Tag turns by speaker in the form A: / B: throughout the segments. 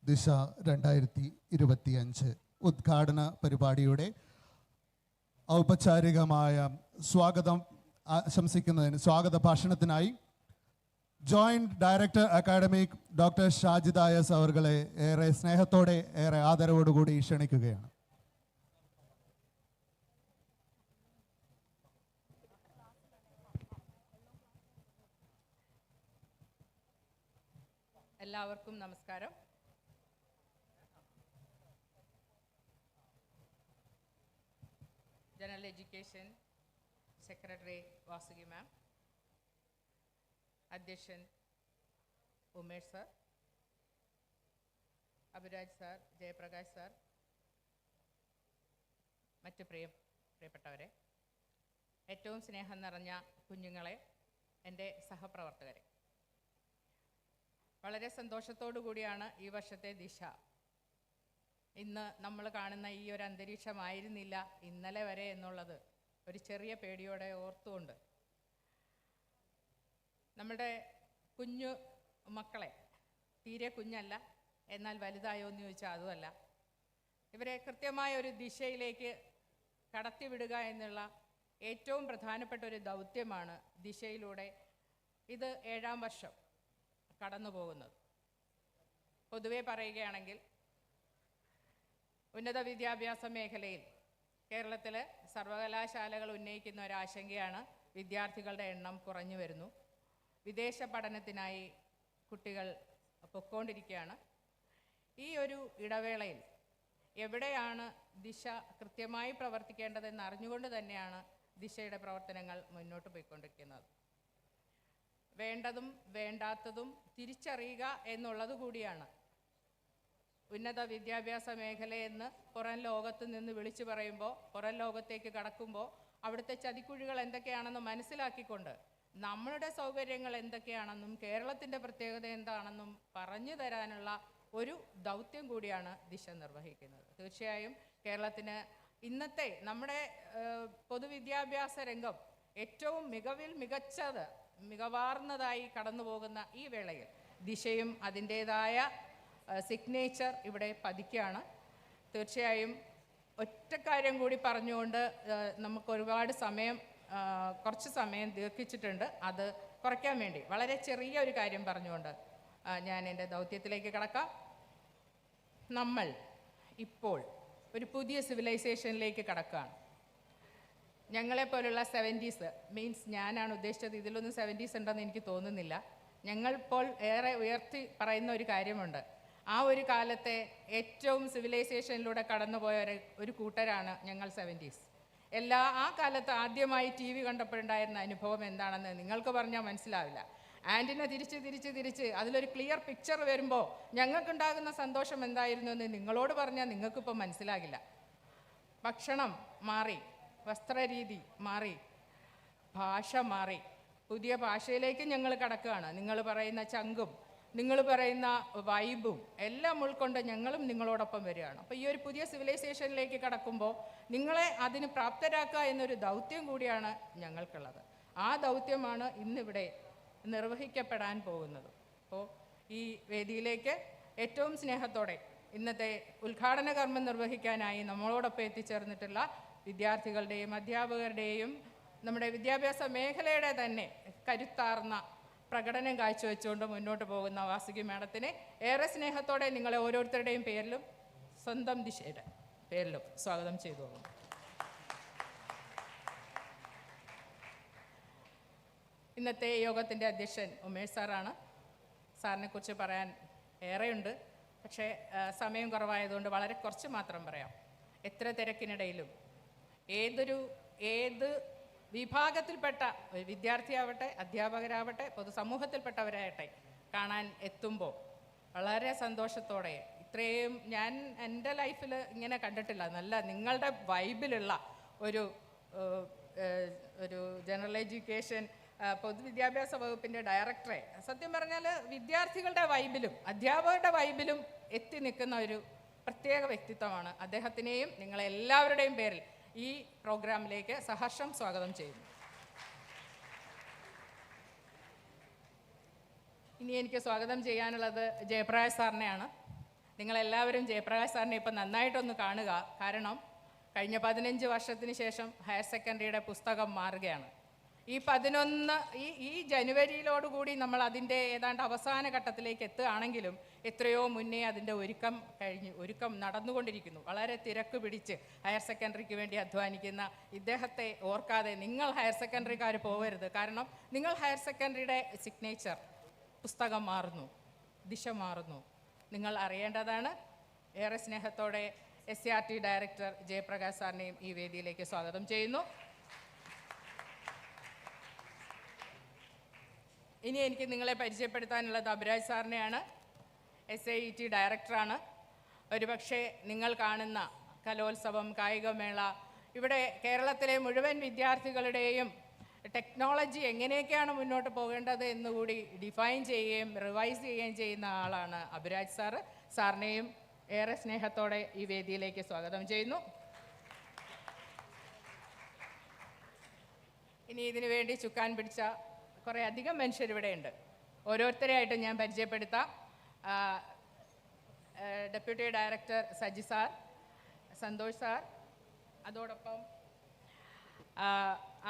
A: ദിശ 2025 ഉദ്ഘാടന പരിപാടിയുടെ ഔപചാരികമായ സ്വാഗതം ആശംസിക്കുന്നതിന് സ്വാഗത ഭാഷണത്തിനായി joint director academic doctor Shajida S അവർകളെ ഏറെ സ്നേഹത്തോടെ ഏറെ ആദരവോടുകൂടി ക്ഷണിക്കുകയാണ്.
B: എല്ലാവർക്കും നമസ്കാരം. General education secretary Vasuki ma'am, അധ്യക്ഷൻ Umesh sir, Abhiraj sir, Jayaprakash sir, മറ്റ് പ്രിയപ്പെട്ടവരെ, ഏറ്റവും സ്നേഹം നിറഞ്ഞ കുഞ്ഞുങ്ങളെ, എൻ്റെ സഹപ്രവർത്തകരെ, വളരെ സന്തോഷത്തോടു കൂടിയാണ് ഈ വർഷത്തെ ദിശ. ഇന്ന് നമ്മൾ കാണുന്ന ഈ ഒരു അന്തരീക്ഷമായിരുന്നില്ല ഇന്നലെ വരെ എന്നുള്ളത് ഒരു ചെറിയ പേടിയോടെ ഓർത്തുകൊണ്ട് നമ്മുടെ കുഞ്ഞു മക്കളെ, തീരെ കുഞ്ഞല്ല എന്നാൽ വലുതായോ എന്ന് ചോദിച്ചാൽ അതുമല്ല, ഇവരെ കൃത്യമായ ഒരു ദിശയിലേക്ക് കടത്തിവിടുക എന്നുള്ള ഏറ്റവും പ്രധാനപ്പെട്ട ഒരു ദൗത്യമാണ് ദിശയിലൂടെ ഇത് 7ാം വർഷം കടന്നു പോകുന്നത്. പൊതുവെ പറയുകയാണെങ്കിൽ ഉന്നത വിദ്യാഭ്യാസ മേഖലയിൽ കേരളത്തിൽ സർവകലാശാലകൾ ഉന്നയിക്കുന്ന ഒരാശങ്കയാണ് വിദ്യാർത്ഥികളുടെ എണ്ണം കുറഞ്ഞു വരുന്നു. വിദേശ പഠനത്തിനായി കുട്ടികൾ പൊയ്ക്കൊണ്ടിരിക്കുകയാണ്. ഈ ഒരു ഇടവേളയിൽ എവിടെയാണ് ദിശ കൃത്യമായി പ്രവർത്തിക്കേണ്ടതെന്ന് അറിഞ്ഞുകൊണ്ട് തന്നെയാണ് ദിശയുടെ പ്രവർത്തനങ്ങൾ മുന്നോട്ട് പോയിക്കൊണ്ടിരിക്കുന്നത്. വേണ്ടതും വേണ്ടാത്തതും തിരിച്ചറിയുക എന്നുള്ളത് കൂടിയാണ് ഉന്നത വിദ്യാഭ്യാസ മേഖലയെന്ന് പുറം ലോകത്ത് നിന്ന് വിളിച്ചു പറയുമ്പോൾ, പുറം ലോകത്തേക്ക് കടക്കുമ്പോൾ അവിടുത്തെ ചതിക്കുഴികൾ എന്തൊക്കെയാണെന്ന് മനസ്സിലാക്കിക്കൊണ്ട് നമ്മളുടെ സൗകര്യങ്ങൾ എന്തൊക്കെയാണെന്നും കേരളത്തിൻ്റെ പ്രത്യേകത എന്താണെന്നും പറഞ്ഞു തരാനുള്ള ഒരു ദൗത്യം കൂടിയാണ് ദിശ നിർവഹിക്കുന്നത്. തീർച്ചയായും കേരളത്തിന് ഇന്നത്തെ നമ്മുടെ പൊതുവിദ്യാഭ്യാസ രംഗം ഏറ്റവും മികവാർന്നതായി കടന്നു പോകുന്ന ഈ വേളയിൽ ദിശയും അതിൻ്റേതായ സിഗ്നേച്ചർ ഇവിടെ പതിക്കുകയാണ്. തീർച്ചയായും ഒറ്റക്കാര്യം കൂടി പറഞ്ഞുകൊണ്ട് നമുക്ക് ഒരുപാട് കുറച്ച് സമയം ദീർഘിച്ചിട്ടുണ്ട്. അത് കുറയ്ക്കാൻ വേണ്ടി വളരെ ചെറിയ ഒരു കാര്യം പറഞ്ഞുകൊണ്ട് ഞാൻ എൻ്റെ ദൗത്യത്തിലേക്ക് കടക്കാം. നമ്മൾ ഇപ്പോൾ ഒരു പുതിയ സിവിലൈസേഷനിലേക്ക് കടക്കുകയാണ്. ഞങ്ങളെപ്പോലുള്ള 70s മീൻസ് ഞാനാണ് ഉദ്ദേശിച്ചത്, ഇതിലൊന്നും 70s ഉണ്ടെന്ന് എനിക്ക് തോന്നുന്നില്ല. ഞങ്ങളിപ്പോൾ ഏറെ ഉയർത്തി പറയുന്ന ഒരു കാര്യമുണ്ട്. ആ ഒരു കാലത്തെ ഏറ്റവും സിവിലൈസേഷനിലൂടെ കടന്നുപോയ ഒരു കൂട്ടരാണ് ഞങ്ങൾ 70s. ആ കാലത്ത് ആദ്യമായി TV കണ്ടപ്പോഴുണ്ടായിരുന്ന അനുഭവം എന്താണെന്ന് നിങ്ങൾക്ക് പറഞ്ഞാൽ മനസ്സിലാവില്ല. ആൻറ്റിന തിരിച്ച് അതിലൊരു ക്ലിയർ പിക്ചർ വരുമ്പോൾ ഞങ്ങൾക്കുണ്ടാകുന്ന സന്തോഷം എന്തായിരുന്നു എന്ന് നിങ്ങളോട് പറഞ്ഞാൽ നിങ്ങൾക്കിപ്പോൾ മനസ്സിലാകില്ല. ഭക്ഷണം മാറി, വസ്ത്രരീതി മാറി, ഭാഷ മാറി, പുതിയ ഭാഷയിലേക്ക് ഞങ്ങൾ കടക്കുകയാണ്. നിങ്ങൾ പറയുന്ന ചങ്കും നിങ്ങൾ പറയുന്ന വൈബും എല്ലാം ഉൾക്കൊണ്ട് ഞങ്ങളും നിങ്ങളോടൊപ്പം വരികയാണ്. അപ്പോൾ ഈ ഒരു പുതിയ സിവിലൈസേഷനിലേക്ക് കടക്കുമ്പോൾ നിങ്ങളെ അതിന് പ്രാപ്തരാക്കുക എന്നൊരു ദൗത്യം കൂടിയാണ് ഞങ്ങൾക്കുള്ളത്. ആ ദൗത്യമാണ് ഇന്നിവിടെ നിർവഹിക്കപ്പെടാൻ പോകുന്നത്. അപ്പോൾ ഈ വേദിയിലേക്ക് ഏറ്റവും സ്നേഹത്തോടെ ഇന്നത്തെ ഉദ്ഘാടന കർമ്മം നിർവഹിക്കാനായി നമ്മളോടൊപ്പം എത്തിച്ചേർന്നിട്ടുള്ള വിദ്യാർത്ഥികളുടെയും അധ്യാപകരുടെയും നമ്മുടെ വിദ്യാഭ്യാസ മേഖലയുടെ തന്നെ കരുത്താർന്ന പ്രകടനം കാഴ്ചവെച്ചുകൊണ്ട് മുന്നോട്ട് പോകുന്ന വാസുകി മാഡത്തിനെ ഏറെ സ്നേഹത്തോടെ നിങ്ങളെ ഓരോരുത്തരുടെയും പേരിലും സ്വന്തം ദിശയുടെ പേരിലും സ്വാഗതം ചെയ്തു പോകുന്നു. ഇന്നത്തെ യോഗത്തിൻ്റെ അധ്യക്ഷൻ ഉമേഷ് സാറാണ്. സാറിനെ കുറിച്ച് പറയാൻ ഏറെയുണ്ട്, പക്ഷേ സമയം കുറവായതുകൊണ്ട് വളരെ കുറച്ച് മാത്രം പറയാം. എത്ര തിരക്കിനിടയിലും ഏത് വിഭാഗത്തിൽപ്പെട്ട വിദ്യാർത്ഥിയാവട്ടെ, അധ്യാപകരാവട്ടെ, പൊതുസമൂഹത്തിൽപ്പെട്ടവരാകട്ടെ കാണാൻ എത്തുമ്പോൾ വളരെ സന്തോഷത്തോടെ, ഇത്രയും ഞാൻ എൻ്റെ ലൈഫിൽ ഇങ്ങനെ കണ്ടിട്ടില്ല, നല്ല നിങ്ങളുടെ വൈബിലുള്ള ഒരു ജനറൽ എഡ്യൂക്കേഷൻ പൊതുവിദ്യാഭ്യാസ വകുപ്പിൻ്റെ ഡയറക്ടറെ, സത്യം പറഞ്ഞാൽ വിദ്യാർത്ഥികളുടെ വൈബിലും അധ്യാപകരുടെ വൈബിലും എത്തി നിൽക്കുന്ന ഒരു പ്രത്യേക വ്യക്തിത്വമാണ്. അദ്ദേഹത്തിനെയും നിങ്ങളെല്ലാവരുടെയും പേരിൽ ഈ പ്രോഗ്രാമിലേക്ക് സഹർഷം സ്വാഗതം ചെയ്യുന്നു. ഇനി എനിക്ക് സ്വാഗതം ചെയ്യാനുള്ളത് ജയപ്രകാശ് സാറിനെയാണ്. നിങ്ങളെല്ലാവരും ജയപ്രകാശ് സാറിനെ ഇപ്പം നന്നായിട്ടൊന്ന് കാണുക. കാരണം കഴിഞ്ഞ 15 വർഷത്തിന് ശേഷം ഹയർ സെക്കൻഡറിയുടെ പുസ്തകം മാറുകയാണ്. ഈ ജനുവരിയിലോടുകൂടി നമ്മൾ അതിൻ്റെ ഏതാണ്ട് അവസാന ഘട്ടത്തിലേക്ക് എത്തുകയാണെങ്കിലും എത്രയോ മുന്നേ അതിൻ്റെ ഒരുക്കം നടന്നുകൊണ്ടിരിക്കുന്നു. വളരെ തിരക്ക് പിടിച്ച് ഹയർ സെക്കൻഡറിക്ക് വേണ്ടി അധ്വാനിക്കുന്ന ഇദ്ദേഹത്തെ ഓർക്കാതെ നിങ്ങൾ ഹയർ സെക്കൻഡറിക്കാർ പോകരുത്. കാരണം നിങ്ങൾ ഹയർ സെക്കൻഡറിയുടെ സിഗ്നേച്ചർ പുസ്തകം മാറുന്നു, ദിശ മാറുന്നു, നിങ്ങൾ അറിയേണ്ടതാണ്. ഏറെ സ്നേഹത്തോടെ SCRT ഡയറക്ടർ ജയപ്രകാശ് സാറിനെയും ഈ വേദിയിലേക്ക് സ്വാഗതം ചെയ്യുന്നു. ഇനി എനിക്ക് നിങ്ങളെ പരിചയപ്പെടുത്താനുള്ളത് അഭിരാജ് സാറിനെയാണ്. SIET ഡയറക്ടറാണ്. ഒരുപക്ഷെ നിങ്ങൾ കാണുന്ന കലോത്സവം, കായികമേള, ഇവിടെ കേരളത്തിലെ മുഴുവൻ വിദ്യാർത്ഥികളുടെയും ടെക്നോളജി എങ്ങനെയൊക്കെയാണ് മുന്നോട്ട് പോകേണ്ടത് എന്നുകൂടി ഡിഫൈൻ ചെയ്യുകയും റിവൈസ് ചെയ്യുകയും ചെയ്യുന്ന ആളാണ് അഭിരാജ് സാറ്. സാറിനെയും ഏറെ സ്നേഹത്തോടെ ഈ വേദിയിലേക്ക് സ്വാഗതം ചെയ്യുന്നു. ഇനി ഇതിനു വേണ്ടി ചുക്കാൻ പിടിച്ച കുറേ അധികം മനുഷ്യരിവിടെയുണ്ട്. ഓരോരുത്തരെയായിട്ട് ഞാൻ പരിചയപ്പെടുത്താം. Deputy director Saji sir, Santhosh sir, അതോടൊപ്പം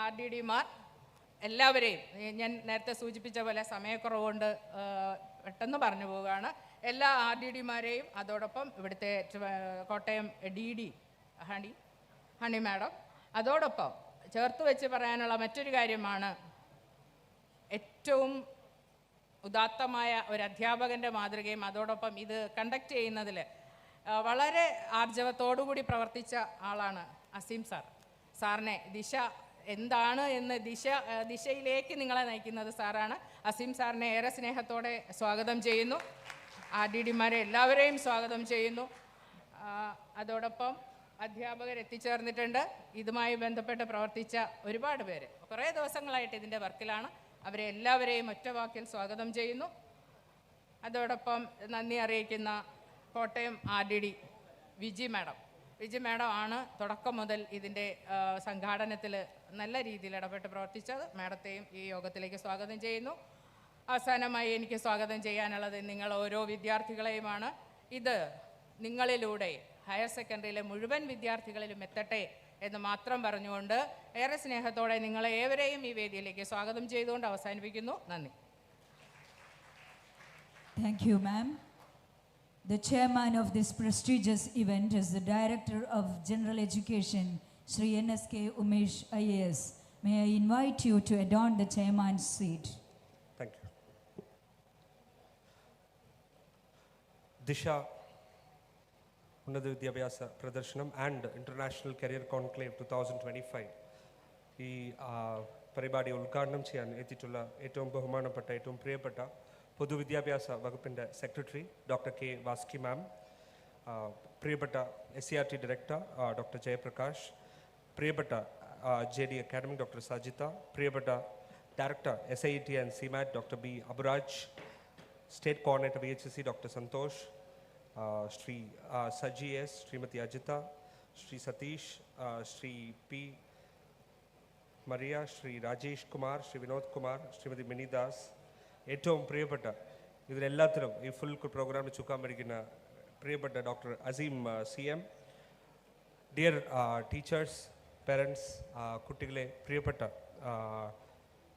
B: RDDമാർ, എല്ലാവരെയും ഞാൻ നേരത്തെ സൂചിപ്പിച്ച പോലെ സമയക്കുറവുകൊണ്ട് പെട്ടെന്ന് പറഞ്ഞു പോവുകയാണ്. എല്ലാ RDDമാരെയും, അതോടൊപ്പം ഇവിടുത്തെ കോട്ടയം DD ഹണി മാഡം, അതോടൊപ്പം ചേർത്ത് വെച്ച് പറയാനുള്ള മറ്റൊരു കാര്യമാണ്, ഏറ്റവും ഉദാത്തമായ ഒരു അധ്യാപകൻ്റെ മാതൃകയും അതോടൊപ്പം ഇത് കണ്ടക്ട് ചെയ്യുന്നതിൽ വളരെ ആർജവത്തോടുകൂടി പ്രവർത്തിച്ച ആളാണ് അസീം സാർ. സാറിനെ ദിശ എന്താണ് എന്ന് ദിശയിലേക്ക് നിങ്ങളെ നയിക്കുന്നത് സാറാണ്. അസീം സാറിനെ ഏറെ സ്നേഹത്തോടെ സ്വാഗതം ചെയ്യുന്നു. RDDമാരെ എല്ലാവരെയും സ്വാഗതം ചെയ്യുന്നു. അതോടൊപ്പം അധ്യാപകർ എത്തിച്ചേർന്നിട്ടുണ്ട്. ഇതുമായി ബന്ധപ്പെട്ട് പ്രവർത്തിച്ച ഒരുപാട് പേര് കുറേ ദിവസങ്ങളായിട്ട് ഇതിൻ്റെ വർക്കിലാണ്. അവരെ എല്ലാവരെയും ഒറ്റ വാക്കിൽ സ്വാഗതം ചെയ്യുന്നു. അതോടൊപ്പം നന്ദി അറിയിക്കുന്ന കോട്ടയം RDD വിജി മാഡം ആണ് തുടക്കം മുതൽ ഇതിൻ്റെ സംഘാടനത്തിൽ നല്ല രീതിയിൽ ഇടപെട്ട് പ്രവർത്തിച്ചത്. മാഡത്തെയും ഈ യോഗത്തിലേക്ക് സ്വാഗതം ചെയ്യുന്നു. അവസാനമായി എനിക്ക് സ്വാഗതം ചെയ്യാനുള്ളത് നിങ്ങൾ ഓരോ വിദ്യാർത്ഥികളെയുമാണ്. ഇത് നിങ്ങളിലൂടെ ഹയർ സെക്കൻഡറിയിലെ മുഴുവൻ വിദ്യാർത്ഥികളിലും എത്തട്ടെ എന്ന് മാത്രം പറഞ്ഞുകൊണ്ട് ഏറെ സ്നേഹത്തോടെ നിങ്ങളെ ഏവരെയും ഈ വേദിയിലേക്ക് സ്വാഗതം ചെയ്തുകൊണ്ട് അവസാനിപ്പിക്കുന്നു. നന്ദി.
C: Thank you, ma'am. The chairman of this prestigious event is the Director of General Education, Sri NSK Umesh IAS. May I invite you to adorn the chairman's seat.
D: Thank you. Disha ഉന്നത വിദ്യാഭ്യാസ പ്രദർശനം and international career conclave 2025 ഈ പരിപാടി ഉദ്ഘാടനം ചെയ്യാൻ എത്തിയിട്ടുള്ള ഏറ്റവും ബഹുമാനപ്പെട്ട, ഏറ്റവും പ്രിയപ്പെട്ട പൊതുവിദ്യാഭ്യാസ വകുപ്പിൻ്റെ സെക്രട്ടറി ഡോക്ടർ K. വാസ്കി മാം, പ്രിയപ്പെട്ട SCRT ഡയറക്ടർ ഡോക്ടർ ജയപ്രകാശ്, പ്രിയപ്പെട്ട JD അക്കാഡമിക് ഡോക്ടർ സജിത, പ്രിയപ്പെട്ട director SIET and CMAT doctor B. Aburaj, state coordinator VHSC doctor Santhosh, Shri Saji S, Shrimati Ajitha, Shri Satheesh, Shri P. Mariya, Shri Rajesh Kumar, Shri Vinod Kumar, Shrimati Minidas, ഏറ്റവും പ്രിയപ്പെട്ട ഇതിലെല്ലാത്തിലും ഈ ഫുൾ പ്രോഗ്രാമിൽ ചുക്കാൻ പിടിക്കുന്ന പ്രിയപ്പെട്ട doctor Azeem CM, dear teachers, parents, കുട്ടികളെ, പ്രിയപ്പെട്ട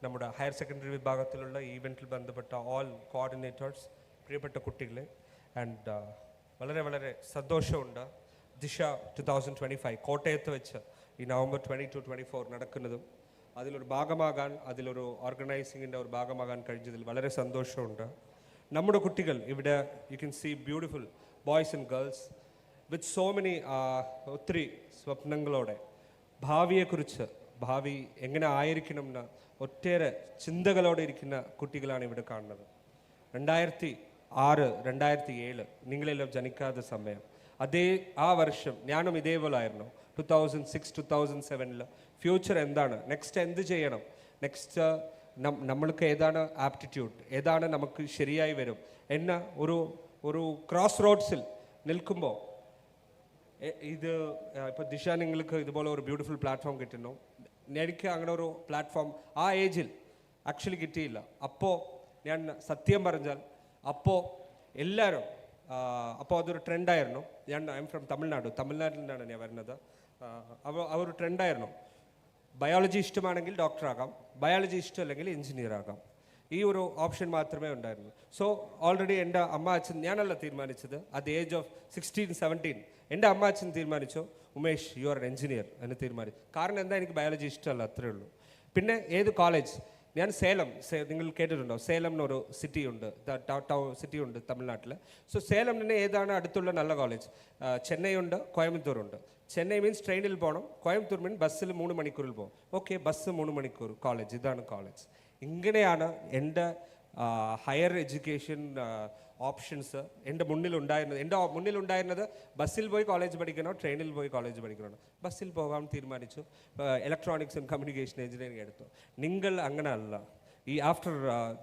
D: നമ്മുടെ ഹയർ സെക്കൻഡറി വിഭാഗത്തിലുള്ള ഈ ഇവൻറ്റിൽ ബന്ധപ്പെട്ട ഓൾ കോർഡിനേറ്റേഴ്സ്, പ്രിയപ്പെട്ട കുട്ടികളെ, ആൻഡ് വളരെ വളരെ സന്തോഷമുണ്ട് ദിശ 2025 കോട്ടയത്ത് വെച്ച് ഈ നവംബർ 22-24 നടക്കുന്നതും അതിലൊരു ഭാഗമാകാൻ, അതിലൊരു ഓർഗനൈസിങ്ങിൻ്റെ ഒരു ഭാഗമാകാൻ കഴിഞ്ഞതിൽ വളരെ സന്തോഷമുണ്ട്. നമ്മുടെ കുട്ടികൾ ഇവിടെ you can see beautiful boys and girls with so many ഒത്തിരി സ്വപ്നങ്ങളോടെ ഭാവിയെക്കുറിച്ച്, ഭാവി എങ്ങനെ ആയിരിക്കണം എന്ന് ഒട്ടേറെ ചിന്തകളോടെ ഇരിക്കുന്ന കുട്ടികളാണ് ഇവിടെ കാണുന്നത്. 2006-2007 നിങ്ങളെല്ലാം ജനിക്കാത്ത സമയം, ആ വർഷം ഞാനും ഇതേപോലെ ആയിരുന്നു. 2006-2007 ഫ്യൂച്ചർ എന്താണ്, നെക്സ്റ്റ് എന്ത് ചെയ്യണം, നെക്സ്റ്റ് നമ്മൾക്ക് ഏതാണ് ആപ്റ്റിറ്റ്യൂഡ്, ഏതാണ് നമുക്ക് ശരിയായി വരും എന്ന ഒരു ക്രോസ് റോഡ്സിൽ നിൽക്കുമ്പോൾ ഇത് ഇപ്പോൾ ദിശ നിങ്ങൾക്ക് ഇതുപോലെ ഒരു ബ്യൂട്ടിഫുൾ പ്ലാറ്റ്ഫോം കിട്ടുന്നു. എനിക്ക് അങ്ങനെ ഒരു പ്ലാറ്റ്ഫോം ആ ഏജിൽ ആക്ച്വലി കിട്ടിയില്ല. അപ്പോൾ ഞാൻ സത്യം പറഞ്ഞാൽ അപ്പോൾ എല്ലാവരും അപ്പോൾ അതൊരു ട്രെൻഡായിരുന്നു. ഐ എം ഫ്രം തമിഴ്നാട്ടിൽ നിന്നാണ് ഞാൻ വരുന്നത്. ഒരു ട്രെൻഡായിരുന്നു. ബയോളജി ഇഷ്ടമാണെങ്കിൽ ഡോക്ടറാകാം, ബയോളജി ഇഷ്ടമല്ലെങ്കിൽ എഞ്ചിനീയർ ആകാം. ഈ ഒരു ഓപ്ഷൻ മാത്രമേ ഉണ്ടായിരുന്നു. സോ ഓൾറെഡി എൻ്റെ അമ്മ അച്ഛൻ, ഞാനല്ല തീരുമാനിച്ചത്, അറ്റ് ഏജ് ഓഫ് 16-17 എൻ്റെ അമ്മ അച്ഛൻ തീരുമാനിച്ചു, ഉമേഷ് യു ആർ എഞ്ചിനീയർ എന്ന് തീരുമാനിച്ചു. കാരണം എന്താ, എനിക്ക് ബയോളജി ഇഷ്ടമല്ല, അത്രയേ ഉള്ളൂ. പിന്നെ ഏത് കോളേജ്, ഞാൻ നിങ്ങൾ കേട്ടിട്ടുണ്ടോ, സേലം എന്നൊരു സിറ്റി ഉണ്ട്, സിറ്റി ഉണ്ട് തമിഴ്നാട്ടിൽ. സോ സേലമിന് ഏതാണ് അടുത്തുള്ള നല്ല കോളേജ്? ചെന്നൈ ഉണ്ട്, കോയമ്പത്തൂരുണ്ട്. ചെന്നൈ മീൻസ് ട്രെയിനിൽ പോകണം, കോയമ്പത്തൂർ മീൻസ് ബസ്സിൽ 3 മണിക്കൂറിൽ പോകും. ഓക്കെ, ബസ് 3 മണിക്കൂർ, കോളേജ്, ഇതാണ് കോളേജ്. ഇങ്ങനെയാണ് എൻ്റെ ഹയർ എഡ്യൂക്കേഷൻ ഓപ്ഷൻസ് എൻ്റെ മുന്നിലുണ്ടായിരുന്നത്. ബസ്സിൽ പോയി കോളേജ് പഠിക്കണോ, ട്രെയിനിൽ പോയി കോളേജ് പഠിക്കണോ? ബസ്സിൽ പോകാൻ തീരുമാനിച്ചു. ഇലക്ട്രോണിക്സ് ആൻഡ് കമ്മ്യൂണിക്കേഷൻ എഞ്ചിനീയറിംഗ് എടുത്തു. നിങ്ങൾ അങ്ങനെ അല്ല. ഈ ആഫ്റ്റർ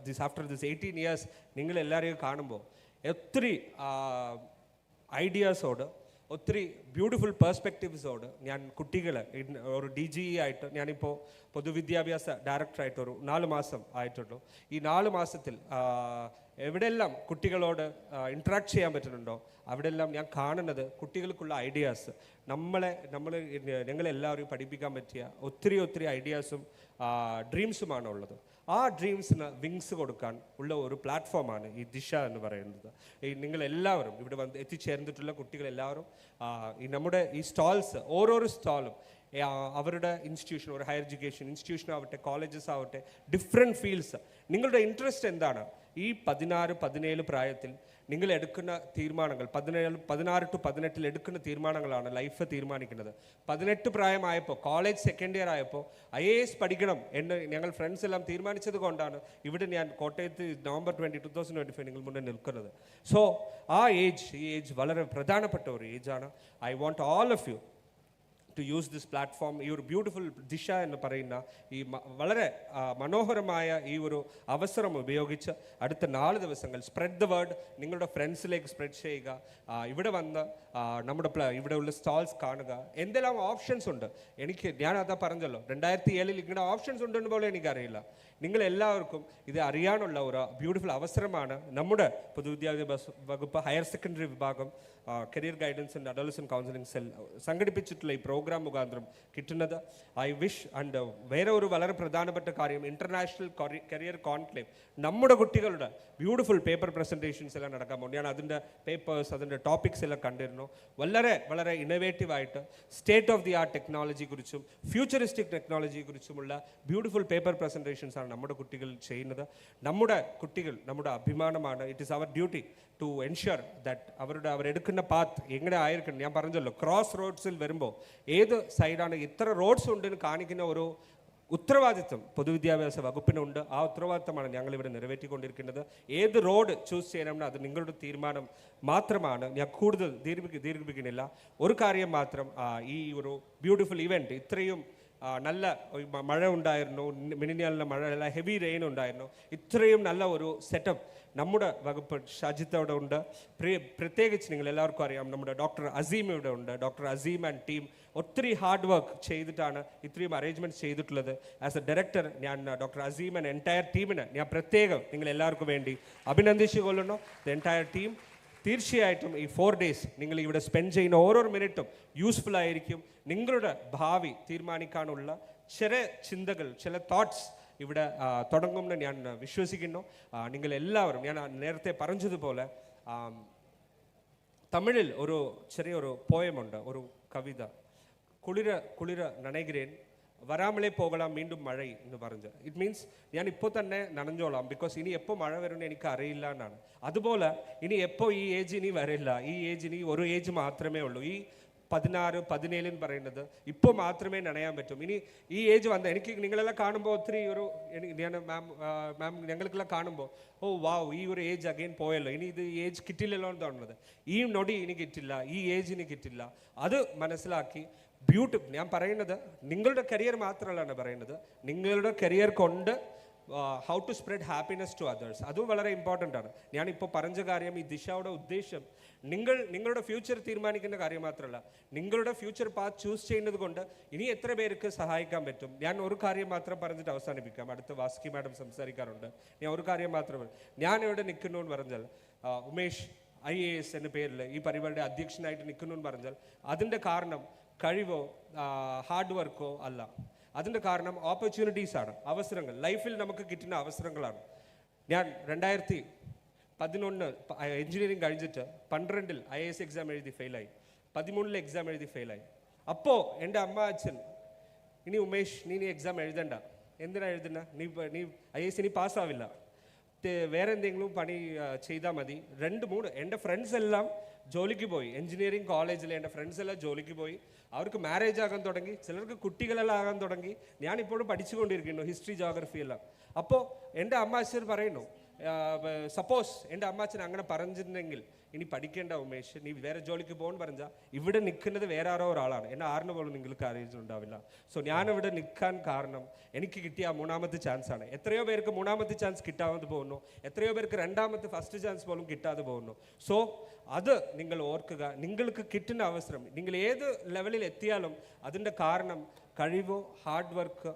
D: ദിസ് 18 years നിങ്ങൾ എല്ലാവരെയും കാണുമ്പോൾ ഒത്തിരി ഐഡിയാസോട്, ഒത്തിരി ബ്യൂട്ടിഫുൾ പേഴ്സ്പെക്റ്റീവ്സോട് ഞാൻ കുട്ടികളെ ഒരു DGE ആയിട്ട്, ഞാനിപ്പോൾ പൊതുവിദ്യാഭ്യാസ ഡയറക്ടറായിട്ട് ഒരു 4 മാസം ആയിട്ടുള്ളൂ. ഈ 4 മാസത്തിൽ എവിടെയെല്ലാം കുട്ടികളോട് ഇൻട്രാക്ട് ചെയ്യാൻ പറ്റുന്നുണ്ടോ അവിടെയെല്ലാം ഞാൻ കാണുന്നത് കുട്ടികൾക്കുള്ള ഐഡിയാസ്, ഞങ്ങളെല്ലാവരും പഠിപ്പിക്കാൻ പറ്റിയ ഒത്തിരി ഐഡിയാസും ഡ്രീംസുമാണ് ഉള്ളത്. ആ ഡ്രീംസിന് വിങ്സ് കൊടുക്കാൻ ഉള്ള ഒരു പ്ലാറ്റ്ഫോമാണ് ഈ ദിശ എന്ന് പറയുന്നത്. ഈ നിങ്ങളെല്ലാവരും ഇവിടെ വന്ന് എത്തിച്ചേർന്നിട്ടുള്ള കുട്ടികളെല്ലാവരും നമ്മുടെ ഈ സ്റ്റാൾസ്, ഓരോരോ സ്റ്റാളും അവരുടെ ഇൻസ്റ്റിറ്റ്യൂഷൻ, ഒരു ഹയർ എഡ്യൂക്കേഷൻ ഇൻസ്റ്റിറ്റ്യൂഷൻ ആവട്ടെ, കോളേജസ് ആവട്ടെ, ഡിഫറെൻറ്റ് ഫീൽഡ്സ്, നിങ്ങളുടെ ഇൻട്രസ്റ്റ് എന്താണ്? ഈ 16-17 പ്രായത്തിൽ നിങ്ങൾ എടുക്കുന്ന തീരുമാനങ്ങൾ, 16 to 18 എടുക്കുന്ന തീരുമാനങ്ങളാണ് ലൈഫ് തീരുമാനിക്കുന്നത്. 18 പ്രായമായപ്പോൾ, കോളേജ് സെക്കൻഡ് ഇയർ ആയപ്പോൾ IAS പഠിക്കണം എന്ന് ഞങ്ങൾ ഫ്രണ്ട്സ് എല്ലാം തീരുമാനിച്ചത് കൊണ്ടാണ് ഇവിടെ ഞാൻ കോട്ടയത്ത് November 20, 2025 നിങ്ങൾ മുന്നേ നിൽക്കുന്നത്. സോ ഈ ഏജ് വളരെ പ്രധാനപ്പെട്ട ഒരു ഏജാണ്. I want all of you to use this platform. ഈ ഒരു ബ്യൂട്ടിഫുൾ ദിശ എന്ന് പറയുന്ന ഈ വളരെ മനോഹരമായ ഈ ഒരു അവസരം ഉപയോഗിച്ച് അടുത്ത 4 ദിവസങ്ങൾ സ്പ്രെഡ് ദ വേർഡ്, നിങ്ങളുടെ ഫ്രണ്ട്സിലേക്ക് സ്പ്രെഡ് ചെയ്യുക. ഇവിടെ വന്ന് ഇവിടെയുള്ള സ്റ്റാൾസ് കാണുക. എന്തെല്ലാം ഓപ്ഷൻസ് ഉണ്ട്, ഞാൻ അതാ പറഞ്ഞല്ലോ, 2007 ഇങ്ങനെ ഓപ്ഷൻസ് ഉണ്ടെന്ന് പോലും എനിക്കറിയില്ല. നിങ്ങളെല്ലാവർക്കും ഇത് അറിയാനുള്ള ഒരു ബ്യൂട്ടിഫുൾ അവസരമാണ് നമ്മുടെ പൊതുവിദ്യാഭ്യാസ വകുപ്പ് ഹയർ സെക്കൻഡറി വിഭാഗം career guidance and adolescent counselling cell സംഘടിപ്പിച്ചിട്ടുള്ള ഈ പ്രോഗ്രാം മുഖാന്തരം കിട്ടുന്നത്. ഐ വിഷ് ആൻഡ് വേറെ ഒരു വളരെ പ്രധാനപ്പെട്ട കാര്യം, ഇന്റർനാഷണൽ കരിയർ കോൺക്ലേവ്, നമ്മുടെ കുട്ടികളുടെ ബ്യൂട്ടിഫുൾ പേപ്പർ പ്രസൻറ്റേഷൻസ് എല്ലാം നടക്കാൻ പോകും. ഞാൻ അതിൻ്റെ പേപ്പേഴ്സ്, അതിൻ്റെ ടോപ്പിക്സ് എല്ലാം കണ്ടിരുന്നു. വളരെ ഇന്നോവേറ്റീവായിട്ട് സ്റ്റേറ്റ് ഓഫ് ദി ആർട്ട് ടെക്നോളജിയെ കുറിച്ചും ഫ്യൂച്ചറിസ്റ്റിക് ടെക്നോളജിയെ കുറിച്ചുമുള്ള ബ്യൂട്ടിഫുൾ പേപ്പർ പ്രസൻറ്റേഷൻസ് ആണ് നമ്മുടെ കുട്ടികൾ ചെയ്യുന്നത്. നമ്മുടെ കുട്ടികൾ നമ്മുടെ അഭിമാനമാണ്. It is our duty to ensure that അവരെടുക്കുന്ന പാത്ത് എങ്ങനെ ആയിരിക്കണം. ഞാൻ പറഞ്ഞല്ലോ, ക്രോസ് റോഡ്സിൽ വരുമ്പോൾ ഏത് സൈഡാണ്, ഇത്ര റോഡ്സ് ഉണ്ടെന്ന് കാണിക്കുന്ന ഒരു ഉത്തരവാദിത്വം പൊതുവിദ്യാഭ്യാസ വകുപ്പിനുണ്ട്. ആ ഉത്തരവാദിത്തമാണ് ഞങ്ങളിവിടെ നിറവേറ്റിക്കൊണ്ടിരിക്കുന്നത്. ഏത് റോഡ് ചൂസ് ചെയ്യണമെന്ന് അത് നിങ്ങളുടെ തീരുമാനം മാത്രമാണ്. ഞാൻ കൂടുതൽ ദീർഘിപ്പിക്കുന്നില്ല. ഒരു കാര്യം മാത്രം, ഈ ഒരു ബ്യൂട്ടിഫുൾ ഇവൻറ്റ്, ഇത്രയും നല്ല മഴ ഉണ്ടായിരുന്നു, മിനിഞ്ഞാലിന് മഴ, ഹെവി റെയിൻ ഉണ്ടായിരുന്നു, ഇത്രയും നല്ല ഒരു സെറ്റപ്പ് നമ്മുടെ വകുപ്പ് ഷാജിത്ത് ഉണ്ട്. പ്രത്യേകിച്ച് നിങ്ങൾ എല്ലാവർക്കും അറിയാം, നമ്മുടെ ഡോക്ടർ അസീം ഇവിടെ ഉണ്ട്. ഡോക്ടർ അസീം ആൻഡ് ടീം ഒത്തിരി ഹാർഡ് വർക്ക് ചെയ്തിട്ടാണ് ഇത്രയും അറേഞ്ച്മെൻറ്റ്സ് ചെയ്തിട്ടുള്ളത്. ആസ് എ ഡയറക്ടർ ഞാൻ ഡോക്ടർ അസീം ആൻഡ് എൻറ്റയർ ടീമിന് ഞാൻ പ്രത്യേകം നിങ്ങൾ എല്ലാവർക്കും വേണ്ടി അഭിനന്ദിച്ചു കൊള്ളുന്നു. ദ എൻറ്റയർ ടീം തീർച്ചയായിട്ടും ഈ 4 days നിങ്ങൾ ഇവിടെ സ്പെൻഡ് ചെയ്യുന്ന ഓരോ മിനിറ്റും യൂസ്ഫുൾ ആയിരിക്കും. നിങ്ങളുടെ ഭാവി തീരുമാനിക്കാനുള്ള ചില ചിന്തകൾ, ചില തോട്ട്സ് ഇവിടെ തുടങ്ങുമെന്ന് ഞാൻ വിശ്വസിക്കുന്നു. നിങ്ങളെല്ലാവരും, ഞാൻ നേരത്തെ പറഞ്ഞതുപോലെ തമിഴിൽ ഒരു ചെറിയൊരു പോയമുണ്ട്, ഒരു കവിത, കുളിര നനയ്கிறேன் വരാമലേ പോകലാം വീണ്ടും മഴ എന്ന് പറഞ്ഞ്. ഇറ്റ് മീൻസ് ഞാൻ ഇപ്പോൾ തന്നെ നനഞ്ഞോളാം, ബിക്കോസ് ഇനി എപ്പോൾ മഴ വരുമെന്ന് എനിക്ക് അറിയില്ല എന്നാണ്. അതുപോലെ ഇനി എപ്പോൾ ഈ ഏജ് ഇനി വരില്ല, ഈ ഏജ് ഇനി ഒരു ഏജ് മാത്രമേ ഉള്ളൂ. ഈ 16-17 എന്ന് പറയുന്നത് ഇപ്പോൾ മാത്രമേ നനയാൻ പറ്റും. ഇനി ഈ ഏജ് വന്ന എനിക്ക് നിങ്ങളെല്ലാം കാണുമ്പോൾ ഒത്തിരി ഞാൻ മാം ഞങ്ങൾക്കെല്ലാം കാണുമ്പോൾ വാവ്, ഈ ഒരു ഏജ് അഗെയിൻ പോയല്ലോ, ഇനി ഇത് ഏജ് കിട്ടില്ലല്ലോ എന്ന് തോന്നുന്നത്. ഈ നൊടി ഇനി കിട്ടില്ല, ഈ ഏജ് ഇനി കിട്ടില്ല. അത് മനസ്സിലാക്കി ഞാൻ പറയുന്നത് നിങ്ങളുടെ കരിയർ മാത്രമല്ല പറയുന്നത്, നിങ്ങളുടെ കരിയർ കൊണ്ട് how to spread happiness to others, അതും വളരെ ഇമ്പോർട്ടൻ്റ് ആണ്. ഞാനിപ്പോൾ പറഞ്ഞ കാര്യം, ഈ ദിശയുടെ ഉദ്ദേശം നിങ്ങളുടെ ഫ്യൂച്ചർ തീരുമാനിക്കുന്ന കാര്യം മാത്രമല്ല, നിങ്ങളുടെ ഫ്യൂച്ചർ പാത്ത് ചൂസ് ചെയ്യുന്നത് കൊണ്ട് ഇനി എത്ര പേർക്ക് സഹായിക്കാൻ പറ്റും. ഞാൻ ഒരു കാര്യം മാത്രം പറഞ്ഞിട്ട് അവസാനിപ്പിക്കാം, അടുത്ത വാസ്കി മാഡം സംസാരിക്കാറുണ്ട്. ഞാൻ ഒരു കാര്യം മാത്രം, ഞാൻ ഇവിടെ നിൽക്കുന്നു എന്ന് പറഞ്ഞാൽ, ഉമേഷ്, IAS എന്ന പേരിൽ ഈ പരിപാടിയുടെ അധ്യക്ഷനായിട്ട് നിൽക്കുന്നു എന്ന് പറഞ്ഞാൽ അതിൻ്റെ കാരണം കഴിവോ ഹാർഡ് വർക്കോ അല്ല. അതിൻ്റെ കാരണം ഓപ്പർച്യൂണിറ്റീസാണ്, അവസരങ്ങൾ, ലൈഫിൽ നമുക്ക് കിട്ടുന്ന അവസരങ്ങളാണ്. ഞാൻ 2011 എഞ്ചിനീയറിംഗ് കഴിഞ്ഞിട്ട് 12 IAS എക്സാം എഴുതി ഫെയിലായി, 13 എക്സാം എഴുതി ഫെയിലായി. അപ്പോൾ എൻ്റെ അമ്മ അച്ഛൻ, ഇനി ഉമേഷ് നീ എക്സാം എഴുതണ്ട, എന്തിനാ എഴുതുന്ന, നീ IAS ഇനി പാസ്സാവില്ല, വേറെ എന്തെങ്കിലും പണി ചെയ്താൽ മതി. 2-3 എൻ്റെ ഫ്രണ്ട്സ് എല്ലാം ജോലിക്ക് പോയി, എഞ്ചിനീയറിംഗ് കോളേജിൽ എൻ്റെ ഫ്രണ്ട്സ് എല്ലാം ജോലിക്ക് പോയി, അവർക്ക് മാരേജ് ആകാൻ തുടങ്ങി, ചിലർക്ക് കുട്ടികളെല്ലാം ആകാൻ തുടങ്ങി. ഞാനിപ്പോഴും പഠിച്ചുകൊണ്ടിരിക്കുന്നു ഹിസ്റ്ററി ജോഗ്രഫി എല്ലാം. അപ്പോൾ എൻ്റെ അമ്മ അച്ഛൻ പറയുന്നു, സപ്പോസ് എൻ്റെ അമ്മാച്ചൻ അങ്ങനെ പറഞ്ഞിട്ടുണ്ടെങ്കിൽ ഇനി പഠിക്കേണ്ട ഉമേഷ്, നീ വേറെ ജോലിക്ക് പോകുമെന്ന് പറഞ്ഞാൽ ഇവിടെ നിൽക്കുന്നത് വേറെ ആരോ ഒരാളാണ്, എന്നെ ആറിന് പോലും നിങ്ങൾക്ക് അറിയിച്ചിട്ടുണ്ടാവില്ല. സോ ഞാനിവിടെ നിൽക്കാൻ കാരണം എനിക്ക് കിട്ടിയ 3ാമത്തെ ചാൻസാണ്. എത്രയോ പേർക്ക് 3ാമത്തെ ചാൻസ് കിട്ടാതെ പോകുന്നു, എത്രയോ പേർക്ക് 2ാമത്തെ ഫസ്റ്റ് ചാൻസ് പോലും കിട്ടാതെ പോകുന്നു. സോ അത് നിങ്ങൾ ഓർക്കുക, നിങ്ങൾക്ക് കിട്ടുന്ന അവസരം നിങ്ങൾ ഏത് ലെവലിൽ എത്തിയാലും അതിൻ്റെ കാരണം കഴിവോ ഹാർഡ് വർക്ക്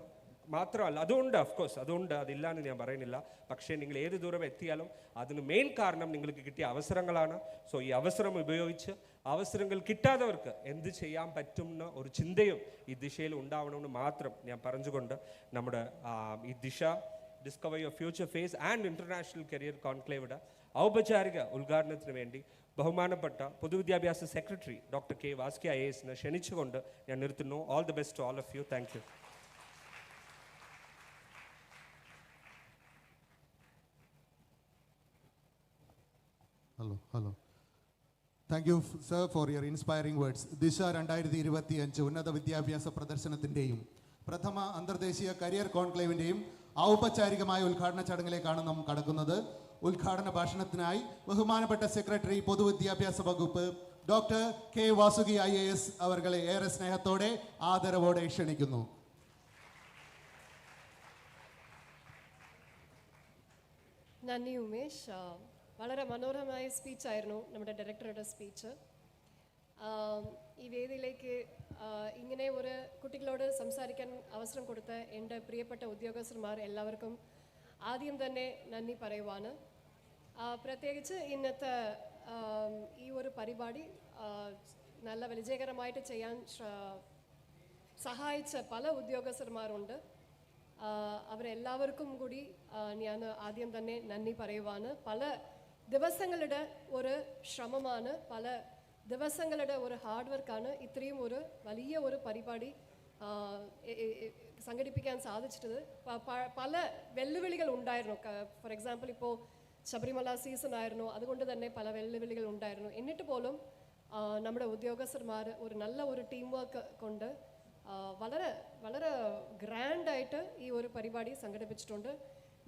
D: മാത്രമല്ല. അതുകൊണ്ട് ഓഫ്കോഴ്സ് അതുകൊണ്ട്, അതില്ലാന്ന് ഞാൻ പറയുന്നില്ല. പക്ഷേ നിങ്ങൾ ഏത് ദൂരം എത്തിയാലും അതിന് മെയിൻ കാരണം നിങ്ങൾക്ക് കിട്ടിയ അവസരങ്ങളാണ്. സോ ഈ അവസരം ഉപയോഗിച്ച് അവസരങ്ങൾ കിട്ടാത്തവർക്ക് എന്ത് ചെയ്യാൻ പറ്റുന്ന ഒരു ചിന്തയും ഈ ദിശയിൽ ഉണ്ടാവണമെന്ന് മാത്രം ഞാൻ പറഞ്ഞുകൊണ്ട് നമ്മുടെ ഈ Disha discover your future face and international career കോൺക്ലേവിടെ ഔപചാരിക ഉദ്ഘാടനത്തിന് വേണ്ടി ബഹുമാനപ്പെട്ട പൊതുവിദ്യാഭ്യാസ secretary doctor K Vasuki IAS ക്ഷണിച്ചുകൊണ്ട് ഞാൻ നിർത്തുന്നു. All the best to all of you. Thank you.
A: Hello thank you sir for your inspiring words. Disha 2025 ഉന്നത വിദ്യാഭ്യാസ പ്രദർശനത്തിൻ്റെയും പ്രഥമ അന്തർദേശീയ കരിയർ കോൺക്ലേവിൻ്റെയും ഔപചാരികമായ ഉദ്ഘാടന ചടങ്ങിലേക്കാണ് നാം കടക്കുന്നത്. ഉദ്ഘാടന ഭാഷണത്തിനായി ബഹുമാനപ്പെട്ട സെക്രട്ടറി പൊതുവിദ്യാഭ്യാസ വകുപ്പ് ഡോക്ടർ കെ വാസുകി IAS അവർകളെ ഏറെ സ്നേഹത്തോടെ ആദരവോടെ ക്ഷണിക്കുന്നു.
E: നന്ദി ഉമേഷ്. വളരെ മനോഹരമായ സ്പീച്ചായിരുന്നു നമ്മുടെ ഡയറക്ടറുടെ സ്പീച്ച്. ഈ വേദിയിലേക്ക് ഇങ്ങനെ ഒരു കുട്ടികളോട് സംസാരിക്കാൻ അവസരം കൊടുത്ത എൻ്റെ പ്രിയപ്പെട്ട ഉദ്യോഗസ്ഥന്മാർ എല്ലാവർക്കും ആദ്യം തന്നെ നന്ദി പറയുവാണ്. പ്രത്യേകിച്ച് ഇന്നത്തെ ഈ ഒരു പരിപാടി നല്ല വിജയകരമായിട്ട് ചെയ്യാൻ സഹായിച്ച പല ഉദ്യോഗസ്ഥന്മാരുണ്ട്. അവരെല്ലാവർക്കും കൂടി ഞാൻ ആദ്യം തന്നെ നന്ദി പറയുവാണ്. പല ദിവസങ്ങളുടെ ഒരു ശ്രമമാണ്, പല ദിവസങ്ങളുടെ ഒരു ഹാർഡ് വർക്കാണ് ഇത്രയും ഒരു വലിയ ഒരു പരിപാടി സംഘടിപ്പിക്കാൻ സാധിച്ചിട്ടത്. പല വെല്ലുവിളികൾ ഉണ്ടായിരുന്നു. ഫോർ എക്സാമ്പിൾ ഇപ്പോൾ ശബരിമല സീസൺ ആയിരുന്നു, അതുകൊണ്ട് തന്നെ പല വെല്ലുവിളികൾ ഉണ്ടായിരുന്നു. എന്നിട്ട് പോലും നമ്മുടെ ഉദ്യോഗസ്ഥന്മാർ ഒരു നല്ല ഒരു ടീം വർക്ക് കൊണ്ട് വളരെ വളരെ ഗ്രാൻഡായിട്ട് ഈ ഒരു പരിപാടി സംഘടിപ്പിച്ചിട്ടുണ്ട്.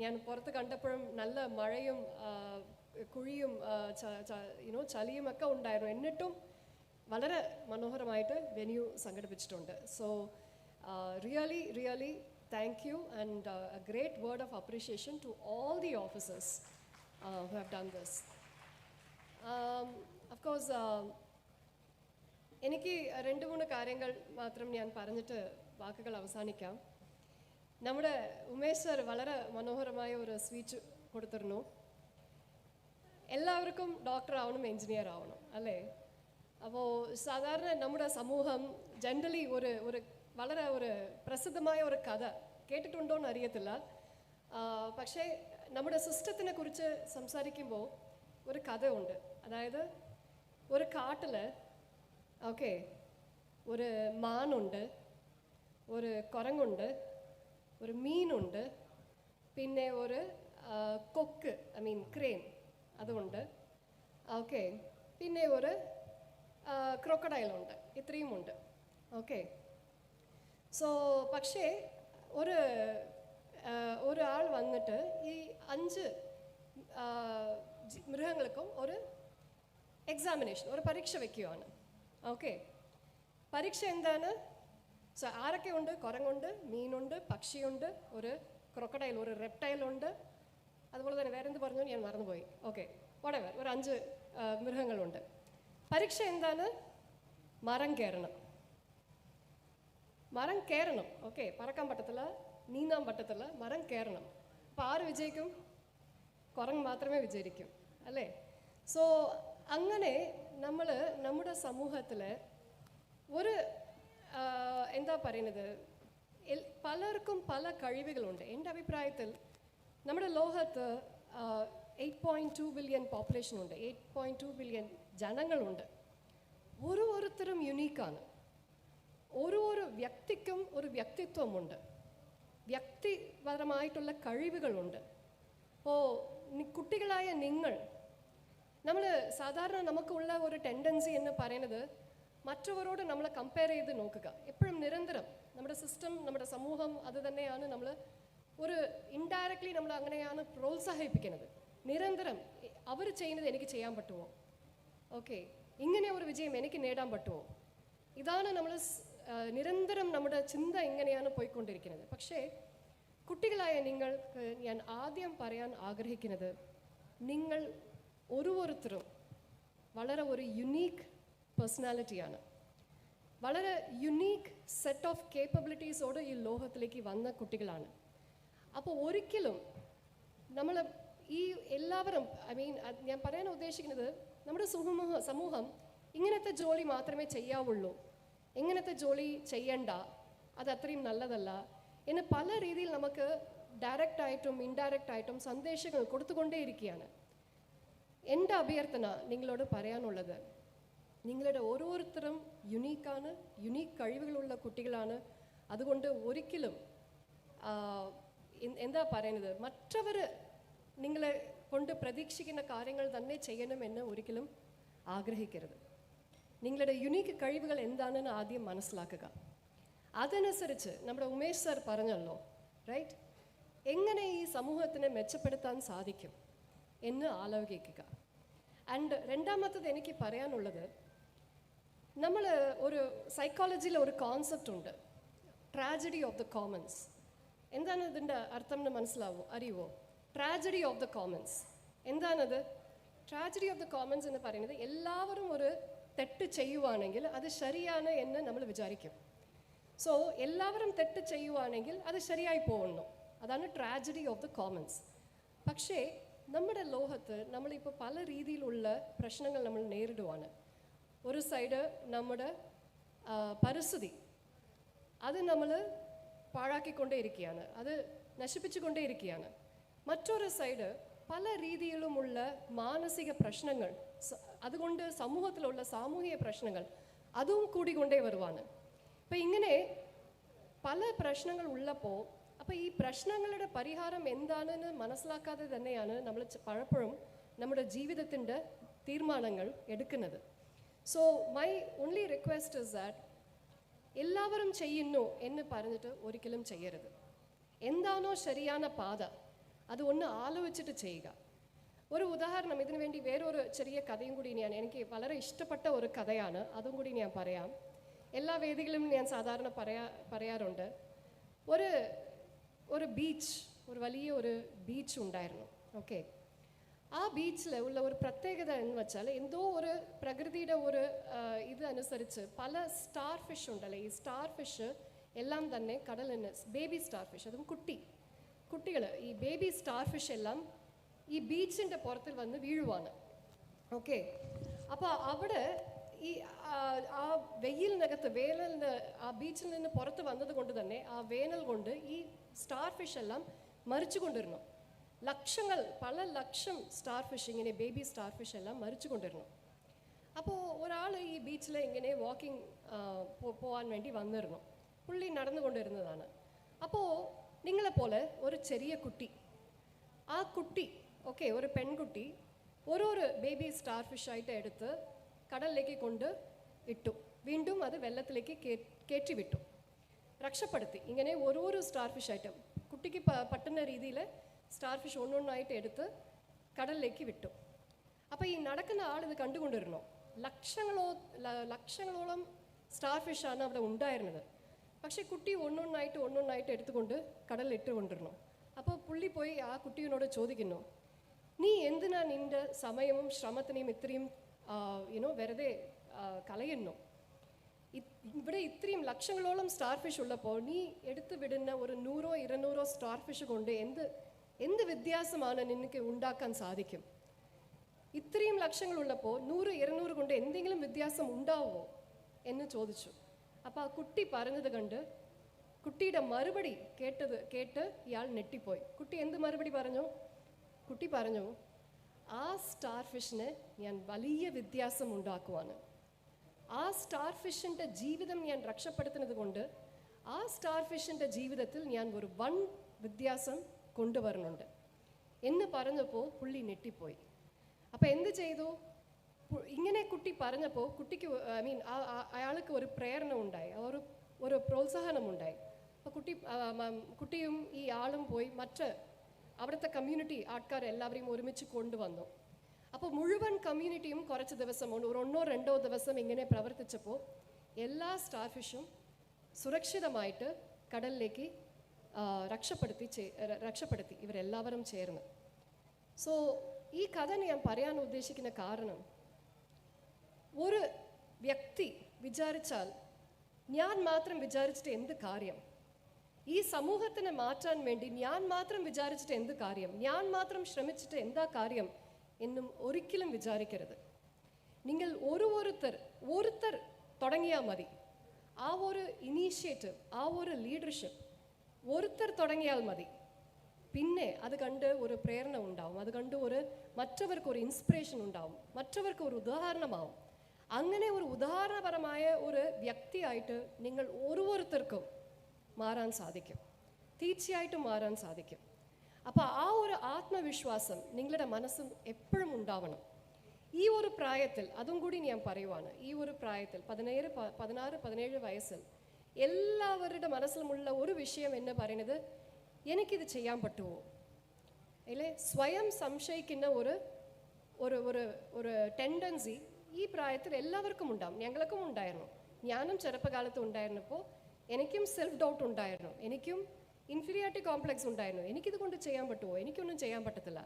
E: ഞാൻ പുറത്ത് കണ്ടപ്പോഴും നല്ല മഴയും കുഴിയും ചളിയും ഒക്കെ ഉണ്ടായിരുന്നു. എന്നിട്ടും വളരെ മനോഹരമായിട്ട് വെന്യൂ സംഘടിപ്പിച്ചിട്ടുണ്ട്. So really thank you and a great word of appreciation to all the officers who have done this. Of course, എനിക്ക് 2-3 കാര്യങ്ങൾ മാത്രം ഞാൻ പറഞ്ഞിട്ട് വാക്കുകൾ അവസാനിക്കാം. നമ്മുടെ ഉമേഷ് സർ വളരെ മനോഹരമായ ഒരു സ്പീച്ച് കൊടുത്തിരുന്നു. എല്ലാവർക്കും ഡോക്ടർ ആവണം, എഞ്ചിനീയർ ആവണം അല്ലേ? അപ്പോൾ സാധാരണ നമ്മുടെ സമൂഹം ജനറലി ഒരു വളരെ ഒരു പ്രസിദ്ധമായ ഒരു കഥ കേട്ടിട്ടുണ്ടോയെന്ന് അറിയത്തില്ല. പക്ഷേ നമ്മുടെ സിസ്റ്റത്തിനെ കുറിച്ച് സംസാരിക്കുമ്പോൾ ഒരു കഥയുണ്ട്. അതായത് ഒരു കാട്ടിൽ ഒരു മാനുണ്ട്, ഒരു കുരങ്ങുണ്ട്, ഒരു മീനുണ്ട്, പിന്നെ ഒരു കൊക്ക് ക്രെയിൻ അതുണ്ട്, പിന്നെ ഒരു ക്രോക്കഡൈലുണ്ട്. ഇത്രയും ഉണ്ട്. സോ പക്ഷേ ഒരാൾ വന്നിട്ട് ഈ 5 മൃഗങ്ങൾക്കും ഒരു എക്സാമിനേഷൻ, ഒരു പരീക്ഷ വയ്ക്കുകയാണ്. പരീക്ഷ എന്താണ്? സോ ആരൊക്കെ ഉണ്ട്? കുരങ്ങുണ്ട്, മീനുണ്ട്, പക്ഷിയുണ്ട്, ഒരു ക്രൊക്കഡൈൽ, ഒരു റെപ്റ്റൈലുണ്ട്, അതുപോലെ തന്നെ വേറെ എന്ത് പറഞ്ഞു ഞാൻ മറന്നുപോയി. whatever, ഒരു 5 മൃഗങ്ങളുണ്ട്. പരീക്ഷ എന്താണ്? മരം കയറണം. പറക്കാൻ പറ്റത്തില്ല, നീന്താൻ പറ്റത്തില്ല, മരം കയറണം. അപ്പോൾ ആര് വിജയിക്കും? കുരങ്ങ് മാത്രമേ വിജയിക്കും അല്ലേ? സോ അങ്ങനെ നമ്മൾ നമ്മുടെ സമൂഹത്തിൽ ഒരു എന്താ പറയുന്നത്, പലർക്കും പല കഴിവുകളുണ്ട്. എൻ്റെ അഭിപ്രായത്തിൽ നമ്മുടെ ലോകത്ത് 8.2 ബില്യൺ പോപ്പുലേഷൻ ഉണ്ട്, 8.2 ബില്യൺ ജനങ്ങളുണ്ട്. ഓരോരുത്തരും യുണീക്കാണ്. ഓരോ വ്യക്തിക്കും ഒരു വ്യക്തിത്വമുണ്ട്, വ്യക്തിപരമായിട്ടുള്ള കഴിവുകളുണ്ട്. അപ്പോൾ കുട്ടികളായ നിങ്ങൾ, നമ്മൾ സാധാരണ നമുക്കുള്ള ഒരു ടെൻഡൻസി എന്ന് പറയുന്നത് മറ്റവരോട് നമ്മൾ കമ്പയർ ചെയ്ത് നോക്കുക. എപ്പോഴും നിരന്തരം നമ്മുടെ സിസ്റ്റം, നമ്മുടെ സമൂഹം അത് തന്നെയാണ് നമ്മൾ ഒരു ഇൻഡയറക്ട്ലി നമ്മൾ അങ്ങനെയാണ് പ്രോത്സാഹിപ്പിക്കുന്നത്. നിരന്തരം അവർ ചെയ്യുന്നത് എനിക്ക് ചെയ്യാൻ പറ്റുമോ, ഓക്കെ, ഇങ്ങനെ ഒരു വിജയം എനിക്ക് നേടാൻ പറ്റുമോ, ഇതാണ് നമ്മൾ നിരന്തരം നമ്മുടെ ചിന്ത ഇങ്ങനെയാണ് പോയിക്കൊണ്ടിരിക്കുന്നത്. പക്ഷേ കുട്ടികളായ നിങ്ങൾക്ക് ഞാൻ ആദ്യം പറയാൻ ആഗ്രഹിക്കുന്നത്, നിങ്ങൾ ഓരോരുത്തരും വളരെ ഒരു യുണീക്ക് പേഴ്സണാലിറ്റിയാണ്, വളരെ യുണീക്ക് സെറ്റ് ഓഫ് കേപ്പബിലിറ്റീസോട് ഈ ലോകത്തിലേക്ക് വന്ന കുട്ടികളാണ്. അപ്പോൾ ഒരിക്കലും നമ്മൾ ഈ എല്ലാവരും, ഐ മീൻ ഞാൻ പറയാൻ ഉദ്ദേശിക്കുന്നത്, നമ്മുടെ സമൂഹം ഇങ്ങനത്തെ ജോലി മാത്രമേ ചെയ്യാവുള്ളൂ, ഇങ്ങനത്തെ ജോലി ചെയ്യണ്ട, അത് അത്രയും നല്ലതല്ല എന്ന് പല രീതിയിൽ നമുക്ക് ഡയറക്റ്റായിട്ടും ഇൻഡയറക്റ്റായിട്ടും സന്ദേശങ്ങൾ കൊടുത്തുകൊണ്ടേയിരിക്കുകയാണ്. എൻ്റെ അഭ്യർത്ഥന നിങ്ങളോട് പറയാനുള്ളത്, നിങ്ങളുടെ ഓരോരുത്തരും യുണീക്കാണ്, യുണീക്ക് കഴിവുകളുള്ള കുട്ടികളാണ്. അതുകൊണ്ട് ഒരിക്കലും എന്താ പറയുന്നത്, മറ്റവർ നിങ്ങളെ കൊണ്ട് പ്രതീക്ഷിക്കുന്ന കാര്യങ്ങൾ തന്നെ ചെയ്യണമെന്ന് ഒരിക്കലും ആഗ്രഹിക്കരുത്. നിങ്ങളുടെ യുണീക്ക് കഴിവുകൾ എന്താണെന്ന് ആദ്യം മനസ്സിലാക്കുക. അതനുസരിച്ച് നമ്മുടെ ഉമേഷ് സർ പറഞ്ഞല്ലോ, റൈറ്റ്, എങ്ങനെ ഈ സമൂഹത്തിനെ മെച്ചപ്പെടുത്താൻ സാധിക്കും എന്ന് ആലോചിക്കുക. ആൻഡ് രണ്ടാമത്തത് എനിക്ക് പറയാനുള്ളത്, നമ്മൾ ഒരു സൈക്കോളജിയിൽ ഒരു കോൺസെപ്റ്റ് ഉണ്ട്, ട്രാജഡി ഓഫ് ദ കോമൺസ്. എന്താണ് ഇതിൻ്റെ അർത്ഥം എന്ന് അറിയുമോ? ട്രാജഡി ഓഫ് ദ കോമൺസ് എന്താണത്? ട്രാജഡി ഓഫ് ദ കോമൺസ് എന്ന് പറയുന്നത്, എല്ലാവരും ഒരു തെറ്റ് ചെയ്യുവാണെങ്കിൽ അത് ശരിയാണ് എന്ന് നമ്മൾ വിചാരിക്കും. സോ എല്ലാവരും തെറ്റ് ചെയ്യുവാണെങ്കിൽ അത് ശരിയായി പോകുന്നു, അതാണ് ട്രാജഡി ഓഫ് ദ കോമൺസ്. പക്ഷേ നമ്മുടെ ലോകത്ത് നമ്മളിപ്പോൾ പല രീതിയിലുള്ള പ്രശ്നങ്ങൾ നമ്മൾ നേരിടുവാണ്. ഒരു സൈഡ് നമ്മുടെ പരിസ്ഥിതി, അത് നമ്മൾ പാഴാക്കിക്കൊണ്ടേയിരിക്കുകയാണ്, അത് നശിപ്പിച്ചുകൊണ്ടേയിരിക്കുകയാണ്. മറ്റൊരു സൈഡ് പല രീതിയിലുമുള്ള മാനസിക പ്രശ്നങ്ങൾ, അതുകൊണ്ട് സമൂഹത്തിലുള്ള സാമൂഹിക പ്രശ്നങ്ങൾ അതും കൂടിക്കൊണ്ടേ വരുവാണ്. അപ്പം ഇങ്ങനെ പല പ്രശ്നങ്ങൾ ഉള്ളപ്പോൾ, അപ്പോൾ ഈ പ്രശ്നങ്ങളുടെ പരിഹാരം എന്താണെന്ന് മനസ്സിലാക്കാതെ തന്നെയാണ് നമ്മൾ പലപ്പോഴും നമ്മുടെ ജീവിതത്തിൻ്റെ തീരുമാനങ്ങൾ എടുക്കുന്നത്. So my only request is that എല്ലാവരും ചെയ്യുന്നു എന്ന് പറഞ്ഞിട്ട് ഒരിക്കലും ചെയ്യരുത്. എന്താണോ ശരിயான പാത അത് ഒന്ന് ആലോചിച്ചിട്ട് ചെയ്യുക. ഒരു ഉദാഹരണം ഇതിനു വേണ്ടി വേറൊരു ചെറിയ കഥയും കൂടി എനിക്ക് വളരെ ഇഷ്ടപ്പെട്ട ഒരു കഥയാണ്, അതും കൂടി ഞാൻ പറയാം. എല്ലാ വേദികളിലും ഞാൻ സാധാരണ പറയാറുണ്ട്. ഒരു ബീച്ച്, ഒരു വലിയ ഒരു ബീച്ച് ഉണ്ടായിരുന്നു. ഓക്കെ, ആ ബീച്ചിൽ ഉള്ള ഒരു പ്രത്യേകത എന്ന് വെച്ചാൽ, എന്തോ ഒരു പ്രകൃതിയുടെ ഒരു ഇത് അനുസരിച്ച് പല സ്റ്റാർ ഫിഷ് ഉണ്ടല്ലോ, ഈ സ്റ്റാർ ഫിഷ് എല്ലാം തന്നെ കടലിൽ നിന്ന്, ബേബി സ്റ്റാർ ഫിഷ്, അതും കുട്ടികൾ, ഈ ബേബി സ്റ്റാർ ഫിഷ് എല്ലാം ഈ ബീച്ചിൻ്റെ പുറത്തിൽ വന്ന് വീഴുവാണ്. ഓക്കെ, അപ്പോൾ അവിടെ ഈ ആ വെയിലിനകത്ത്, വേനലിന് ആ ബീച്ചിൽ നിന്ന് പുറത്ത് വന്നത് കൊണ്ട് തന്നെ ആ വേനൽ കൊണ്ട് ഈ സ്റ്റാർ ഫിഷ് എല്ലാം മരിച്ചു കൊണ്ടിരുന്നു. പല ലക്ഷം സ്റ്റാർ ഫിഷ്, ഇങ്ങനെ ബേബി സ്റ്റാർ ഫിഷ് എല്ലാം മരിച്ചു കൊണ്ടിരുന്നു. അപ്പോൾ ഒരാൾ ഈ ബീച്ചിൽ ഇങ്ങനെ വാക്കിംഗ് പോകാൻ വേണ്ടി വന്നിരുന്നു. പുള്ളി നടന്നുകൊണ്ടിരുന്നതാണ്. അപ്പോൾ നിങ്ങളെപ്പോലെ ഒരു ചെറിയ കുട്ടി, ആ കുട്ടി, ഓക്കെ, ഒരു പെൺകുട്ടി ഓരോരോ ബേബി സ്റ്റാർ ഫിഷായിട്ട് എടുത്ത് കടലിലേക്ക് കൊണ്ട് ഇട്ടു. വീണ്ടും അത് വെള്ളത്തിലേക്ക് കയറ്റി വിട്ടു, രക്ഷപ്പെടുത്തി. ഇങ്ങനെ ഓരോരോ സ്റ്റാർ ഫിഷായിട്ട് കുട്ടിക്ക് പറ്റുന്ന രീതിയിൽ സ്റ്റാർ ഫിഷ് ഒന്നൊന്നായിട്ട് എടുത്ത് കടലിലേക്ക് വിട്ടു. അപ്പോൾ ഈ നടക്കുന്ന ആൾ ഇത് കണ്ടുകൊണ്ടിരുന്നു. ലക്ഷങ്ങളോളം സ്റ്റാർ ഫിഷാണ് അവിടെ ഉണ്ടായിരുന്നത്. പക്ഷേ കുട്ടി ഒന്നൊന്നായിട്ട് എടുത്തുകൊണ്ട് കടലിലിട്ട് കൊണ്ടിരുന്നു. അപ്പോൾ പുള്ളി പോയി ആ കുട്ടിയോട് ചോദിക്കുന്നു, നീ എന്തിനാ നിൻ്റെ സമയവും ശ്രമത്തിനെയും ഇത്രയും വെറുതെ കളയുന്നു? ഇവിടെ ഇത്രയും ലക്ഷങ്ങളോളം സ്റ്റാർ ഫിഷ് ഉള്ളപ്പോൾ നീ എടുത്തു വിടുന്ന ഒരു 100-200 സ്റ്റാർ ഫിഷ് കൊണ്ട് എന്ത് വ്യത്യാസമാണ് നിനക്ക് ഉണ്ടാക്കാൻ സാധിക്കും? ഇത്രയും ലക്ഷങ്ങളുള്ളപ്പോൾ 100-200 കൊണ്ട് എന്തെങ്കിലും വ്യത്യാസം ഉണ്ടാവുമോ എന്ന് ചോദിച്ചു. അപ്പോൾ ആ കുട്ടി പറഞ്ഞത് കണ്ട് കുട്ടിയുടെ മറുപടി കേട്ട് ഇയാൾ ഞെട്ടിപ്പോയി. കുട്ടി എന്ത് മറുപടി പറഞ്ഞു? കുട്ടി പറഞ്ഞു, ആ സ്റ്റാർ ഫിഷിന് ഞാൻ വലിയ വ്യത്യാസം ഉണ്ടാക്കുവാണ്. ആ സ്റ്റാർ ഫിഷിൻ്റെ ജീവിതം ഞാൻ രക്ഷപ്പെടുത്തുന്നത് കൊണ്ട് ആ സ്റ്റാർ ഫിഷിൻ്റെ ജീവിതത്തിൽ ഞാൻ ഒരു വൻ വ്യത്യാസം കൊണ്ടുവരുന്നുണ്ട് എന്ന് പറഞ്ഞപ്പോൾ പുള്ളി ഞെട്ടിപ്പോയി. അപ്പോൾ എന്ത് ചെയ്തു? ഇങ്ങനെ കുട്ടി പറഞ്ഞപ്പോൾ കുട്ടിക്ക് അയാൾക്ക് ഒരു പ്രേരണ ഉണ്ടായി, ഒരു പ്രോത്സാഹനമുണ്ടായി. അപ്പോൾ കുട്ടിയും ഈ ആളും പോയി അവിടുത്തെ കമ്മ്യൂണിറ്റി ആൾക്കാരെല്ലാവരെയും ഒരുമിച്ച് കൊണ്ടുവന്നു. അപ്പോൾ മുഴുവൻ കമ്മ്യൂണിറ്റിയും കുറച്ച് ദിവസം കൊണ്ട് 1-2 ദിവസം ഇങ്ങനെ പ്രവർത്തിച്ചപ്പോൾ എല്ലാ സ്റ്റാർ ഫിഷും സുരക്ഷിതമായിട്ട് കടലിലേക്ക് രക്ഷപ്പെടുത്തി ഇവരെല്ലാവരും ചേർന്ന്. സോ ഈ കഥ ഞാൻ പറയാൻ ഉദ്ദേശിക്കുന്ന കാരണം, ഒരു വ്യക്തി വിചാരിച്ചാൽ ഞാൻ മാത്രം വിചാരിച്ചിട്ട് എന്ത് കാര്യം? ഈ സമൂഹത്തിനെ മാറ്റാൻ വേണ്ടി ഞാൻ മാത്രം വിചാരിച്ചിട്ട് എന്ത് കാര്യം? ഞാൻ മാത്രം ശ്രമിച്ചിട്ട് എന്താ കാര്യം എന്നും ഒരിക്കലും വിചാരിക്കരുത്. നിങ്ങൾ ഓരോരുത്തർ തുടങ്ങിയാൽ മതി. ആ ഒരു ഇനീഷ്യേറ്റീവ്, ആ ഒരു ലീഡർഷിപ്പ് ഒരുത്തർ തുടങ്ങിയാൽ മതി. പിന്നെ അത് കണ്ട് ഒരു പ്രേരണ ഉണ്ടാവും, അത് കണ്ട് മറ്റവർക്ക് ഒരു ഇൻസ്പിറേഷൻ ഉണ്ടാവും, മറ്റവർക്ക് ഒരു ഉദാഹരണമാവും. അങ്ങനെ ഒരു ഉദാഹരണപരമായ ഒരു വ്യക്തിയായിട്ട് നിങ്ങൾ ഓരോരുത്തർക്കും മാറാൻ സാധിക്കും, തീർച്ചയായിട്ടും മാറാൻ സാധിക്കും. അപ്പോൾ ആ ഒരു ആത്മവിശ്വാസം നിങ്ങളുടെ മനസ്സിൽ എപ്പോഴും ഉണ്ടാവണം. ഈ ഒരു പ്രായത്തിൽ, അതും കൂടി ഞാൻ പറയുവാണ്, ഈ ഒരു പ്രായത്തിൽ 16-17 വയസ്സിൽ എല്ലാവരുടെ മനസ്സിലുമുള്ള ഒരു വിഷയം എന്ന് പറയുന്നത്, എനിക്കിത് ചെയ്യാൻ പറ്റുമോ അല്ലേ? സ്വയം സംശയിക്കുന്ന ഒരു ടെൻഡൻസി ഈ പ്രായത്തിൽ എല്ലാവർക്കും ഉണ്ടാവും. ഞങ്ങൾക്കും ഉണ്ടായിരുന്നു. ഞാനും ചെറുപ്പകാലത്ത് ഉണ്ടായിരുന്നപ്പോൾ എനിക്കും സെൽഫ് ഡൗട്ട് ഉണ്ടായിരുന്നു, എനിക്കും ഇൻഫീരിയോറിറ്റി കോംപ്ലക്സ് ഉണ്ടായിരുന്നു. എനിക്കിത് കൊണ്ട് ചെയ്യാൻ പറ്റുമോ? എനിക്കൊന്നും ചെയ്യാൻ പറ്റത്തില്ല.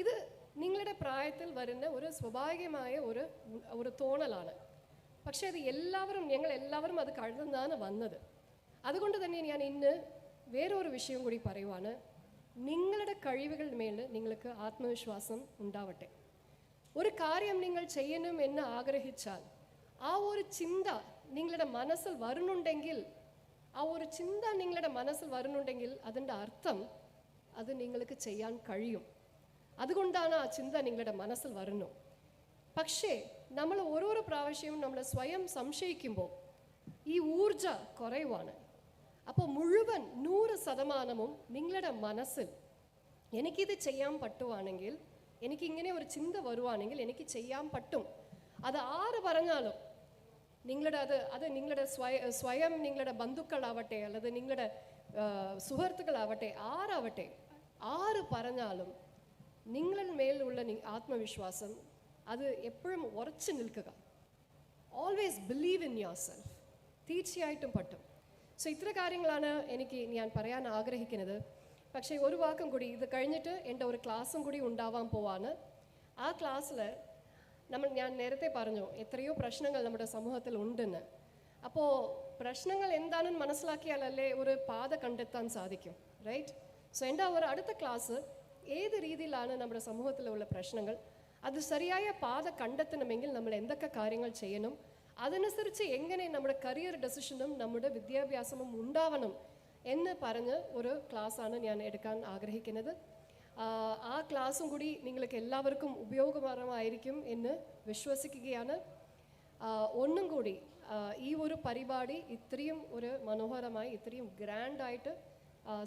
E: ഇത് നിങ്ങളുടെ പ്രായത്തിൽ വരുന്ന ഒരു സ്വാഭാവികമായ ഒരു തോന്നലാണ്. പക്ഷേ അത് ഞങ്ങൾ എല്ലാവരും അത് കടന്നാണ് വന്നത്. അതുകൊണ്ട് തന്നെ ഞാൻ ഇന്ന് വേറൊരു വിഷയം കൂടി പറയുവാണ്. നിങ്ങളുടെ കഴിവുകളുടെ മേൽ നിങ്ങൾക്ക് ആത്മവിശ്വാസം ഉണ്ടാവട്ടെ. ഒരു കാര്യം നിങ്ങൾ ചെയ്യണം എന്ന് ആഗ്രഹിച്ചാൽ ആ ഒരു ചിന്ത നിങ്ങളുടെ മനസ്സിൽ വരുന്നുണ്ടെങ്കിൽ, അതിൻ്റെ അർത്ഥം അത് നിങ്ങൾക്ക് ചെയ്യാൻ കഴിയും. അതുകൊണ്ടാണ് ആ ചിന്ത നിങ്ങളുടെ മനസ്സിൽ വരുന്നു. പക്ഷേ നമ്മൾ ഓരോരോ പ്രാവശ്യവും നമ്മൾ സ്വയം സംശയിക്കുമ്പോൾ ഈ ഊർജ കുറയുവാണ്. അപ്പോൾ മുഴുവൻ 100% നിങ്ങളുടെ മനസ്സിൽ എനിക്കിത് ചെയ്യാൻ പറ്റുവാണെങ്കിൽ, എനിക്കിങ്ങനെ ഒരു ചിന്ത വരുവാണെങ്കിൽ എനിക്ക് ചെയ്യാൻ പറ്റും. അത് ആര് പറഞ്ഞാലും, നിങ്ങളുടെ സ്വയം നിങ്ങളുടെ ബന്ധുക്കളാവട്ടെ, അല്ലാതെ നിങ്ങളുടെ സുഹൃത്തുക്കളാവട്ടെ, ആര് പറഞ്ഞാലും നിങ്ങളുടെ മേലുള്ള ആത്മവിശ്വാസം അത് എപ്പോഴും ഉറച്ചു നിൽക്കുക. Always believe in your self. തീർച്ചയായിട്ടും പറ്റും. സോ ഇത്ര കാര്യങ്ങളാണ് ഞാൻ പറയാൻ ആഗ്രഹിക്കുന്നത്. പക്ഷേ ഒരു വാക്കും കൂടി, ഇത് കഴിഞ്ഞിട്ട് എൻ്റെ ഒരു ക്ലാസ്സും കൂടി ഉണ്ടാവാൻ പോവാണ്. ആ ക്ലാസ്സിൽ ഞാൻ നേരത്തെ പറഞ്ഞു എത്രയോ പ്രശ്നങ്ങൾ നമ്മുടെ സമൂഹത്തിൽ ഉണ്ടെന്ന്. അപ്പോൾ പ്രശ്നങ്ങൾ എന്താണെന്ന് മനസ്സിലാക്കിയാലല്ലേ ഒരു പാത കണ്ടെത്താൻ സാധിക്കും, റൈറ്റ്? സോ എൻ്റെ അടുത്ത ക്ലാസ് ഏത് രീതിയിലാണ് നമ്മുടെ സമൂഹത്തിലുള്ള പ്രശ്നങ്ങൾ, അത് ശരിയായ പാത കണ്ടെത്തണമെങ്കിൽ നമ്മൾ എന്തൊക്കെ കാര്യങ്ങൾ ചെയ്യണം, അതനുസരിച്ച് എങ്ങനെ നമ്മുടെ കരിയർ ഡെസിഷനും നമ്മുടെ വിദ്യാഭ്യാസവും ഉണ്ടാവണം എന്ന് പറഞ്ഞ് ഒരു ക്ലാസ്സാണ് ഞാൻ എടുക്കാൻ ആഗ്രഹിക്കുന്നത്. ആ ക്ലാസ്സും കൂടി നിങ്ങൾക്ക് എല്ലാവർക്കും ഉപയോഗകരമായിരിക്കും എന്ന് വിശ്വസിക്കുകയാണ്. ഒന്നും കൂടി ഈ ഒരു പരിപാടി ഇത്രയും ഒരു മനോഹരമായി, ഇത്രയും ഗ്രാൻഡായിട്ട്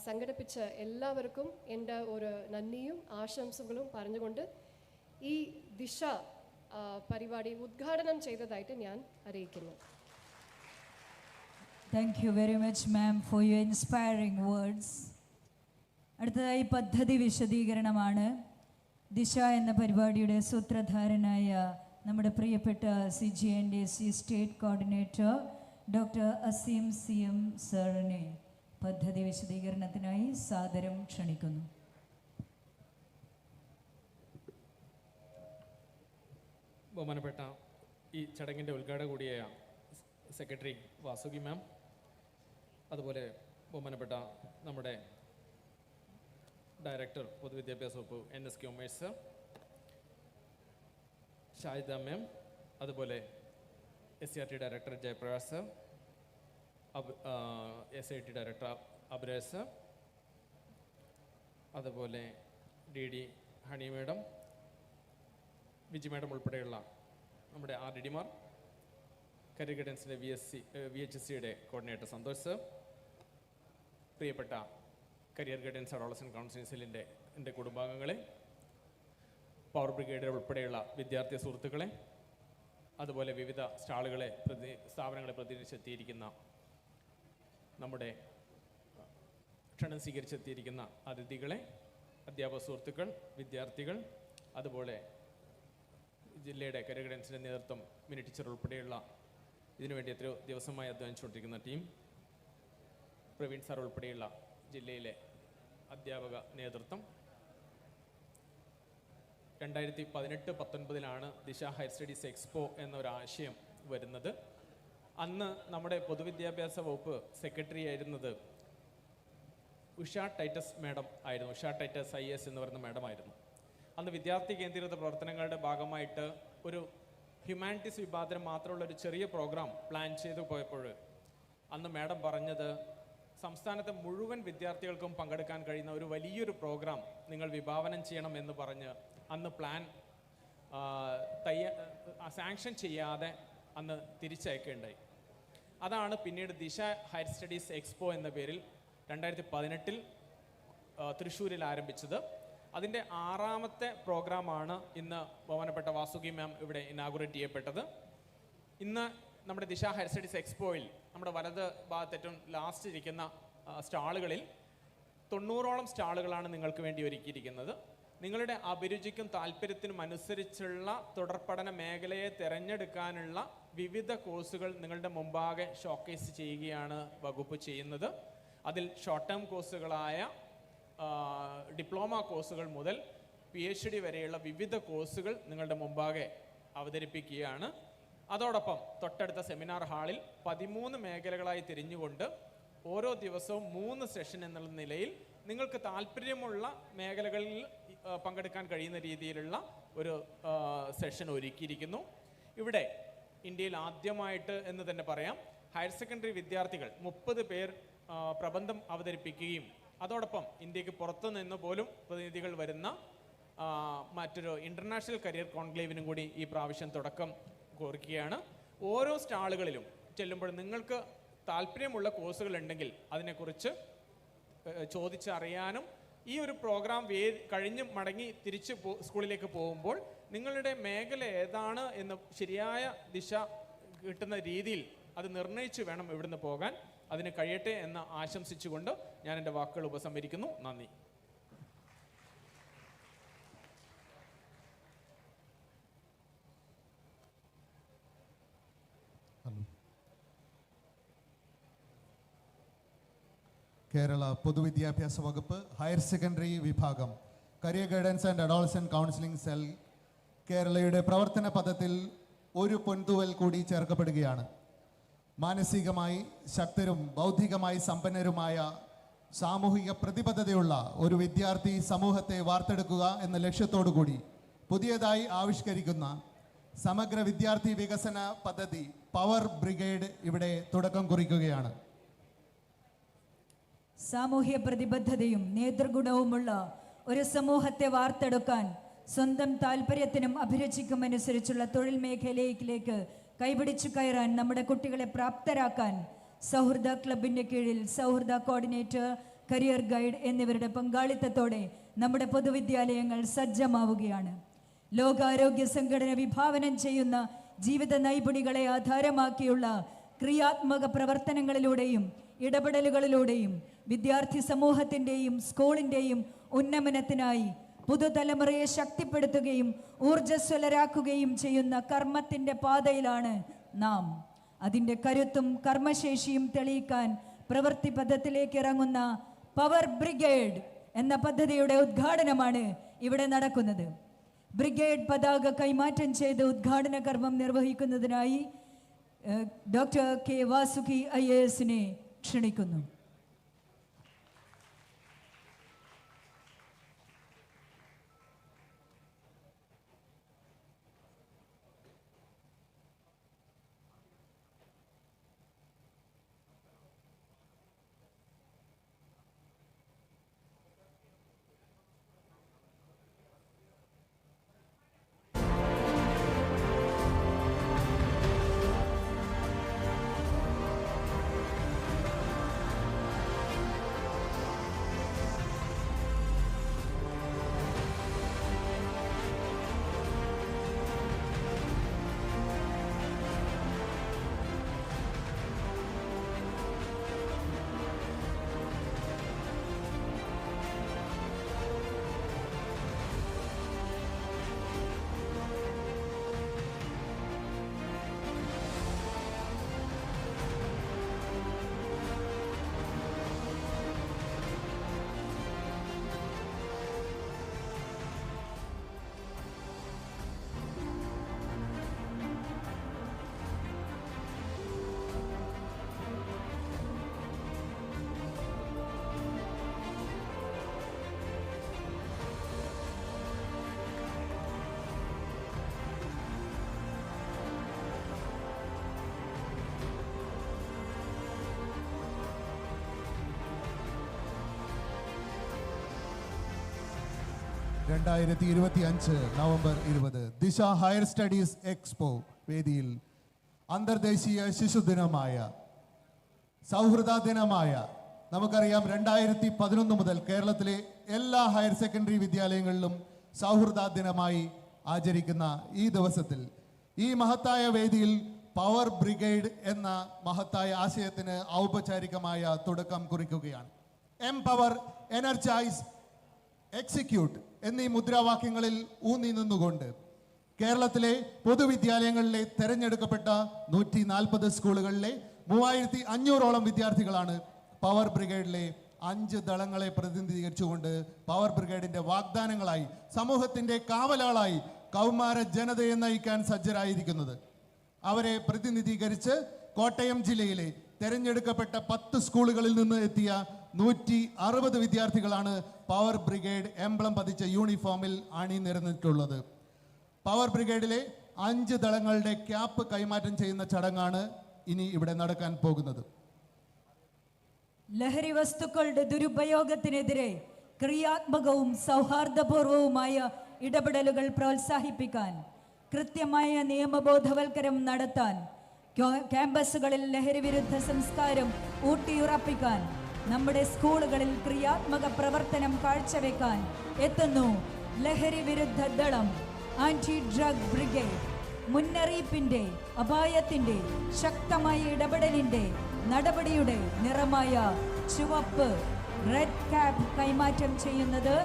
E: സംഘടിപ്പിച്ച എല്ലാവർക്കും എൻ്റെ ഒരു നന്ദിയും ആശംസകളും പറഞ്ഞുകൊണ്ട് ഈ ദിശ പരിപാടി ഉദ്ഘാടനം ചെയ്തതായിട്ട് ഞാൻ അറിയിക്കുന്നു.
C: Thank you very much, ma'am, for your inspiring words. അടുത്തതായി പദ്ധതി വിശദീകരണമാണ്. ദിശ എന്ന പരിപാടിയുടെ സൂത്രധാരനായ നമ്മുടെ പ്രിയപ്പെട്ട CGNDC state coordinator doctor Azeem CM സാറിനെ പദ്ധതി വിശദീകരണത്തിനായി സാദരം ക്ഷണിക്കുന്നു.
F: ബഹുമാനപ്പെട്ട ഈ ചടങ്ങിൻ്റെ ഉദ്ഘാടക കൂടിയായ സെക്രട്ടറി വാസുകി മാം, അതുപോലെ ബഹുമാനപ്പെട്ട നമ്മുടെ ഡയറക്ടർ പൊതുവിദ്യാഭ്യാസ വകുപ്പ് NSK Umesh sir, Shahida ma'am, അതുപോലെ SCRT director Jayaprakash sir, SIT director Abres sir, അതുപോലെ DD Honey madam, Viji madam ഉൾപ്പെടെയുള്ള നമ്മുടെ RDDമാർ, കരിയർ ഗൈഡൻസിൻ്റെ VHSCയുടെ കോർഡിനേറ്റർ സന്തോഷ് സർ, പ്രിയപ്പെട്ട കരിയർ ഗൈഡൻസ് അഡോളസെൻ്റ് കൗൺസിലിൻ്റെ എൻ്റെ കുടുംബാംഗങ്ങളെ, പവർ ബ്രിഗേഡ് ഉൾപ്പെടെയുള്ള വിദ്യാർത്ഥി സുഹൃത്തുക്കളെ, അതുപോലെ വിവിധ സ്ഥാപനങ്ങളെ പ്രതിനിധീകരിച്ചെത്തിയിരിക്കുന്ന നമ്മുടെ ക്ഷണം സ്വീകരിച്ചെത്തിയിരിക്കുന്ന അതിഥികളെ, അധ്യാപക സുഹൃത്തുക്കൾ, വിദ്യാർത്ഥികൾ, അതുപോലെ ജില്ലയുടെ കരിയർ ഗൈഡൻസിൻ്റെ നേതൃത്വം മിനി ടീച്ചർ ഉൾപ്പെടെയുള്ള ഇതിനുവേണ്ടി എത്രയോ ദിവസമായി അധ്വാനിച്ചുകൊണ്ടിരിക്കുന്ന ടീം, പ്രവീൺ സാർ ഉൾപ്പെടെയുള്ള ജില്ലയിലെ അധ്യാപക നേതൃത്വം. 2018-19 ദിശ ഹയർ സ്റ്റഡീസ് എക്സ്പോ എന്നൊരാശയം വരുന്നത്. അന്ന് നമ്മുടെ പൊതുവിദ്യാഭ്യാസ വകുപ്പ് സെക്രട്ടറി ആയിരുന്നത് ഉഷ ടൈറ്റസ് മാഡം ആയിരുന്നു. ഉഷ ടൈറ്റസ് IAS എന്ന് പറയുന്ന മാഡം ആയിരുന്നു. അന്ന് വിദ്യാർത്ഥി കേന്ദ്രീകൃത പ്രവർത്തനങ്ങളുടെ ഭാഗമായിട്ട് ഒരു ഹ്യൂമാനിറ്റീസ് വിഭാഗത്തിന് മാത്രമുള്ള ഒരു ചെറിയ പ്രോഗ്രാം പ്ലാൻ ചെയ്തു പോയപ്പോൾ അന്ന് മാഡം പറഞ്ഞത്, സംസ്ഥാനത്തെ മുഴുവൻ വിദ്യാർത്ഥികൾക്കും പങ്കെടുക്കാൻ കഴിയുന്ന ഒരു വലിയൊരു പ്രോഗ്രാം നിങ്ങൾ വിഭാവനം ചെയ്യണം എന്ന് പറഞ്ഞ് അന്ന് പ്ലാൻ സാങ്ഷൻ ചെയ്യാതെ അന്ന് തിരിച്ചയക്കുകയുണ്ടായി. അതാണ് പിന്നീട് ദിശ ഹയർ സ്റ്റഡീസ് എക്സ്പോ എന്ന പേരിൽ 2018 തൃശ്ശൂരിൽ ആരംഭിച്ചത്. അതിൻ്റെ 6ാമത്തെ പ്രോഗ്രാമാണ് ഇന്ന് ബഹുമാനപ്പെട്ട വാസുകി മാം ഇവിടെ ഇനാഗുറേറ്റ് ചെയ്യപ്പെട്ടത്. ഇന്ന് നമ്മുടെ ദിശ ഹയർ സ്റ്റഡീസ് എക്സ്പോയിൽ നമ്മുടെ വലത് ഭാഗത്ത് ഏറ്റവും ലാസ്റ്റ് ഇരിക്കുന്ന സ്റ്റാളുകളിൽ 90ഓളം സ്റ്റാളുകളാണ് നിങ്ങൾക്ക് വേണ്ടി ഒരുക്കിയിരിക്കുന്നത്. നിങ്ങളുടെ അഭിരുചിക്കും താല്പര്യത്തിനും അനുസരിച്ചുള്ള തുടർപഠന മേഖലയെ തിരഞ്ഞെടുക്കാനുള്ള വിവിധ കോഴ്സുകൾ നിങ്ങളുടെ മുമ്പാകെ ഷോക്കേസ് ചെയ്യുകയാണ് വകുപ്പ് ചെയ്യുന്നത്. അതിൽ ഷോർട്ട് ടേം കോഴ്സുകളായ ഡിപ്ലോമ കോഴ്സുകൾ മുതൽ PhD വരെയുള്ള വിവിധ കോഴ്സുകൾ നിങ്ങളുടെ മുമ്പാകെ അവതരിപ്പിക്കുകയാണ്. അതോടൊപ്പം തൊട്ടടുത്ത സെമിനാർ ഹാളിൽ 13 മേഖലകളായി തിരിഞ്ഞുകൊണ്ട് ഓരോ ദിവസവും 3 സെഷൻ എന്നുള്ള നിലയിൽ നിങ്ങൾക്ക് താല്പര്യമുള്ള മേഖലകളിൽ പങ്കെടുക്കാൻ കഴിയുന്ന രീതിയിലുള്ള ഒരു സെഷൻ ഒരുക്കിയിരിക്കുന്നു. ഇവിടെ ഇന്ത്യയിൽ ആദ്യമായിട്ട് എന്ന് തന്നെ പറയാം, ഹയർ സെക്കൻഡറി വിദ്യാർത്ഥികൾ 30 പേർ പ്രബന്ധം അവതരിപ്പിക്കുകയും അതോടൊപ്പം ഇന്ത്യക്ക് പുറത്തു നിന്ന് പോലും പ്രതിനിധികൾ വരുന്ന മറ്റൊരു ഇൻ്റർനാഷണൽ കരിയർ കോൺക്ലേവിനും കൂടി ഈ പ്രാവശ്യം തുടക്കം കുറിക്കുകയാണ്. ഓരോ സ്റ്റാളുകളിലും ചെല്ലുമ്പോൾ നിങ്ങൾക്ക് താല്പര്യമുള്ള കോഴ്സുകൾ ഉണ്ടെങ്കിൽ അതിനെക്കുറിച്ച് ചോദിച്ചറിയാനും ഈ ഒരു പ്രോഗ്രാം കഴിഞ്ഞ് മടങ്ങി തിരിച്ച് സ്കൂളിലേക്ക് പോകുമ്പോൾ നിങ്ങളുടെ മേഖല ഏതാണ് എന്ന് ശരിയായ ദിശ കിട്ടുന്ന രീതിയിൽ അത് നിർണ്ണയിച്ച് വേണം ഇവിടുന്ന് പോകാൻ. അതിന് കഴിയട്ടെ എന്ന് ആശംസിച്ചുകൊണ്ട് ഞാൻ എൻ്റെ വാക്കുകൾ ഉപസംഹരിക്കുന്നു. നന്ദി.
A: കേരള പൊതുവിദ്യാഭ്യാസ വകുപ്പ് ഹയർ സെക്കൻഡറി വിഭാഗം career guidance and adolescent counselling cell കേരളയുടെ പ്രവർത്തന പദത്തിൽ ഒരു പൊൻതൂവൽ കൂടി ചേർക്കപ്പെടുകയാണ്. മാനസികമായി ശക്തരും ബൗദ്ധികമായി സമ്പന്നരുമായ സാമൂഹിക പ്രതിബദ്ധതയുള്ള ഒരു വിദ്യാർത്ഥി സമൂഹത്തെ വാർത്തെടുക്കുക എന്ന ലക്ഷ്യത്തോടുകൂടി പുതിയതായി ആവിഷ്കരിക്കുന്ന സമഗ്ര വിദ്യാർത്ഥി വികസന പദ്ധതി പവർ ബ്രിഗേഡ് ഇവിടെ തുടക്കം കുറിക്കുകയാണ്.
C: സാമൂഹ്യ പ്രതിബദ്ധതയും നേതൃഗുണവുമുള്ള ഒരു സമൂഹത്തെ വാർത്തെടുക്കാൻ സ്വന്തം താല്പര്യത്തിനും അഭിരുചിക്കും അനുസരിച്ചുള്ള തൊഴിൽ മേഖലയിലേക്ക് കൈപിടിച്ചു കയറാൻ നമ്മുടെ കുട്ടികളെ പ്രാപ്തരാക്കാൻ സൗഹൃദ ക്ലബിൻ്റെ കീഴിൽ സൗഹൃദ കോർഡിനേറ്റർ, കരിയർ ഗൈഡ് എന്നിവരുടെ പങ്കാളിത്തത്തോടെ നമ്മുടെ പൊതുവിദ്യാലയങ്ങൾ സജ്ജമാവുകയാണ്. ലോകാരോഗ്യ സംഘടന വിഭാവനം ചെയ്യുന്ന ജീവിത നൈപുണികളെ ആധാരമാക്കിയുള്ള ക്രിയാത്മക പ്രവർത്തനങ്ങളിലൂടെയും ഇടപെടലുകളിലൂടെയും വിദ്യാർത്ഥി സമൂഹത്തിൻ്റെയും സ്കൂളിൻ്റെയും ഉന്നമനത്തിനായി പുതുതലമുറയെ ശക്തിപ്പെടുത്തുകയും ഊർജ്ജസ്വലരാക്കുകയും ചെയ്യുന്ന കർമ്മത്തിൻ്റെ പാതയിലാണ് നാം. അതിൻ്റെ കരുത്തും കർമ്മശേഷിയും തെളിയിക്കാൻ പ്രവൃത്തി പദത്തിലേക്ക് ഇറങ്ങുന്ന പവർ ബ്രിഗേഡ് എന്ന പദ്ധതിയുടെ ഉദ്ഘാടനമാണ് ഇവിടെ നടക്കുന്നത്. ബ്രിഗേഡ് പതാക കൈമാറ്റം ചെയ്ത് ഉദ്ഘാടന കർമ്മം നിർവഹിക്കുന്നതിനായി ഡോക്ടർ കെ വാസുകി IASനെ ക്ഷണിക്കുന്നു.
A: 2025 നവംബർ 20 ദിശ ഹയർ സ്റ്റഡീസ് എക്സ്പോ വേദിയിൽ അന്തർദേശീയ ശിശുദിനമായ സൗഹൃദ ദിനമായ നമുക്കറിയാം 2011 മുതൽ കേരളത്തിലെ എല്ലാ ഹയർ സെക്കൻഡറി വിദ്യാലയങ്ങളിലും സൗഹൃദ ദിനമായി ആചരിക്കുന്ന ഈ ദിവസത്തിൽ ഈ മഹത്തായ വേദിയിൽ പവർ ബ്രിഗേഡ് എന്ന മഹത്തായ ആശയത്തിന് ഔപചാരികമായ തുടക്കം കുറിക്കുകയാണ്. എംപവർ, എനർജൈസ്, എക്സിക്യൂട്ട് എന്നീ മുദ്രാവാക്യങ്ങളിൽ ഊന്നി നിന്നുകൊണ്ട് കേരളത്തിലെ പൊതുവിദ്യാലയങ്ങളിലെ തെരഞ്ഞെടുക്കപ്പെട്ട 140 സ്കൂളുകളിലെ 3500ഓളം വിദ്യാർത്ഥികളാണ് പവർ ബ്രിഗേഡിലെ 5 ദളങ്ങളെ പ്രതിനിധീകരിച്ചുകൊണ്ട് പവർ ബ്രിഗേഡിന്റെ വാഗ്ദാനങ്ങളായി സമൂഹത്തിന്റെ കാവലാളായി കൗമാര ജനതയെ നയിക്കാൻ സജ്ജരായിരിക്കുന്നത്. അവരെ പ്രതിനിധീകരിച്ച് കോട്ടയം ജില്ലയിലെ തെരഞ്ഞെടുക്കപ്പെട്ട 10 സ്കൂളുകളിൽ നിന്ന് എത്തിയ 160 വിദ്യാർത്ഥികളാണ് പവർ ബ്രിഗേഡ് എംബ്ലം പതിച്ച യൂണിഫോമിൽ അണിനിരന്നിട്ടുള്ളത്. പവർ ബ്രിഗേഡിലെ 5 ദളങ്ങളുടെ ക്യാപ്പ് കൈമാറ്റം ചെയ്യുന്ന ചടങ്ങാണ് ഇനി ഇവിടെ നടക്കാൻ പോകുന്നത്.
C: ലഹരി വസ്തുക്കളുടെ ദുരുപയോഗത്തിനെതിരെ ക്രിയാത്മകവും സൗഹാർദ്ദപൂർവവുമായ ഇടപെടലുകൾ പ്രോത്സാഹിപ്പിക്കാൻ, കൃത്യമായ നിയമബോധവൽക്കരണം നടത്താൻ, ക്യാമ്പസുകളിൽ ലഹരി വിരുദ്ധ സംസ്കാരം ഊട്ടിയുറപ്പിക്കാൻ, നമ്മുടെ സ്കൂളുകളിൽ ക്രിയാത്മക പ്രവർത്തനം കാഴ്ചവെക്കാൻ എത്തുന്നു ലഹരി വിരുദ്ധ ദളം, ആന്റി ഡ്രഗ് ബ്രിഗേഡ്. മുന്നറിയിപ്പിന്റെ, അപായത്തിന്റെ, ശക്തമായ ഇടപെടലിന്റെ, നടപടിയുടെ നിറമായ ചുവപ്പ് റെഡ് ക്യാപ്പ് കൈമാറ്റം ചെയ്യുന്നത്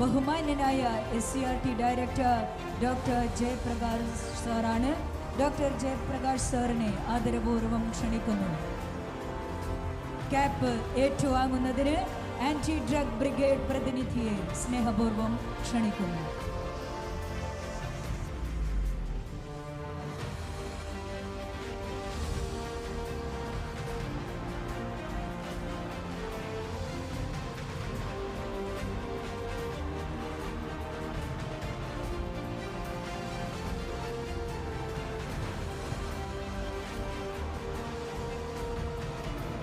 C: ബഹുമാന്യനായ SCRT ഡയറക്ടർ ഡോക്ടർ ജയപ്രകാശ് സാറാണ്. ഡോക്ടർ ജയപ്രകാശ് സാറിനെ ആദരപൂർവ്വം ക്ഷണിക്കുന്നു. ക്യാപ്പ് ഏറ്റുവാങ്ങുന്നതിന് ആന്റി ഡ്രഗ് ബ്രിഗേഡ് പ്രതിനിധിയെ സ്നേഹപൂർവ്വം ക്ഷണിക്കുന്നു.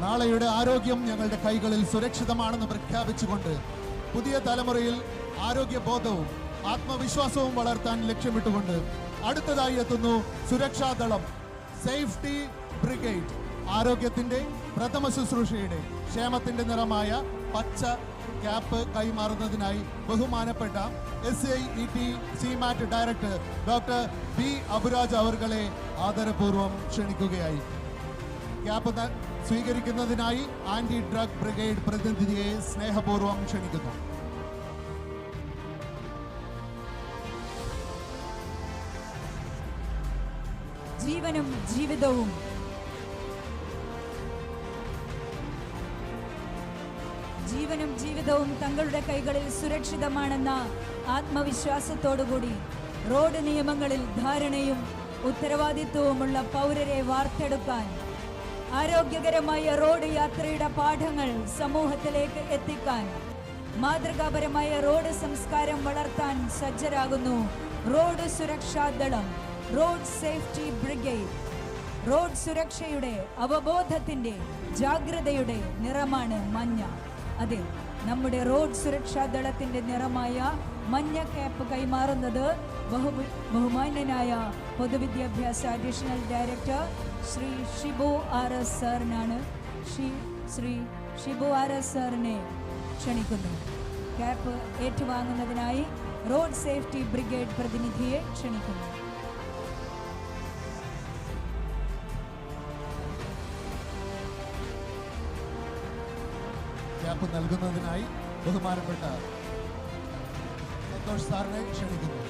A: നാളെയുടെ ആരോഗ്യം ഞങ്ങളുടെ കൈകളിൽ സുരക്ഷിതമാണെന്ന് പ്രഖ്യാപിച്ചുകൊണ്ട് പുതിയ തലമുറയിൽ ആരോഗ്യബോധവും ആത്മവിശ്വാസവും വളർത്താൻ ലക്ഷ്യമിട്ടുകൊണ്ട് അടുത്തതായി എത്തുന്നു സുരക്ഷാദളം, സേഫ്റ്റി ബ്രിഗേഡ്. ആരോഗ്യത്തിന്റെ, പ്രഥമ ശുശ്രൂഷയുടെ, ക്ഷേമത്തിന്റെ നിറമായ പച്ച ക്യാപ്പ് കൈമാറുന്നതിനായി ബഹുമാനപ്പെട്ട SIET CMAT director doctor B Aburaj അവർകളെ ആദരപൂർവ്വം ക്ഷണിക്കുകയായി. ക്യാപ്പ് സ്വീകരിക്കുന്നതിനായി ആന്റി ഡ്രഗ് ബ്രിഗേഡ് പ്രതിനിധിയെ സ്നേഹപൂർവ്വം ക്ഷണിക്കുന്നു.
C: ജീവനും ജീവിതവും തങ്ങളുടെ കൈകളിൽ സുരക്ഷിതമാണെന്ന ആത്മവിശ്വാസത്തോടുകൂടി റോഡ് നിയമങ്ങളിൽ ധാരണയും ഉത്തരവാദിത്വവുമുള്ള പൗരരെ വാർത്തെടുക്കാൻ, ആരോഗ്യകരമായ റോഡ് യാത്രയുടെ പാഠങ്ങൾ സമൂഹത്തിലേക്ക് എത്തിക്കാൻ, മാതൃകാപരമായ റോഡ് സംസ്കാരം വളർത്താൻ സജ്ജരാകുന്നു റോഡ് സുരക്ഷാ ദളം, റോഡ് സേഫ്റ്റി ബ്രിഗേഡ്. റോഡ് സുരക്ഷയുടെ, അവബോധത്തിന്റെ, ജാഗ്രതയുടെ നിറമാണ് മഞ്ഞ. അതെ, നമ്മുടെ റോഡ് സുരക്ഷാ ദളത്തിന്റെ നിറമായ മഞ്ഞ ക്യാപ്പ് കൈമാറുന്നത് ബഹുമാന്യനായ പൊതുവിദ്യാഭ്യാസ additional director Shri Shibu RS സാറിനാണ്. ശ്രീ ഷിബു RS സാറിനെ ക്ഷണിക്കുന്നു. ക്യാപ്പ് ഏറ്റുവാങ്ങുന്നതിനായി റോഡ് സേഫ്റ്റി ബ്രിഗേഡ് പ്രതിനിധിയെ ക്ഷണിക്കുന്നു.
A: ക്യാപ്പ് നൽകുന്നതിനായി ബഹുമാനപ്പെട്ട സന്തോഷ് സാറിനെ ക്ഷണിക്കുന്നു.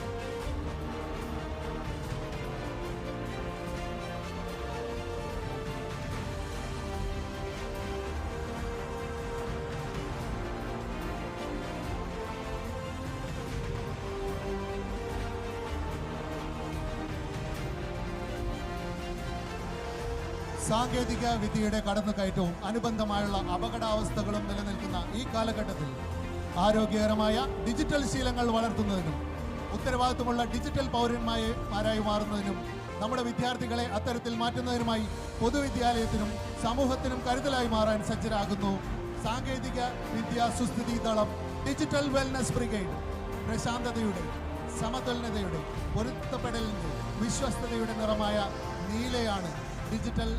A: സാങ്കേതിക വിദ്യയുടെ കടന്നുകയറ്റവും അനുബന്ധമായുള്ള അപകടാവസ്ഥകളും നിലനിൽക്കുന്ന ഈ കാലഘട്ടത്തിൽ ആരോഗ്യകരമായ ഡിജിറ്റൽ ശീലങ്ങൾ വളർത്തുന്നതിനും ഉത്തരവാദിത്വമുള്ള ഡിജിറ്റൽ പൗരന്മാരായി മാറുന്നതിനും നമ്മുടെ വിദ്യാർത്ഥികളെ അത്തരത്തിൽ മാറ്റുന്നതിനുമായി പൊതുവിദ്യാലയത്തിനും സമൂഹത്തിനും കരുതലായി മാറാൻ സജ്ജരാകുന്നു സാങ്കേതിക വിദ്യാ സുസ്ഥിതി ദളം, ഡിജിറ്റൽ വെൽനസ് ബ്രിഗേഡ്. പ്രശാന്തതയുടെ, സമതുലനതയുടെ, പൊരുത്തപ്പെടലിൻ്റെ, വിശ്വസ്തതയുടെ നിറമായ നീലയാണ് digital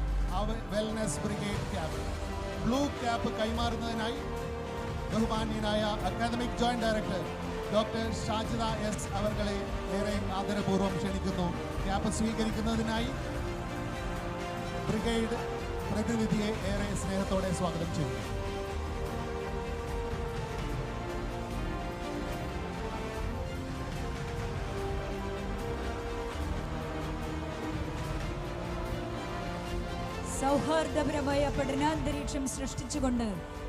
A: wellness brigade cap. Blue cap കൈമാറുന്നതിനായി ബഹുമാന്യനായ academic joint director doctor Shajida S അവർകളെ ഏറെ ആദരപൂർവ്വം ക്ഷണിക്കുന്നു. ക്യാപ്പ് സ്വീകരിക്കുന്നതിനായി ബ്രിഗേഡ് പ്രതിനിധിയെ ഏറെ സ്നേഹത്തോടെ സ്വാഗതം ചെയ്യുന്നു.
C: സൗഹാർദ്ദപരമായ പഠനാന്തരീക്ഷം സൃഷ്ടിച്ചുകൊണ്ട്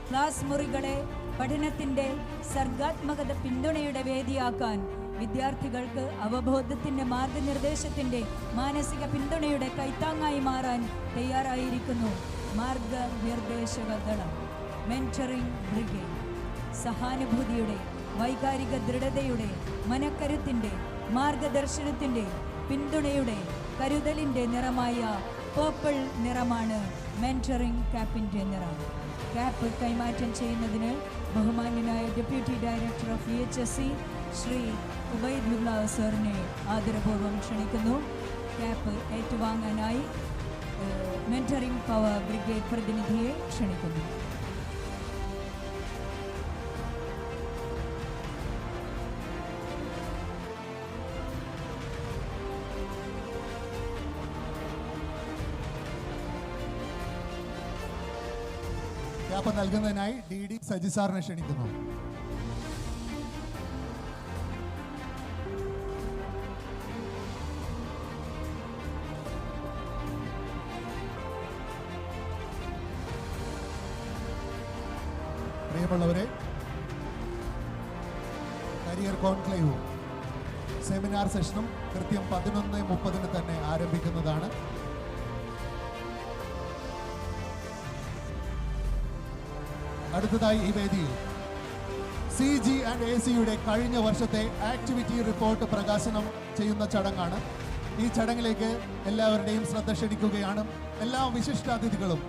C: ക്ലാസ് മുറികളെ പഠനത്തിൻ്റെ സർഗാത്മകത പിന്തുണയുടെ വേദിയാക്കാൻ വിദ്യാർത്ഥികൾക്ക് അവബോധത്തിൻ്റെ മാർഗനിർദ്ദേശത്തിൻ്റെ മാനസിക പിന്തുണയുടെ കൈത്താങ്ങായി മാറാൻ തയ്യാറായിരിക്കുന്നു മാർഗനിർദ്ദേശക ദളം. മെന്ററിംഗ് ബ്രിഗേഡ് സഹാനുഭൂതിയുടെ, വൈകാരിക ദൃഢതയുടെ, മനക്കരുത്തിൻ്റെ, മാർഗദർശനത്തിൻ്റെ, പിന്തുണയുടെ, കരുതലിൻ്റെ നിറമായ പേർപ്പിൾ നിറമാണ് മെന്ററിംഗ് ക്യാപ്പിൻ്റെ നിറം. ക്യാപ്പ് കൈമാറ്റം ചെയ്യുന്നതിന് ബഹുമാന്യനായ deputy director of VHSC Shri Ubaidullah സാറിനെ ആദരപൂർവ്വം ക്ഷണിക്കുന്നു. ക്യാപ്പ് ഏറ്റുവാങ്ങാനായി മെന്ററിംഗ് പവർ ബ്രിഗേഡ് പ്രതിനിധിയെ ക്ഷണിക്കുന്നു.
A: ക്യാപ്പ് നൽകുന്നതിനായി DD സജി സാറിനെ ക്ഷണിക്കുന്നു. പ്രിയമുള്ളവരെ, കരിയർ കോൺക്ലേവും സെമിനാർ സെഷനും കൃത്യം 11:30 തന്നെ ആരംഭിക്കുന്നതാണ്. അടുത്തതായി ഈ വേദിയിൽ CG&AC കഴിഞ്ഞ വർഷത്തെ ആക്ടിവിറ്റി റിപ്പോർട്ട് പ്രകാശനം ചെയ്യുന്ന ചടങ്ങാണ്. ഈ ചടങ്ങിലേക്ക് എല്ലാവരുടെയും ശ്രദ്ധ ക്ഷണിക്കുകയാണ്. എല്ലാ വിശിഷ്ടാതിഥികളും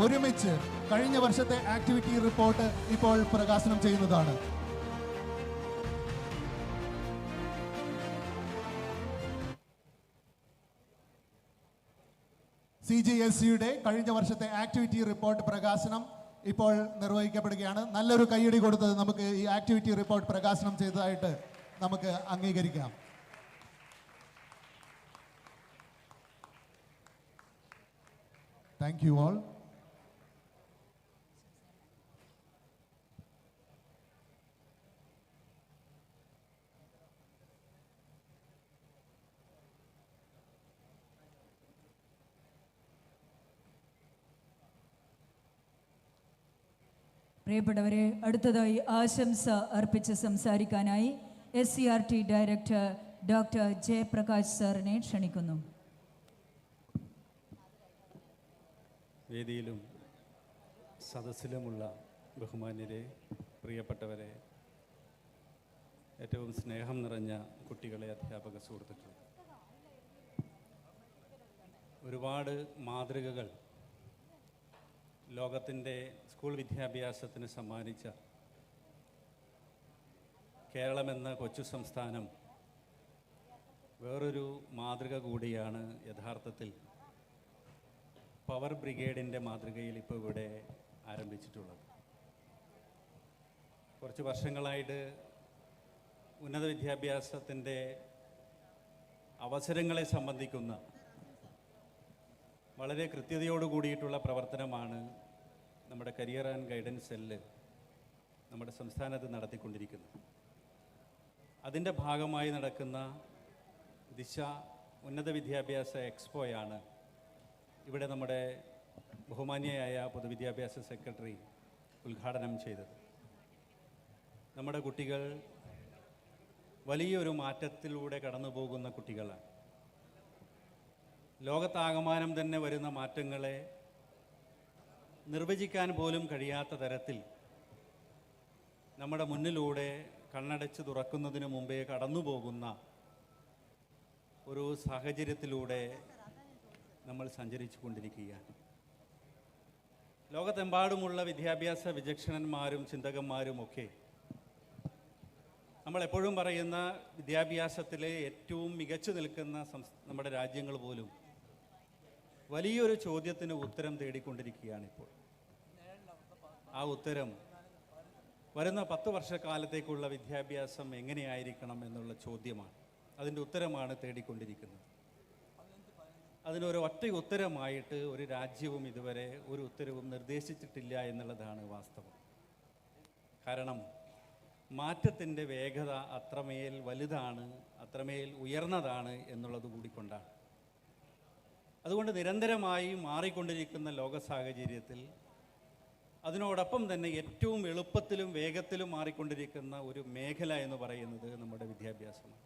A: ഒരുമിച്ച് കഴിഞ്ഞ വർഷത്തെ ആക്ടിവിറ്റി റിപ്പോർട്ട് ഇപ്പോൾ പ്രകാശനം ചെയ്യുന്നതാണ്. CGSCയുടെ കഴിഞ്ഞ വർഷത്തെ ആക്ടിവിറ്റി റിപ്പോർട്ട് പ്രകാശനം ഇപ്പോൾ നിർവഹിക്കപ്പെടുകയാണ്. നല്ലൊരു കയ്യടി കൊടുത്ത് നമുക്ക് ഈ ആക്ടിവിറ്റി റിപ്പോർട്ട് പ്രകാശനം ചെയ്തതായിട്ട് നമുക്ക് അംഗീകരിക്കാം. Thank you all.
C: പ്രിയപ്പെട്ടവരെ, അടുത്തതായി ആശംസ അർപ്പിച്ച് സംസാരിക്കാനായി SCRT ഡയറക്ടർ ഡോക്ടർ ജയപ്രകാശ് സാറിനെ ക്ഷണിക്കുന്നു.
G: വേദിയിലും സദസ്സിലുമുള്ള ബഹുമാന്യരെ, പ്രിയപ്പെട്ടവരെ, ഏറ്റവും സ്നേഹം നിറഞ്ഞ കുട്ടികളെ, അധ്യാപക സുഹൃത്തുക്കളെ, ഒരുപാട് മാതൃകകൾ ലോകത്തിൻ്റെ സ്കൂൾ വിദ്യാഭ്യാസത്തിന് സമ്മാനിച്ച കേരളമെന്ന കൊച്ചു സംസ്ഥാനം വേറൊരു മാതൃക കൂടിയാണ് യഥാർത്ഥത്തിൽ പവർ ബ്രിഗേഡിൻ്റെ മാതൃകയിൽ ഇപ്പോൾ ഇവിടെ ആരംഭിച്ചിട്ടുള്ളത്. കുറച്ച് വർഷങ്ങളായിട്ട് ഉന്നത വിദ്യാഭ്യാസത്തിൻ്റെ അവസരങ്ങളെ സംബന്ധിക്കുന്ന വളരെ കൃത്യതയോട് കൂടിയിട്ടുള്ള പ്രവർത്തനമാണ് നമ്മുടെ കരിയർ ആൻഡ് ഗൈഡൻസ് സെല്ല് നമ്മുടെ സംസ്ഥാനത്ത് നടത്തിക്കൊണ്ടിരിക്കുന്നത്. അതിൻ്റെ ഭാഗമായി നടക്കുന്ന ദിശ ഉന്നത വിദ്യാഭ്യാസ എക്സ്പോയാണ് ഇവിടെ നമ്മുടെ ബഹുമാന്യയായ പൊതുവിദ്യാഭ്യാസ സെക്രട്ടറി ഉദ്ഘാടനം ചെയ്തത്. നമ്മുടെ കുട്ടികൾ വലിയൊരു മാറ്റത്തിലൂടെ കടന്നു പോകുന്ന കുട്ടികളാണ്. ലോകത്താകമാനം തന്നെ വരുന്ന മാറ്റങ്ങളെ നിർവചിക്കാൻ പോലും കഴിയാത്ത തരത്തിൽ നമ്മുടെ മുന്നിലൂടെ കണ്ണടച്ച് തുറക്കുന്നതിന് മുമ്പേ കടന്നു പോകുന്ന ഒരു സാഹചര്യത്തിലൂടെ നമ്മൾ സഞ്ചരിച്ചു കൊണ്ടിരിക്കുകയാണ്. ലോകത്തെമ്പാടുമുള്ള വിദ്യാഭ്യാസ വിചക്ഷണന്മാരും ചിന്തകന്മാരുമൊക്കെ നമ്മളെപ്പോഴും പറയുന്ന വിദ്യാഭ്യാസത്തിലെ ഏറ്റവും മികച്ചു നിൽക്കുന്ന നമ്മുടെ രാജ്യങ്ങൾ പോലും വലിയൊരു ചോദ്യത്തിന് ഉത്തരം തേടിക്കൊണ്ടിരിക്കുകയാണിപ്പോൾ. ആ ഉത്തരം വരുന്ന 10 വർഷക്കാലത്തേക്കുള്ള വിദ്യാഭ്യാസം എങ്ങനെയായിരിക്കണം എന്നുള്ള ചോദ്യമാണ്. അതിൻ്റെ ഉത്തരമാണ് തേടിക്കൊണ്ടിരിക്കുന്നത്. അതിനൊരു ഒറ്റ ഉത്തരമായിട്ട് ഒരു രാജ്യവും ഇതുവരെ ഒരു ഉത്തരവും നിർദ്ദേശിച്ചിട്ടില്ല എന്നുള്ളതാണ് വാസ്തവം. കാരണം മാറ്റത്തിൻ്റെ വേഗത അത്രമേൽ വലുതാണ്, അത്രമേൽ ഉയർന്നതാണ് എന്നുള്ളത് കൂടിക്കൊണ്ടാണ്. അതുകൊണ്ട് നിരന്തരമായി മാറിക്കൊണ്ടിരിക്കുന്ന ലോക സാഹചര്യത്തിൽ അതിനോടൊപ്പം തന്നെ ഏറ്റവും എളുപ്പത്തിലും വേഗത്തിലും മാറിക്കൊണ്ടിരിക്കുന്ന ഒരു മേഖല എന്ന് പറയുന്നത് നമ്മുടെ വിദ്യാഭ്യാസമാണ്.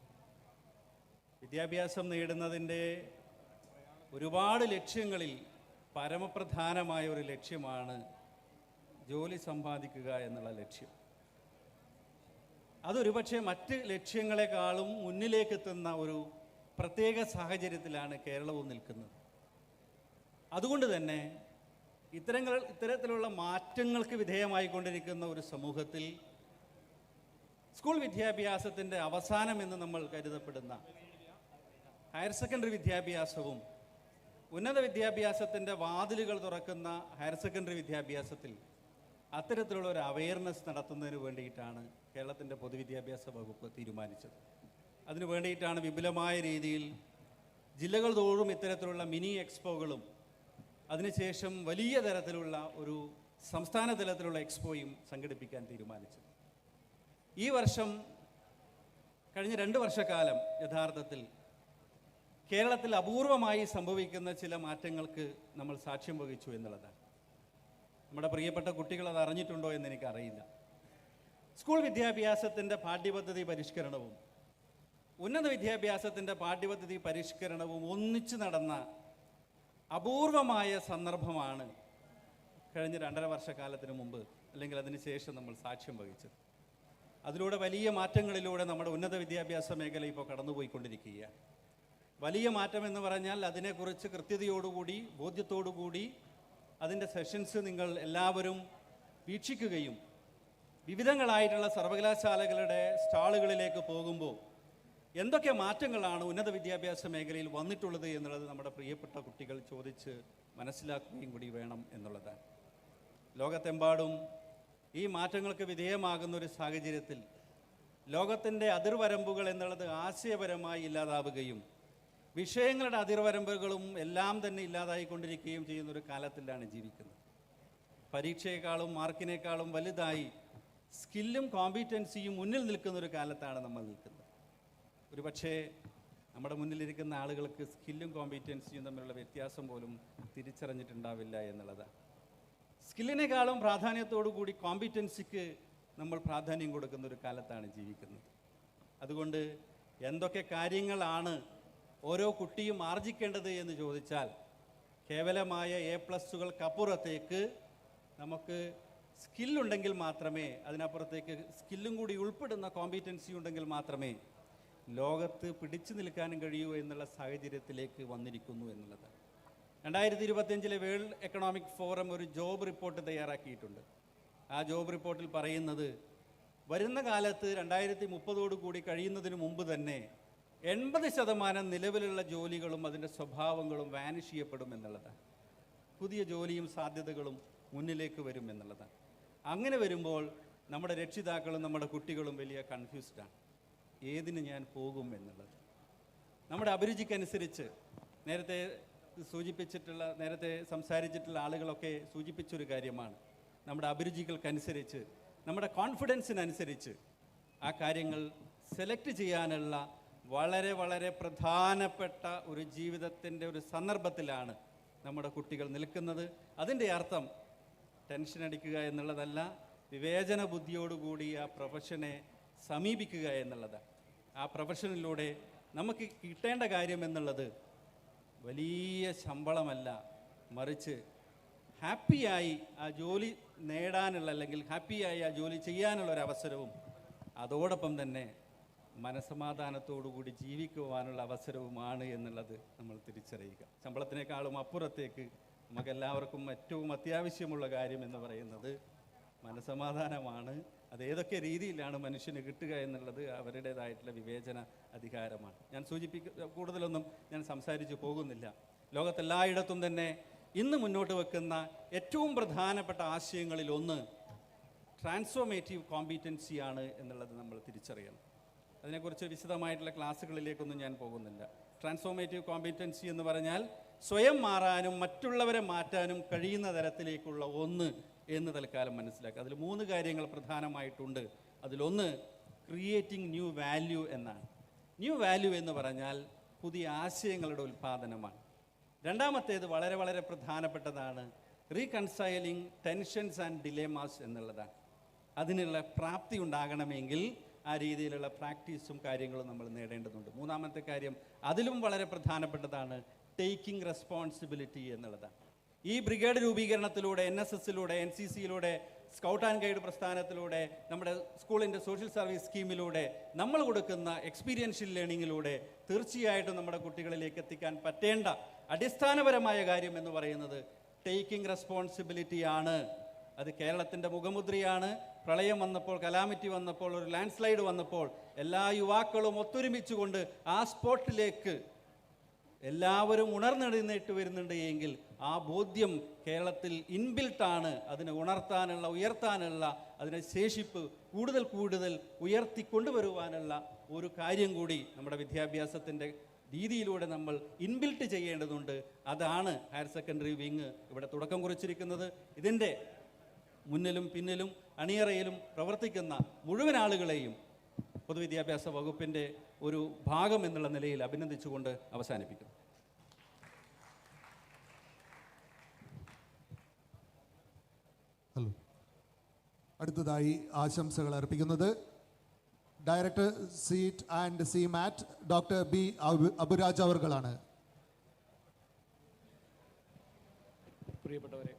G: വിദ്യാഭ്യാസം നേടുന്നതിൻ്റെ ഒരുപാട് ലക്ഷ്യങ്ങളിൽ പരമപ്രധാനമായ ഒരു ലക്ഷ്യമാണ് ജോലി സമ്പാദിക്കുക എന്നുള്ള ലക്ഷ്യം. അതൊരുപക്ഷെ മറ്റ് ലക്ഷ്യങ്ങളെക്കാളും മുന്നിലേക്ക് എത്തുന്ന ഒരു പ്രത്യേക സാഹചര്യത്തിലാണ് കേരളവും നിൽക്കുന്നത്. അതുകൊണ്ട് തന്നെ ഇത്തരത്തിലുള്ള മാറ്റങ്ങൾക്ക് വിധേയമായിക്കൊണ്ടിരിക്കുന്ന ഒരു സമൂഹത്തിൽ സ്കൂൾ വിദ്യാഭ്യാസത്തിൻ്റെ അവസാനം എന്ന് നമ്മൾ കരുതപ്പെടുന്ന ഹയർ സെക്കൻഡറി വിദ്യാഭ്യാസവും ഉന്നത വിദ്യാഭ്യാസത്തിൻ്റെ വാതിലുകൾ തുറക്കുന്ന ഹയർ സെക്കൻഡറി വിദ്യാഭ്യാസത്തിൽ അത്തരത്തിലുള്ള ഒരു അവയർനെസ് നടത്തുന്നതിന് വേണ്ടിയിട്ടാണ് കേരളത്തിൻ്റെ പൊതുവിദ്യാഭ്യാസ വകുപ്പ് തീരുമാനിച്ചത്. അതിനു വേണ്ടിയിട്ടാണ് വിപുലമായ രീതിയിൽ ജില്ലകൾ തോറും ഇത്തരത്തിലുള്ള മിനി എക്സ്പോകളും അതിനുശേഷം വലിയ തരത്തിലുള്ള ഒരു സംസ്ഥാന തലത്തിലുള്ള എക്സ്പോയും സംഘടിപ്പിക്കാൻ തീരുമാനിച്ചത്. ഈ വർഷം കഴിഞ്ഞ 2 വർഷക്കാലം യഥാർത്ഥത്തിൽ കേരളത്തിൽ അപൂർവമായി സംഭവിക്കുന്ന ചില മാറ്റങ്ങൾക്ക് നമ്മൾ സാക്ഷ്യം വഹിച്ചു എന്നുള്ളതാണ്. നമ്മുടെ പ്രിയപ്പെട്ട കുട്ടികൾ അത് അറിഞ്ഞിട്ടുണ്ടോ എന്ന് എനിക്കറിയില്ല. സ്കൂൾ വിദ്യാഭ്യാസത്തിൻ്റെ പാഠ്യപദ്ധതി പരിഷ്കരണവും ഉന്നത വിദ്യാഭ്യാസത്തിൻ്റെ പാഠ്യപദ്ധതി പരിഷ്കരണവും ഒന്നിച്ചു നടന്ന അപൂർവമായ സന്ദർഭമാണ് കഴിഞ്ഞ 2.5 വർഷക്കാലത്തിന് മുമ്പ് അല്ലെങ്കിൽ അതിന് ശേഷം നമ്മൾ സാക്ഷ്യം വഹിച്ചത്. അതിലൂടെ വലിയ മാറ്റങ്ങളിലൂടെ നമ്മുടെ ഉന്നത വിദ്യാഭ്യാസ മേഖല ഇപ്പോൾ കടന്നുപോയിക്കൊണ്ടിരിക്കുകയാണ്. വലിയ മാറ്റം എന്ന് പറഞ്ഞാൽ അതിനെക്കുറിച്ച് കൃത്യതയോടുകൂടി ബോധ്യത്തോടുകൂടി അതിൻ്റെ സെഷൻസ് നിങ്ങൾ എല്ലാവരും വീക്ഷിക്കുകയും വിവിധങ്ങളായിട്ടുള്ള സർവകലാശാലകളുടെ സ്റ്റാളുകളിലേക്ക് പോകുമ്പോൾ എന്തൊക്കെ മാറ്റങ്ങളാണ് ഉന്നത വിദ്യാഭ്യാസ മേഖലയിൽ വന്നിട്ടുള്ളത് എന്നുള്ളത് നമ്മുടെ പ്രിയപ്പെട്ട കുട്ടികൾ ചോദിച്ച് മനസ്സിലാക്കുകയും കൂടി വേണം എന്നുള്ളതാണ്. ലോകത്തെമ്പാടും ഈ മാറ്റങ്ങൾക്ക് വിധേയമാകുന്ന ഒരു സാഹചര്യത്തിൽ ലോകത്തിൻ്റെ അതിർവരമ്പുകൾ എന്നുള്ളത് ആശയപരമായി ഇല്ലാതാവുകയും വിഷയങ്ങളുടെ അതിർവരമ്പുകളും എല്ലാം തന്നെ ഇല്ലാതായിക്കൊണ്ടിരിക്കുകയും ചെയ്യുന്ന ഒരു കാലത്തിലാണ് ജീവിക്കുന്നത്. പരീക്ഷയെക്കാളും മാർക്കിനേക്കാളും വലുതായി സ്കില്ലും കോമ്പീറ്റൻസിയും മുന്നിൽ നിൽക്കുന്ന ഒരു കാലത്താണ് നമ്മൾ നിൽക്കുന്നത്. ഒരു പക്ഷേ നമ്മുടെ മുന്നിലിരിക്കുന്ന ആളുകൾക്ക് സ്കില്ലും കോമ്പീറ്റൻസിയും തമ്മിലുള്ള വ്യത്യാസം പോലും തിരിച്ചറിഞ്ഞിട്ടുണ്ടാവില്ല എന്നുള്ളതാണ്. സ്കില്ലിനേക്കാളും പ്രാധാന്യത്തോടു കൂടി കോമ്പീറ്റൻസിക്ക് നമ്മൾ പ്രാധാന്യം കൊടുക്കുന്ന ഒരു കാലത്താണ് ജീവിക്കുന്നത്. അതുകൊണ്ട് എന്തൊക്കെ കാര്യങ്ങളാണ് ഓരോ കുട്ടിയും ആർജിക്കേണ്ടത് എന്ന് ചോദിച്ചാൽ കേവലമായ A+കപ്പുറത്തേക്ക് നമുക്ക് സ്കില്ലുണ്ടെങ്കിൽ മാത്രമേ, അതിനപ്പുറത്തേക്ക് സ്കില്ലും കൂടി ഉൾപ്പെടുന്ന കോമ്പീറ്റൻസി ഉണ്ടെങ്കിൽ മാത്രമേ ലോകത്ത് പിടിച്ചു നിൽക്കാനും കഴിയൂ എന്നുള്ള സാഹചര്യത്തിലേക്ക് വന്നിരിക്കുന്നു എന്നുള്ളതാണ്. 2025 വേൾഡ് എക്കണോമിക് ഫോറം ഒരു ജോബ് റിപ്പോർട്ട് തയ്യാറാക്കിയിട്ടുണ്ട്. ആ ജോബ് റിപ്പോർട്ടിൽ പറയുന്നത് വരുന്ന കാലത്ത് 2030 കൂടി കഴിയുന്നതിന് മുമ്പ് തന്നെ 80% നിലവിലുള്ള ജോലികളും അതിൻ്റെ സ്വഭാവങ്ങളും വാനിഷ് ചെയ്യപ്പെടും എന്നുള്ളതാണ്. പുതിയ ജോലിയും സാധ്യതകളും മുന്നിലേക്ക് വരും എന്നുള്ളതാണ്. അങ്ങനെ വരുമ്പോൾ നമ്മുടെ രക്ഷിതാക്കളും നമ്മുടെ കുട്ടികളും വലിയ കൺഫ്യൂസ്ഡാണ്. ഏതിന് ഞാൻ പോകും എന്നുള്ളത്. നമ്മുടെ അഭിരുചിക്കനുസരിച്ച് നേരത്തെ സംസാരിച്ചിട്ടുള്ള ആളുകളൊക്കെ സൂചിപ്പിച്ചൊരു കാര്യമാണ്. നമ്മുടെ അഭിരുചികൾക്കനുസരിച്ച്, നമ്മുടെ കോൺഫിഡൻസിനനുസരിച്ച് ആ കാര്യങ്ങൾ സെലക്ട് ചെയ്യാനുള്ള വളരെ വളരെ പ്രധാനപ്പെട്ട ഒരു ജീവിതത്തിൻ്റെ ഒരു സന്ദർഭത്തിലാണ് നമ്മുടെ കുട്ടികൾ നിൽക്കുന്നത്. അതിൻ്റെ അർത്ഥം ടെൻഷൻ അടിക്കുക എന്നുള്ളതല്ല, വിവേചന ബുദ്ധിയോടുകൂടി ആ പ്രൊഫഷനെ സമീപിക്കുക എന്നുള്ളതാണ്. ആ പ്രൊഫഷനിലൂടെ നമുക്ക് കിട്ടേണ്ട കാര്യം എന്നുള്ളത് വലിയ ശമ്പളമല്ല, മറിച്ച് ഹാപ്പിയായി ആ ജോലി നേടാനുള്ള അല്ലെങ്കിൽ ഹാപ്പിയായി ആ ജോലി ചെയ്യാനുള്ള ഒരു അവസരവും അതോടൊപ്പം തന്നെ മനസമാധാനത്തോടുകൂടി ജീവിക്കുവാനുള്ള അവസരവുമാണ് എന്നുള്ളത് നമ്മൾ തിരിച്ചറിയുക. ശമ്പളത്തിനേക്കാളും അപ്പുറത്തേക്ക് നമുക്കെല്ലാവർക്കും ഏറ്റവും അത്യാവശ്യമുള്ള കാര്യം എന്ന് പറയുന്നത് മനസമാധാനമാണ്, അത് ഏതൊക്കെ രീതിയിലാണ് മനുഷ്യന് കിട്ടുക എന്നുള്ളത് അവരുടേതായിട്ടുള്ള വിവേചന അധികാരമാണ്. ഞാൻ കൂടുതലൊന്നും ഞാൻ സംസാരിച്ച് പോകുന്നില്ല. ലോകത്തെല്ലായിടത്തും തന്നെ ഇന്ന് മുന്നോട്ട് വെക്കുന്ന ഏറ്റവും പ്രധാനപ്പെട്ട ആശയങ്ങളിൽ ഒന്ന് ട്രാൻസ്ഫോർമേറ്റീവ് കോമ്പീറ്റൻസിയാണ് എന്നുള്ളത് നമ്മൾ തിരിച്ചറിയണം. അതിനെക്കുറിച്ച് വിശദമായിട്ടുള്ള ക്ലാസ്സുകളിലേക്കൊന്നും ഞാൻ പോകുന്നില്ല. ട്രാൻസ്ഫോർമേറ്റീവ് കോമ്പീറ്റൻസി എന്ന് പറഞ്ഞാൽ സ്വയം മാറാനും മറ്റുള്ളവരെ മാറ്റാനും കഴിയുന്ന തരത്തിലേക്കുള്ള ഒന്ന് എന്ന് തൽക്കാലം മനസ്സിലാക്കുക. അതിൽ 3 കാര്യങ്ങൾ പ്രധാനമായിട്ടുണ്ട്. അതിലൊന്ന് ക്രിയേറ്റിംഗ് ന്യൂ വാല്യൂ എന്നാണ്. ന്യൂ വാല്യൂ എന്ന് പറഞ്ഞാൽ പുതിയ ആശയങ്ങളുടെ ഉൽപ്പാദനമാണ്. രണ്ടാമത്തേത് വളരെ വളരെ പ്രധാനപ്പെട്ടതാണ്, റീകൺസൈലിംഗ് ടെൻഷൻസ് ആൻഡ് ഡിലേമാസ് എന്നുള്ളതാണ്. അതിനുള്ള പ്രാപ്തി ഉണ്ടാകണമെങ്കിൽ ആ രീതിയിലുള്ള പ്രാക്ടീസും കാര്യങ്ങളും നമ്മൾ നേടേണ്ടതുണ്ട്. മൂന്നാമത്തെ കാര്യം അതിലും വളരെ പ്രധാനപ്പെട്ടതാണ്, ടേക്കിംഗ് റെസ്പോൺസിബിലിറ്റി എന്നുള്ളതാണ്. ഈ ബ്രിഗേഡ് രൂപീകരണത്തിലൂടെ, NSSലൂടെ, NCCയിലൂടെ, സ്കൗട്ട് ആൻഡ് ഗൈഡ് പ്രസ്ഥാനത്തിലൂടെ, നമ്മുടെ സ്കൂളിൻ്റെ സോഷ്യൽ സർവീസ് സ്കീമിലൂടെ, നമ്മൾ കൊടുക്കുന്ന എക്സ്പീരിയൻഷ്യൽ ലേണിങ്ങിലൂടെ തീർച്ചയായിട്ടും നമ്മുടെ കുട്ടികളിലേക്ക് എത്തിക്കാൻ പറ്റേണ്ട അടിസ്ഥാനപരമായ കാര്യം എന്ന് പറയുന്നത് ടേക്കിംഗ് റെസ്പോൺസിബിലിറ്റിയാണ്. അത് കേരളത്തിൻ്റെ മുഖമുദ്രയാണ്. പ്രളയം വന്നപ്പോൾ, കലാമിറ്റി വന്നപ്പോൾ, ഒരു ലാൻഡ് സ്ലൈഡ് വന്നപ്പോൾ എല്ലാ യുവാക്കളും ഒത്തൊരുമിച്ചുകൊണ്ട് ആ സ്പോട്ടിലേക്ക് എല്ലാവരും ഉണർന്നെഴുന്നേറ്റ് വരുന്നുണ്ട് എങ്കിൽ ആ ബോധ്യം കേരളത്തിൽ ഇൻബിൽട്ടാണ്. അതിനെ ഉണർത്താനുള്ള, ഉയർത്താനുള്ള, അതിനെ ശേഷിപ്പ് കൂടുതൽ കൂടുതൽ ഉയർത്തിക്കൊണ്ടുവരുവാനുള്ള ഒരു കാര്യം കൂടി നമ്മുടെ വിദ്യാഭ്യാസത്തിൻ്റെ രീതിയിലൂടെ നമ്മൾ ഇൻബിൽട്ട് ചെയ്യേണ്ടതുണ്ട്. അതാണ് ഹയർ സെക്കൻഡറി വിങ് ഇവിടെ തുടക്കം കുറിച്ചിരിക്കുന്നത്. ഇതിൻ്റെ മുന്നിലും പിന്നിലും അണിയറയിലും പ്രവർത്തിക്കുന്ന മുഴുവൻ ആളുകളെയും പൊതുവിദ്യാഭ്യാസ വകുപ്പിൻ്റെ ഒരു ഭാഗം എന്നുള്ള നിലയിൽ അഭിനന്ദിച്ചുകൊണ്ട് അവസാനിപ്പിക്കുന്നു.
A: ഹലോ. അടുത്തതായി ആശംസകൾ അർപ്പിക്കുന്നത് director SIET and CMAT doctor B Aburaj അവർകളാണ്.
H: പ്രിയപ്പെട്ടവരെ,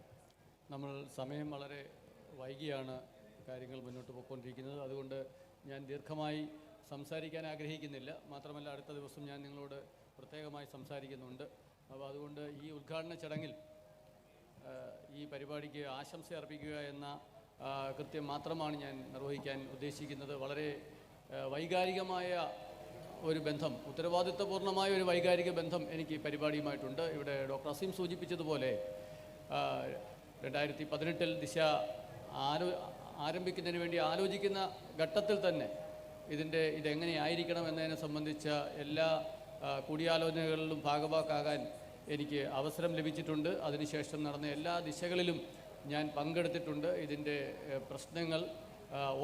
H: നമ്മൾ സമയം വളരെ വൈകിയാണ് കാര്യങ്ങൾ മുന്നോട്ട് പോയിക്കൊണ്ടിരിക്കുന്നത്. അതുകൊണ്ട് ഞാൻ ദീർഘമായി സംസാരിക്കാൻ ആഗ്രഹിക്കുന്നില്ല. മാത്രമല്ല അടുത്ത ദിവസം ഞാൻ നിങ്ങളോട് പ്രത്യേകമായി സംസാരിക്കുന്നുണ്ട്. അപ്പോൾ അതുകൊണ്ട് ഈ ഉദ്ഘാടന ചടങ്ങിൽ ഈ പരിപാടിക്ക് ആശംസ അർപ്പിക്കുക എന്ന കൃത്യം മാത്രമാണ് ഞാൻ നിർവഹിക്കാൻ ഉദ്ദേശിക്കുന്നത്. വളരെ വൈകാരികമായ ഒരു ബന്ധം, ഉത്തരവാദിത്വപൂർണ്ണമായ ഒരു വൈകാരിക ബന്ധം എനിക്ക് ഈ പരിപാടിയുമായിട്ടുണ്ട്. ഇവിടെ ഡോക്ടർ അസീം സൂചിപ്പിച്ചതുപോലെ 2018 ദിശ ആരംഭിക്കുന്നതിന് വേണ്ടി ആലോചിക്കുന്ന ഘട്ടത്തിൽ തന്നെ ഇതെങ്ങനെയായിരിക്കണം എന്നതിനെ സംബന്ധിച്ച എല്ലാ കൂടിയാലോചനകളിലും ഭാഗവാക്കാകാൻ എനിക്ക് അവസരം ലഭിച്ചിട്ടുണ്ട്. അതിനുശേഷം നടന്ന എല്ലാ ദിശകളിലും ഞാൻ പങ്കെടുത്തിട്ടുണ്ട്. ഇതിൻ്റെ പ്രശ്നങ്ങൾ,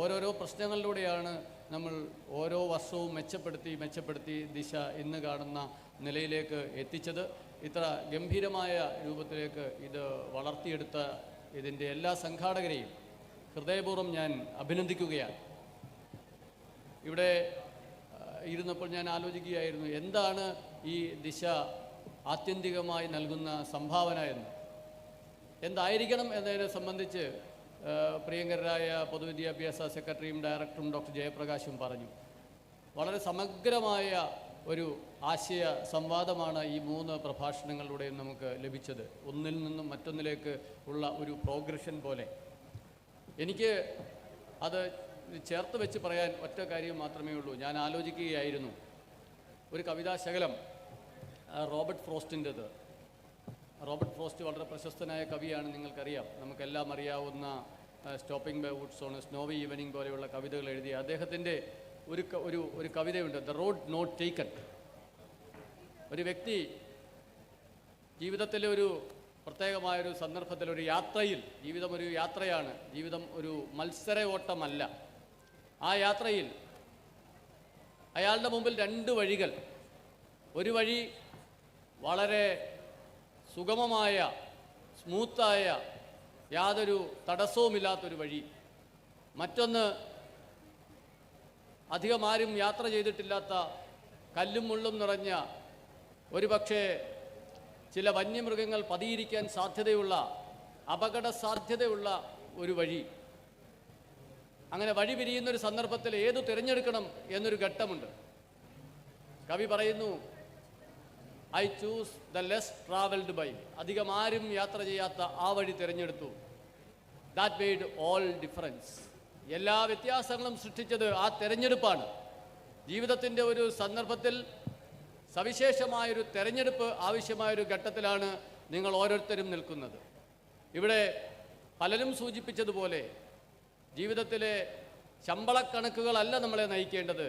H: ഓരോരോ പ്രശ്നങ്ങളിലൂടെയാണ് നമ്മൾ ഓരോ വർഷവും മെച്ചപ്പെടുത്തി ദിശ ഇന്ന് കാണുന്ന നിലയിലേക്ക് എത്തിച്ചത്. ഇത്ര ഗംഭീരമായ രൂപത്തിലേക്ക് ഇത് വളർത്തിയെടുത്ത ഇതിൻ്റെ എല്ലാ സംഘാടകരെയും ഹൃദയപൂർവ്വം ഞാൻ അഭിനന്ദിക്കുകയാണ്. ഇവിടെ ഇരുന്നപ്പോൾ ഞാൻ ആലോചിക്കുകയായിരുന്നു, എന്താണ് ഈ ദിശ ആത്യന്തികമായി നൽകുന്ന സംഭാവന എന്ന്, എന്തായിരിക്കണം എന്നതിനെ സംബന്ധിച്ച് പ്രിയങ്കരായ പൊതുവിദ്യാഭ്യാസ സെക്രട്ടറിയും ഡയറക്ടറും ഡോക്ടർ ജയപ്രകാശും പറഞ്ഞു. വളരെ സമഗ്രമായ ഒരു ആശയ സംവാദമാണ് ഈ 3 പ്രഭാഷണങ്ങളിലൂടെയും നമുക്ക് ലഭിച്ചത്. ഒന്നിൽ നിന്നും മറ്റൊന്നിലേക്ക് ഉള്ള ഒരു പ്രോഗ്രഷൻ പോലെ. എനിക്ക് അത് ചേർത്ത് വെച്ച് പറയാൻ ഒറ്റ കാര്യം മാത്രമേ ഉള്ളൂ. ഞാൻ ആലോചിക്കുകയായിരുന്നു, ഒരു കവിതാശകലം റോബർട്ട് ഫ്രോസ്റ്റിൻ്റെത്. റോബർട്ട് ഫ്രോസ്റ്റ് വളരെ പ്രശസ്തനായ കവിയാണ്, നിങ്ങൾക്കറിയാം. നമുക്കെല്ലാം അറിയാവുന്ന Stopping by Woods on Snowy Evening പോലെയുള്ള കവിതകൾ എഴുതിയ അദ്ദേഹത്തിൻ്റെ ഒരു കവിതയുണ്ട്, ദ റോഡ് നോട്ട് ടേക്കൺ. ഒരു വ്യക്തി ജീവിതത്തിലെ ഒരു പ്രത്യേകമായൊരു സന്ദർഭത്തിൽ, ഒരു യാത്രയിൽ, ജീവിതം ഒരു യാത്രയാണ്, ജീവിതം ഒരു മത്സര ഓട്ടമല്ല. ആ യാത്രയിൽ അയാളുടെ മുമ്പിൽ 2 വഴികൾ. ഒരു വഴി വളരെ സുഗമമായ, സ്മൂത്തായ, യാതൊരു തടസ്സവുമില്ലാത്തൊരു വഴി. മറ്റൊന്ന് അധികം ആരും യാത്ര ചെയ്തിട്ടില്ലാത്ത, കല്ലും മുള്ളും നിറഞ്ഞ, ഒരു പക്ഷേ ചില വന്യമൃഗങ്ങൾ പതിയിരിക്കാൻ സാധ്യതയുള്ള, അപകട സാധ്യതയുള്ള ഒരു വഴി. അങ്ങനെ വഴി പിരിയുന്നൊരു സന്ദർഭത്തിൽ ഏതു തിരഞ്ഞെടുക്കണം എന്നൊരു ഘട്ടമുണ്ട്. കവി പറയുന്നു, I chose the less travelled by. അധികം ആരും യാത്ര ചെയ്യാത്ത ആ വഴി തിരഞ്ഞെടുത്തു. That made all difference. എല്ലാ വ്യത്യാസങ്ങളും സൃഷ്ടിച്ചത് ആ തെരഞ്ഞെടുപ്പാണ്. ജീവിതത്തിൻ്റെ ഒരു സന്ദർഭത്തിൽ സവിശേഷമായൊരു തെരഞ്ഞെടുപ്പ് ആവശ്യമായൊരു ഘട്ടത്തിലാണ് നിങ്ങൾ ഓരോരുത്തരും നിൽക്കുന്നത്. ഇവിടെ പലരും സൂചിപ്പിച്ചതുപോലെ ജീവിതത്തിലെ ശമ്പളക്കണക്കുകളല്ല നമ്മളെ നയിക്കേണ്ടത്,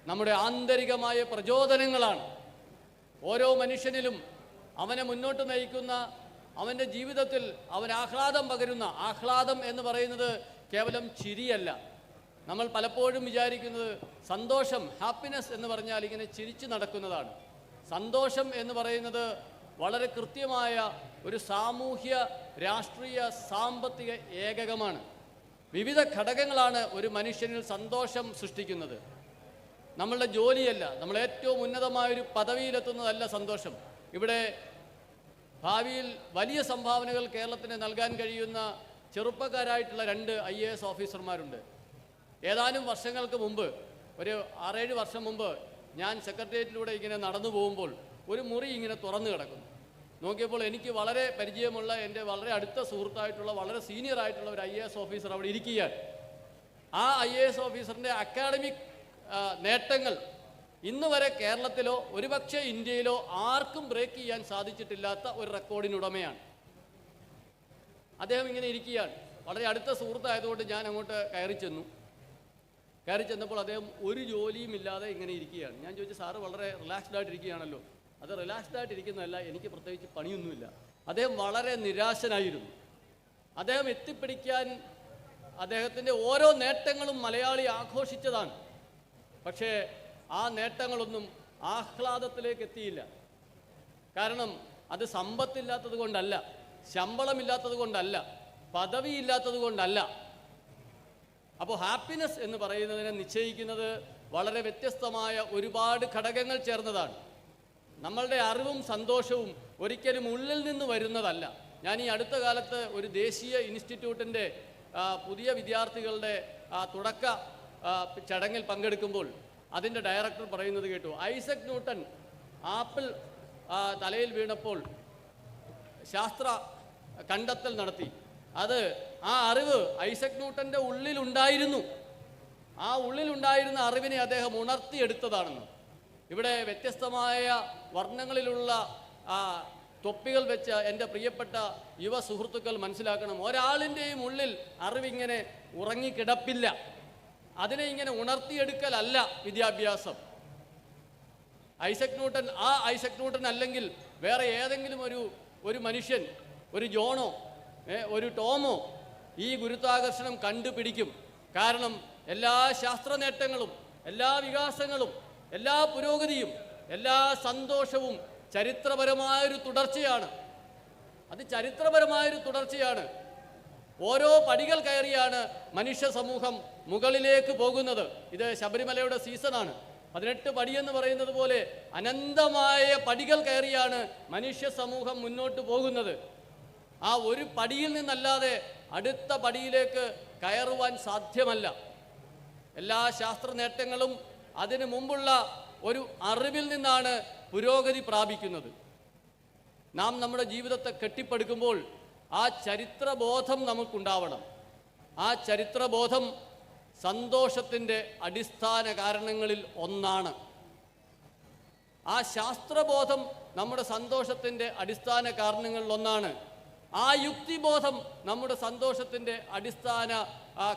H: നമ്മുടെ ആന്തരികമായ പ്രചോദനങ്ങളാണ്. ഓരോ മനുഷ്യനിലും അവനെ മുന്നോട്ട് നയിക്കുന്ന, അവൻ്റെ ജീവിതത്തിൽ അവൻ ആഹ്ലാദം പകരുന്ന, ആഹ്ലാദം എന്ന് പറയുന്നത് കേവലം ചിരിയല്ല. നമ്മൾ പലപ്പോഴും വിചാരിക്കുന്നത് സന്തോഷം, ഹാപ്പിനെസ് എന്ന് പറഞ്ഞാൽ ഇങ്ങനെ ചിരിച്ചു നടക്കുന്നതാണ്. സന്തോഷം എന്ന് പറയുന്നത് വളരെ കൃത്യമായ ഒരു സാമൂഹ്യ, രാഷ്ട്രീയ, സാമ്പത്തിക ഏകകമാണ്. വിവിധ ഘടകങ്ങളാണ് ഒരു മനുഷ്യനിൽ സന്തോഷം സൃഷ്ടിക്കുന്നത്. നമ്മളുടെ ജോലിയല്ല, നമ്മൾ ഏറ്റവും ഉന്നതമായൊരു പദവിയിലെത്തുന്നതല്ല സന്തോഷം. ഇവിടെ ഭാവിയിൽ വലിയ സംഭാവനകൾ കേരളത്തിന് നൽകാൻ കഴിയുന്ന ചെറുപ്പക്കാരായിട്ടുള്ള 2 IAS ഓഫീസർമാരുണ്ട്. ഏതാനും വർഷങ്ങൾക്ക് മുമ്പ്, ഒരു 6-7 വർഷം മുമ്പ് ഞാൻ സെക്രട്ടേറിയറ്റിലൂടെ ഇങ്ങനെ നടന്നു പോകുമ്പോൾ ഒരു മുറി ഇങ്ങനെ തുറന്നു കിടക്കുന്നു. നോക്കിയപ്പോൾ എനിക്ക് വളരെ പരിചയമുള്ള, എൻ്റെ വളരെ അടുത്ത സുഹൃത്തായിട്ടുള്ള, വളരെ സീനിയർ ആയിട്ടുള്ള ഒരു IAS ഓഫീസർ അവിടെ ഇരിക്കുകയാണ്. ആ IAS ഓഫീസറിൻ്റെ അക്കാഡമിക് നേട്ടങ്ങൾ ഇന്ന് വരെ കേരളത്തിലോ ഒരുപക്ഷെ ഇന്ത്യയിലോ ആർക്കും ബ്രേക്ക് ചെയ്യാൻ സാധിച്ചിട്ടില്ലാത്ത ഒരു റെക്കോർഡിനുടമയാണ്. അദ്ദേഹം ഇങ്ങനെ ഇരിക്കുകയാണ്. വളരെ അടുത്ത സുഹൃത്തായതുകൊണ്ട് ഞാൻ അങ്ങോട്ട് കയറി ചെന്നപ്പോൾ അദ്ദേഹം ഒരു ജോലിയും ഇല്ലാതെ ഇങ്ങനെ ഇരിക്കുകയാണ്. ഞാൻ ചോദിച്ചു, സാറ് വളരെ റിലാക്സ്ഡ് ആയിട്ടിരിക്കുകയാണല്ലോ. അത് റിലാക്സ്ഡ് ആയിട്ടിരിക്കുന്നതല്ല, എനിക്ക് പ്രത്യേകിച്ച് പണിയൊന്നുമില്ല. അദ്ദേഹം വളരെ നിരാശനായിരുന്നു. അദ്ദേഹം എത്തിപ്പിടിക്കാൻ അദ്ദേഹത്തിൻ്റെ ഓരോ നേട്ടങ്ങളും മലയാളി ആഘോഷിച്ചതാണ്. പക്ഷേ ആ നേട്ടങ്ങളൊന്നും ആഹ്ലാദത്തിലേക്ക് എത്തിയില്ല. കാരണം അത് സമ്പത്തില്ലാത്തത് കൊണ്ടല്ല, ശമ്പളമില്ലാത്തത് കൊണ്ടല്ല, പദവിയില്ലാത്തത് കൊണ്ടല്ല. അപ്പോൾ ഹാപ്പിനെസ് എന്ന് പറയുന്നതിനെ നിശ്ചയിക്കുന്നത് വളരെ വ്യത്യസ്തമായ ഒരുപാട് ഘടകങ്ങൾ ചേർന്നതാണ്. നമ്മളുടെ അറിവും സന്തോഷവും ഒരിക്കലും ഉള്ളിൽ നിന്ന് വരുന്നതല്ല. ഞാൻ ഈ അടുത്ത കാലത്ത് ഒരു ദേശീയ ഇൻസ്റ്റിറ്റ്യൂട്ടിൻ്റെ പുതിയ വിദ്യാർത്ഥികളുടെ തുടക്ക ചടങ്ങിൽ പങ്കെടുക്കുമ്പോൾ അതിൻ്റെ ഡയറക്ടർ പറയുന്നത് കേട്ടു. ഐസക് ന്യൂട്ടൻ ആപ്പിൾ തലയിൽ വീണപ്പോൾ ശാസ്ത്ര കണ്ടെത്തൽ നടത്തി. അത് ആ അറിവ് ഐസക് ന്യൂട്ടൻ്റെ ഉള്ളിലുണ്ടായിരുന്നു. ആ ഉള്ളിലുണ്ടായിരുന്ന അറിവിനെ അദ്ദേഹം ഉണർത്തിയെടുത്തതാണെന്ന്. ഇവിടെ വ്യത്യസ്തമായ വർണ്ണങ്ങളിലുള്ള തൊപ്പികൾ വെച്ച എൻ്റെ പ്രിയപ്പെട്ട യുവ സുഹൃത്തുക്കൾ മനസ്സിലാക്കണം, ഒരാളിൻ്റെയും ഉള്ളിൽ അറിവിങ്ങനെ ഉറങ്ങിക്കിടപ്പില്ല. അതിനെ ഇങ്ങനെ ഉണർത്തിയെടുക്കലല്ല വിദ്യാഭ്യാസം. ഐസക് ന്യൂട്ടൻ അല്ലെങ്കിൽ വേറെ ഏതെങ്കിലും ഒരു മനുഷ്യൻ, ഒരു ജോണോ ഒരു ടോമോ ഈ ഗുരുത്വാകർഷണം കണ്ടുപിടിക്കും. കാരണം എല്ലാ ശാസ്ത്ര നേട്ടങ്ങളും, എല്ലാ വികാസങ്ങളും, എല്ലാ പുരോഗതിയും, എല്ലാ സന്തോഷവും ചരിത്രപരമായൊരു തുടർച്ചയാണ്. അത് ചരിത്രപരമായൊരു തുടർച്ചയാണ്. ഓരോ പടികൾ കയറിയാണ് മനുഷ്യ സമൂഹം മുകളിലേക്ക് പോകുന്നത്. ഇത് ശബരിമലയുടെ സീസണാണ്. 18 പടിയെന്ന് പറയുന്നത് പോലെ അനന്തമായ പടികൾ കയറിയാണ് മനുഷ്യ സമൂഹം മുന്നോട്ട് പോകുന്നത്. ആ ഒരു പടിയിൽ നിന്നല്ലാതെ അടുത്ത പടിയിലേക്ക് കയറുവാൻ സാധ്യമല്ല. എല്ലാ ശാസ്ത്ര നേട്ടങ്ങളും അതിനു മുമ്പുള്ള ഒരു അറിവിൽ നിന്നാണ് പുരോഗതി പ്രാപിക്കുന്നത്. നാം നമ്മുടെ ജീവിതത്തെ കെട്ടിപ്പടുക്കുമ്പോൾ ആ ചരിത്രബോധം നമുക്കുണ്ടാവണം. ആ ചരിത്രബോധം സന്തോഷത്തിൻ്റെ അടിസ്ഥാന കാരണങ്ങളിൽ ഒന്നാണ്. ആ ശാസ്ത്രബോധം നമ്മുടെ സന്തോഷത്തിൻ്റെ അടിസ്ഥാന കാരണങ്ങളിൽ ഒന്നാണ്. ആ യുക്തിബോധം നമ്മുടെ സന്തോഷത്തിൻ്റെ അടിസ്ഥാന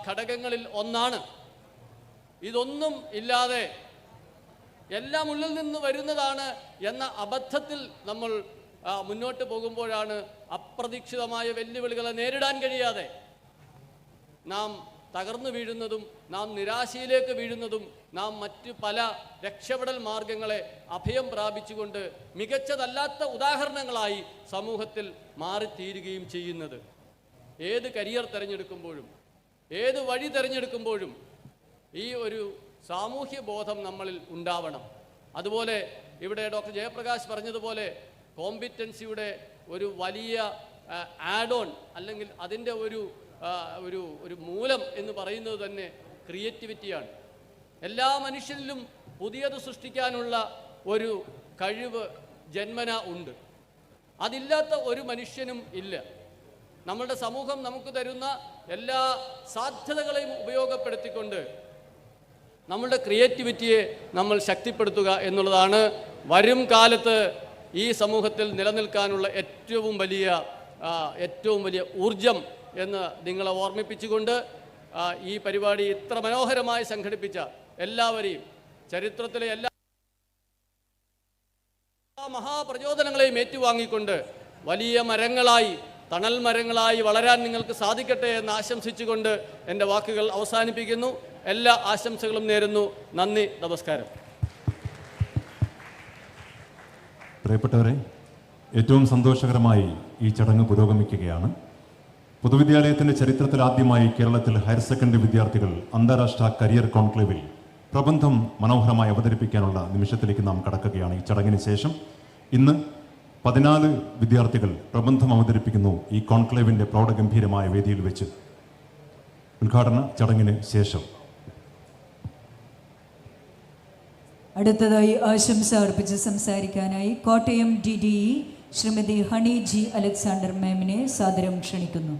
H: ഘടകങ്ങളിൽ ഒന്നാണ്. ഇതൊന്നും ഇല്ലാതെ എല്ലാം ഉള്ളിൽ നിന്ന് വരുന്നതാണ് എന്ന അബദ്ധത്തിൽ നമ്മൾ മുന്നോട്ട് പോകുമ്പോഴാണ് അപ്രതീക്ഷിതമായ വെല്ലുവിളികളെ നേരിടാൻ കഴിയാതെ നാം തകർന്നു വീഴുന്നതും, നാം നിരാശയിലേക്ക് വീഴുന്നതും, നാം മറ്റ് പല രക്ഷപ്പെടൽ മാർഗങ്ങളെ അഭയം പ്രാപിച്ചുകൊണ്ട് മികച്ചതല്ലാത്ത ഉദാഹരണങ്ങളായി സമൂഹത്തിൽ മാറിത്തീരുകയും ചെയ്യുന്നത്. ഏത് കരിയർ തിരഞ്ഞെടുക്കുമ്പോഴും, ഏത് വഴി തിരഞ്ഞെടുക്കുമ്പോഴും ഈ ഒരു സാമൂഹ്യ ബോധം നമ്മളിൽ ഉണ്ടാവണം. അതുപോലെ ഇവിടെ ഡോക്ടർ ജയപ്രകാശ് പറഞ്ഞതുപോലെ കോമ്പിറ്റൻസിയുടെ ഒരു വലിയ ആഡ് ഓൺ അല്ലെങ്കിൽ അതിൻ്റെ ഒരു മൂലം എന്ന് പറയുന്നത് തന്നെ ക്രിയേറ്റിവിറ്റിയാണ്. എല്ലാ മനുഷ്യരിലും പുതിയത് സൃഷ്ടിക്കാനുള്ള ഒരു കഴിവ് ജന്മന ഉണ്ട്. അതില്ലാത്ത ഒരു മനുഷ്യനും ഇല്ല. നമ്മളുടെ സമൂഹം നമുക്ക് തരുന്ന എല്ലാ സാധ്യതകളെയും ഉപയോഗപ്പെടുത്തിക്കൊണ്ട് നമ്മളുടെ ക്രിയേറ്റിവിറ്റിയെ നമ്മൾ ശക്തിപ്പെടുത്തുക എന്നുള്ളതാണ് വരും കാലത്ത് ഈ സമൂഹത്തിൽ നിലനിൽക്കാനുള്ള ഏറ്റവും വലിയ ഊർജം എന്ന് നിങ്ങളെ ഓർമ്മിപ്പിച്ചുകൊണ്ട് ഈ പരിപാടി ഇത്ര മനോഹരമായി സംഘടിപ്പിച്ച എല്ലാവരെയും, ചരിത്രത്തിലെ എല്ലാ മഹാപ്രചോദനങ്ങളെയും ഏറ്റുവാങ്ങിക്കൊണ്ട് വലിയ മരങ്ങളായി, തണൽ മരങ്ങളായി വളരാൻ നിങ്ങൾക്ക് സാധിക്കട്ടെ എന്ന് ആശംസിച്ചുകൊണ്ട് എൻ്റെ വാക്കുകൾ അവസാനിപ്പിക്കുന്നു. എല്ലാ ആശംസകളും നേരുന്നു. നന്ദി, നമസ്കാരം.
I: പ്രിയപ്പെട്ടവരെ, ഏറ്റവും സന്തോഷകരമായി ഈ ചടങ്ങ് പുരോഗമിക്കുകയാണ്. പൊതുവിദ്യാലയത്തിൻ്റെ ചരിത്രത്തിൽ ആദ്യമായി കേരളത്തിൽ ഹയർ സെക്കൻഡറി വിദ്യാർത്ഥികൾ അന്താരാഷ്ട്ര കരിയർ കോൺക്ലേവിൽ പ്രബന്ധം മനോഹരമായി അവതരിപ്പിക്കാനുള്ള നിമിഷത്തിലേക്ക് നാം കടക്കുകയാണ്. ഈ ചടങ്ങിന് ശേഷം ഇന്ന് 14 വിദ്യാർത്ഥികൾ പ്രബന്ധം അവതരിപ്പിക്കുന്നു ഈ കോൺക്ലേവിൻ്റെ പ്രൗഢഗംഭീരമായ വേദിയിൽ വെച്ച്. ഉദ്ഘാടന ചടങ്ങിന് ശേഷം
C: അടുത്തതായി ആശംസ അർപ്പിച്ച് സംസാരിക്കാനായി Kottayam DDE Shrimati Honey G Alexander മാമിനെ സാദരം ക്ഷണിക്കുന്നു.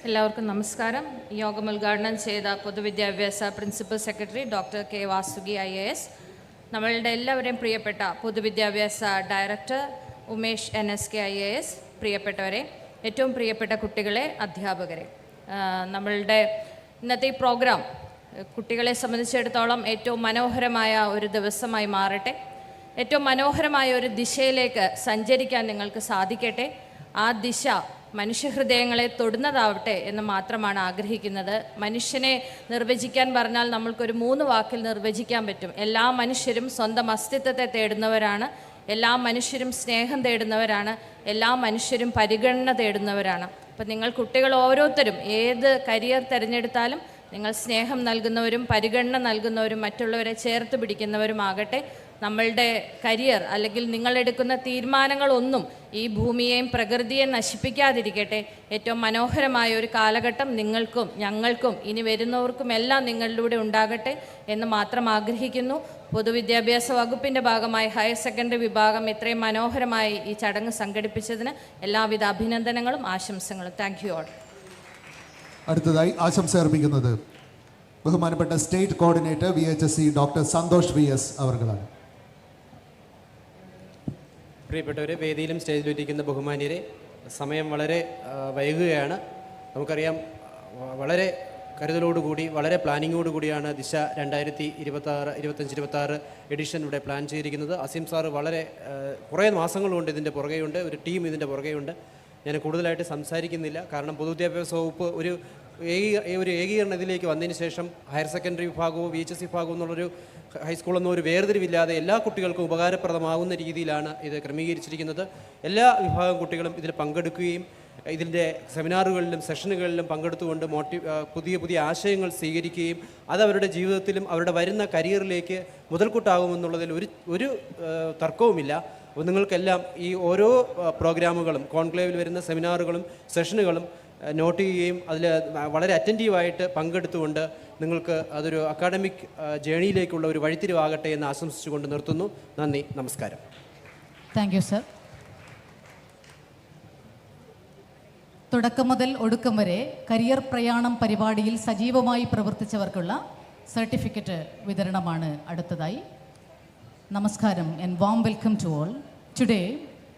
J: എല്ലാവർക്കും നമസ്കാരം. യോഗം ഉദ്ഘാടനം ചെയ്ത പൊതുവിദ്യാഭ്യാസ principal secretary doctor K Vasuki IAS, നമ്മളുടെ എല്ലാവരെയും പ്രിയപ്പെട്ട പൊതുവിദ്യാഭ്യാസ ഡയറക്ടർ ഉമേഷ് NSK IAS, പ്രിയപ്പെട്ടവരെ, ഏറ്റവും പ്രിയപ്പെട്ട കുട്ടികളെ, അധ്യാപകരെ, നമ്മളുടെ ഇന്നത്തെ ഈ പ്രോഗ്രാം കുട്ടികളെ സംബന്ധിച്ചിടത്തോളം ഏറ്റവും മനോഹരമായ ഒരു ദിവസമായി മാറട്ടെ. ഏറ്റവും മനോഹരമായ ഒരു ദിശയിലേക്ക് സഞ്ചരിക്കാൻ നിങ്ങൾക്ക് സാധിക്കട്ടെ. ആ ദിശ മനുഷ്യഹൃദയങ്ങളെ തൊടുന്നതാവട്ടെ എന്ന് മാത്രമാണ് ആഗ്രഹിക്കുന്നത്. മനുഷ്യനെ നിർവചിക്കാൻ പറഞ്ഞാൽ നമ്മൾക്കൊരു 3 വാക്കിൽ നിർവചിക്കാൻ പറ്റും. എല്ലാ മനുഷ്യരും സ്വന്തം അസ്തിത്വത്തെ തേടുന്നവരാണ്, എല്ലാ മനുഷ്യരും സ്നേഹം തേടുന്നവരാണ്, എല്ലാ മനുഷ്യരും പരിഗണന തേടുന്നവരാണ്. അപ്പം നിങ്ങൾ കുട്ടികൾ ഓരോരുത്തരും ഏത് കരിയർ തിരഞ്ഞെടുത്താലും നിങ്ങൾ സ്നേഹം നൽകുന്നവരും പരിഗണന നൽകുന്നവരും മറ്റുള്ളവരെ ചേർത്ത് പിടിക്കുന്നവരുമാകട്ടെ. നമ്മളുടെ കരിയർ അല്ലെങ്കിൽ നിങ്ങളെടുക്കുന്ന തീരുമാനങ്ങളൊന്നും ഈ ഭൂമിയെയും പ്രകൃതിയെയും നശിപ്പിക്കാതിരിക്കട്ടെ. ഏറ്റവും മനോഹരമായ ഒരു കാലഘട്ടം നിങ്ങൾക്കും ഞങ്ങൾക്കും ഇനി വരുന്നവർക്കും എല്ലാം നിങ്ങളിലൂടെ ഉണ്ടാകട്ടെ എന്ന് മാത്രം ആഗ്രഹിക്കുന്നു. പൊതുവിദ്യാഭ്യാസ വകുപ്പിൻ്റെ ഭാഗമായി ഹയർ സെക്കൻഡറി വിഭാഗം ഇത്രയും മനോഹരമായി ഈ ചടങ്ങ് സംഘടിപ്പിച്ചതിന് എല്ലാവിധ അഭിനന്ദനങ്ങളും ആശംസകളും. Thank you all.
A: അടുത്തതായി ആശംസ അർപ്പിക്കുന്നത് ബഹുമാനപ്പെട്ട state coordinator VHSE doctor Santhosh VS അവർകളാണ്.
K: പ്രിയപ്പെട്ടവരെ, വേദിയിലും സ്റ്റേജിലും ഇരിക്കുന്ന ബഹുമാന്യരെ, സമയം വളരെ വൈകുകയാണ്. നമുക്കറിയാം, വളരെ കരുതലോടുകൂടി വളരെ പ്ലാനിങ്ങോടുകൂടിയാണ് ദിശ 2025-26 എഡിഷൻ ഇവിടെ പ്ലാൻ ചെയ്തിരിക്കുന്നത്. അസീം സാറ് വളരെ കുറേ മാസങ്ങളുണ്ട് ഇതിൻ്റെ പുറകെയുണ്ട്, ഒരു ടീം ഇതിൻ്റെ പുറകെയുണ്ട്. ഞാൻ കൂടുതലായിട്ട് സംസാരിക്കുന്നില്ല, കാരണം പൊതുവിദ്യാഭ്യാസ വകുപ്പ് ഒരു ഏകീകരണ ഇതിലേക്ക് വന്നതിന് ശേഷം ഹയർ സെക്കൻഡറി വിഭാഗവും VHSE വിഭാഗവും എന്നുള്ളൊരു ഹൈസ്കൂളെന്നോ ഒരു വേർതിരിവില്ലാതെ എല്ലാ കുട്ടികൾക്കും ഉപകാരപ്രദമാകുന്ന രീതിയിലാണ് ഇത് ക്രമീകരിച്ചിരിക്കുന്നത്. എല്ലാ വിഭാഗം കുട്ടികളും ഇതിൽ പങ്കെടുക്കുകയും ഇതിൻ്റെ സെമിനാറുകളിലും സെഷനുകളിലും പങ്കെടുത്തുകൊണ്ട് പുതിയ ആശയങ്ങൾ സ്വീകരിക്കുകയും അത് അവരുടെ ജീവിതത്തിലും അവരുടെ വരുന്ന കരിയറിലേക്ക് മുതൽക്കൂട്ടാകുമെന്നുള്ളതിൽ ഒരു തർക്കവുമില്ല. അപ്പോൾ നിങ്ങൾക്കെല്ലാം ഈ ഓരോ പ്രോഗ്രാമുകളും കോൺക്ലേവിൽ വരുന്ന സെമിനാറുകളും സെഷനുകളും നോട്ട് ചെയ്യുകയും അതിൽ വളരെ അറ്റൻറ്റീവായിട്ട് പങ്കെടുത്തുകൊണ്ട് നിങ്ങൾക്ക് അതൊരു അക്കാഡമിക് ജേണിയിലേക്കുള്ള ഒരു വഴിത്തിരിവാകട്ടെ എന്ന് ആശംസിച്ചുകൊണ്ട് നിർത്തുന്നു. നന്ദി, നമസ്കാരം.
L: Thank you sir. തുടക്കം മുതൽ ഒടുക്കം വരെ കരിയർ പ്രയാണം പരിപാടിയിൽ സജീവമായി പ്രവർത്തിച്ചവർക്കുള്ള സർട്ടിഫിക്കറ്റ് വിതരണമാണ് അടുത്തതായി. Namaskaram and warm welcome to all. Today,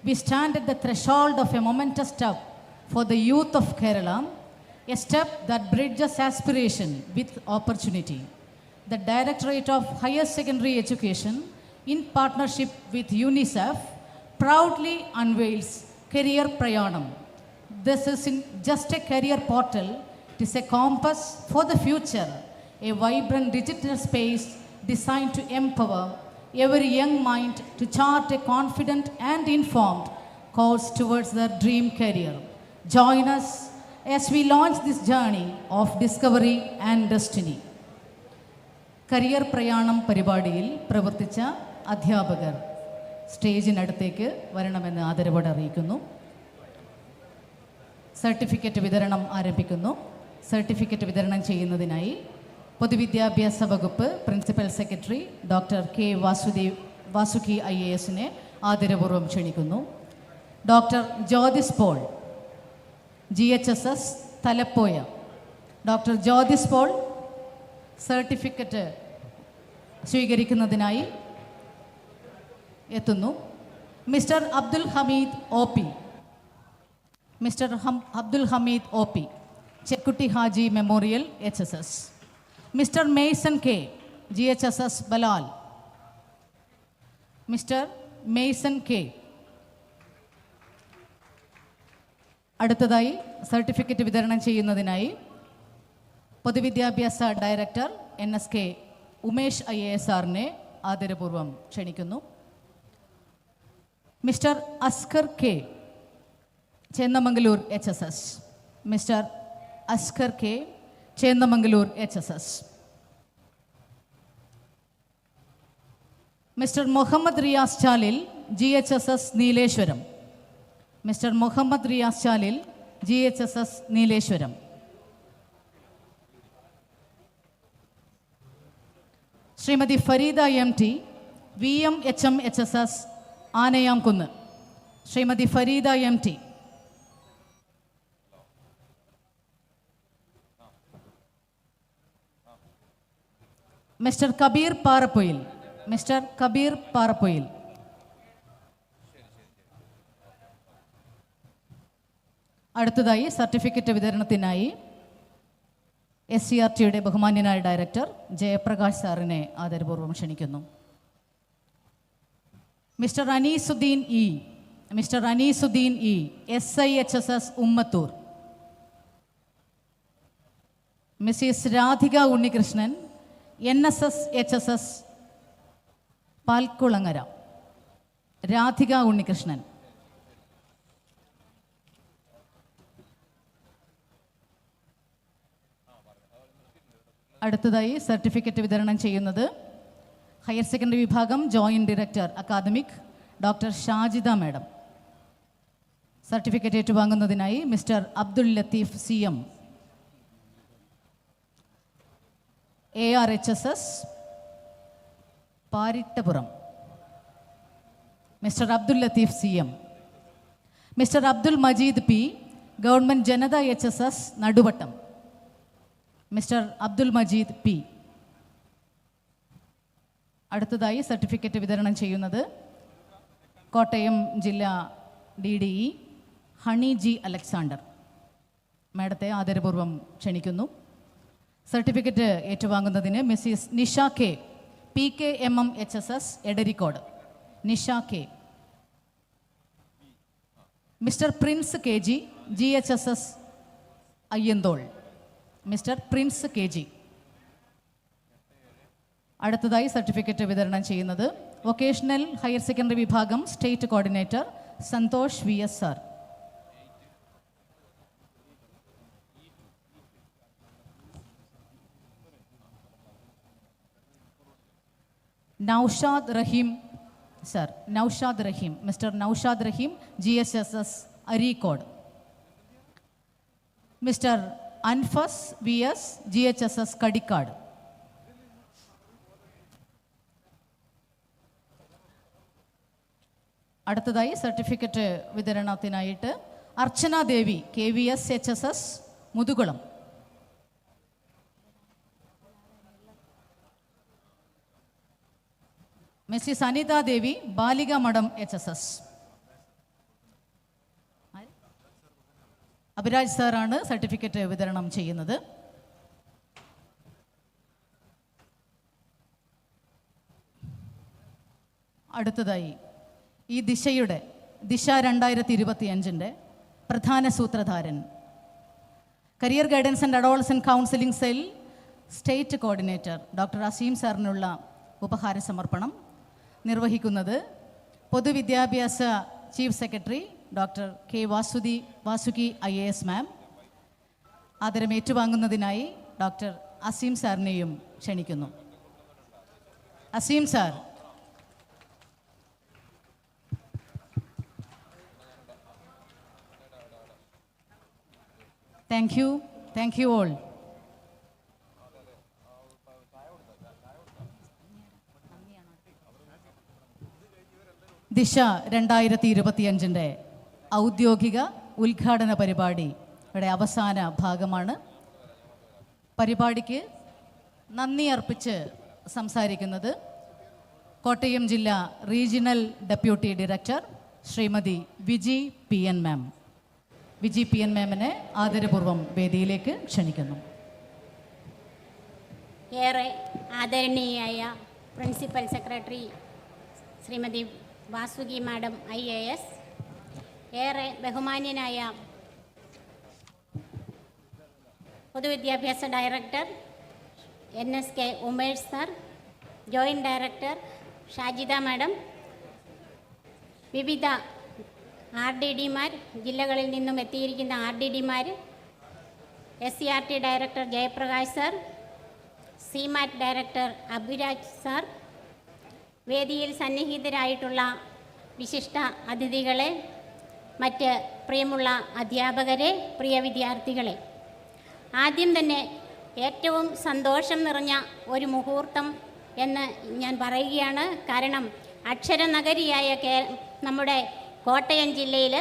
L: we stand at the threshold of a momentous step for the youth of Kerala, a step that bridges aspiration with opportunity. The Directorate of Higher Secondary Education, in partnership with UNICEF, proudly unveils Career Prayanam. This isn't just a career portal, it is a compass for the future, a vibrant digital space designed to empower every young mind to chart a confident and informed course towards their dream career. Join us as we launch this journey of discovery and destiny. Career പ്രയാണം പരിപാടിയിൽ പ്രവർത്തിച്ച അധ്യാപകർ സ്റ്റേജിനടുത്തേക്ക് വരണമെന്ന് ആദരവോടെ അറിയിക്കുന്നു. Certificate വിതരണം ആരംഭിക്കുന്നു. Certificate വിതരണം ചെയ്യുന്നതിനായി പൊതുവിദ്യാഭ്യാസ വകുപ്പ് principal secretary doctor K Vasuki IAS ആദരപൂർവ്വം ക്ഷണിക്കുന്നു. Doctor Jyothis Paul, GHSS Thalappoya. Doctor Jyothis Paul certificate സ്വീകരിക്കുന്നതിനായി എത്തുന്നു. Mister Abdul Hameed OP, mister Abdul Hameed OP, Chekkutty Haji memorial HSS. Mister Mason K, GHSS Balal. Mister Mason K. അടുത്തതായി സർട്ടിഫിക്കറ്റ് വിതരണം ചെയ്യുന്നതിനായി പൊതുവിദ്യാഭ്യാസ ഡയറക്ടർ NSK ഉമേഷ് IAS സാറിനെ ആദരപൂർവ്വം ക്ഷണിക്കുന്നു. Mister Askar K, Chennamangaloor HSS. Mister Askar K, Chennamangaloor HSS. Mister Muhammad Riyas Chalil, GHSS Nileshwaram. Mister Muhammad Riyas Chalil, GHSS Nileshwaram. Shrimati Fareeda MT, VMHM HSS Anayamkunnu. Shrimati Fareeda MT. Mister Kabeer Parappoyil, mister Kabeer Parappoyil. അടുത്തതായി certificate വിതരണത്തിനായി SCRTയുടെ ബഹുമാന്യനായ ഡയറക്ടർ ജയപ്രകാശ് സാറിനെ ആദരപൂർവ്വം ക്ഷണിക്കുന്നു. Mister Aneesuddin E, mister Aneesuddin E, SIHSS Ummathur. Missus Radhika Unnikrishnan, NSS HSS Palkulangara. Radhika Unnikrishnan. അടുത്തതായി സർട്ടിഫിക്കറ്റ് വിതരണം ചെയ്യുന്നത് ഹയർ സെക്കൻഡറി വിഭാഗം joint director academic doctor Shajida madam. Certificate ഏറ്റുവാങ്ങുന്നതിനായി mister Abdul Latheef CM, ARHSS Parittapuram. Mister Abdul Latheef CM. Mister Abdul Majeed P, government Janatha HSS Naduvattam. Mister Abdul Majeed P. അടുത്തതായി സർട്ടിഫിക്കറ്റ് വിതരണം ചെയ്യുന്നത് കോട്ടയം ജില്ലാ DDE ഹണി G അലക്സാണ്ടർ. മാഡത്തെ ആദരപൂർവ്വം ക്ഷണിക്കുന്നു. സർട്ടിഫിക്കറ്റ് ഏറ്റുവാങ്ങുന്നതിന് missus Nisha K, PKMM HSS Edarikode. Nisha K. Mister Prince KG, GHSS Ayyanthole. Mister Prince KG. അടുത്തതായി സർട്ടിഫിക്കറ്റ് വിതരണം ചെയ്യുന്നത് വൊക്കേഷണൽ ഹയർ സെക്കൻഡറി വിഭാഗം state coordinator Santhosh VS sir. Naushad Raheem sir, Naushad Raheem, mister Naushad Raheem, GHSS Areekode. Mister Anfas VS, GHSS Kadikkad. അടുത്തതായി certificate വിതരണത്തിനായിട്ട് Archana Devi KVS HSS Muthukulam. Missus Anitha Devi Balika Madom HSS. Abhiraj സാറാണ് certificate വിതരണം ചെയ്യുന്നത്. അടുത്തതായി ഈ ദിശ 2025 പ്രധാന സൂത്രധാരൻ career guidance and adolescent counselling cell state coordinator doctor Azeem സാറിനുള്ള ഉപഹാര സമർപ്പണം നിർവഹിക്കുന്നത് പൊതുവിദ്യാഭ്യാസ chief secretary doctor K Vasuki IAS ma'am. ആദരം ഏറ്റുവാങ്ങുന്നതിനായി ഡോക്ടർ അസീം സാറിനെയും ക്ഷണിക്കുന്നു. Azeem sir. Thank you all. Disha 2025 ഔദ്യോഗിക ഉദ്ഘാടന പരിപാടിയുടെ അവസാന ഭാഗമാണ്. പരിപാടിക്ക് നന്ദി അർപ്പിച്ച് സംസാരിക്കുന്നത് കോട്ടയം ജില്ലാ regional deputy director Shrimati Viji P N ma'am. Viji P N മാമിനെ ആദരപൂർവ്വം വേദിയിലേക്ക് ക്ഷണിക്കുന്നു.
M: ഏറെ ആദരണീയായ principal secretary Shrimati Vasuki madam IAS, ഏറെ ബഹുമാന്യനായ പൊതുവിദ്യാഭ്യാസ director NSK Umesh sir, joint director Shajida madam, വിവിധ RDDമാർ, ജില്ലകളിൽ നിന്നും എത്തിയിരിക്കുന്ന RDDമാർ, SCRT director Jayaprakash sir, CMAT director Abhiraj sir, വേദിയിൽ സന്നിഹിതരായിട്ടുള്ള വിശിഷ്ട അതിഥികളെ, മറ്റ് പ്രിയമുള്ള അധ്യാപകരെ, പ്രിയ വിദ്യാർത്ഥികളെ, ആദ്യം തന്നെ ഏറ്റവും സന്തോഷം നിറഞ്ഞ ഒരു മുഹൂർത്തം എന്ന് ഞാൻ പറയുകയാണ്. കാരണം അക്ഷരനഗരിയായ നമ്മുടെ കോട്ടയം ജില്ലയിൽ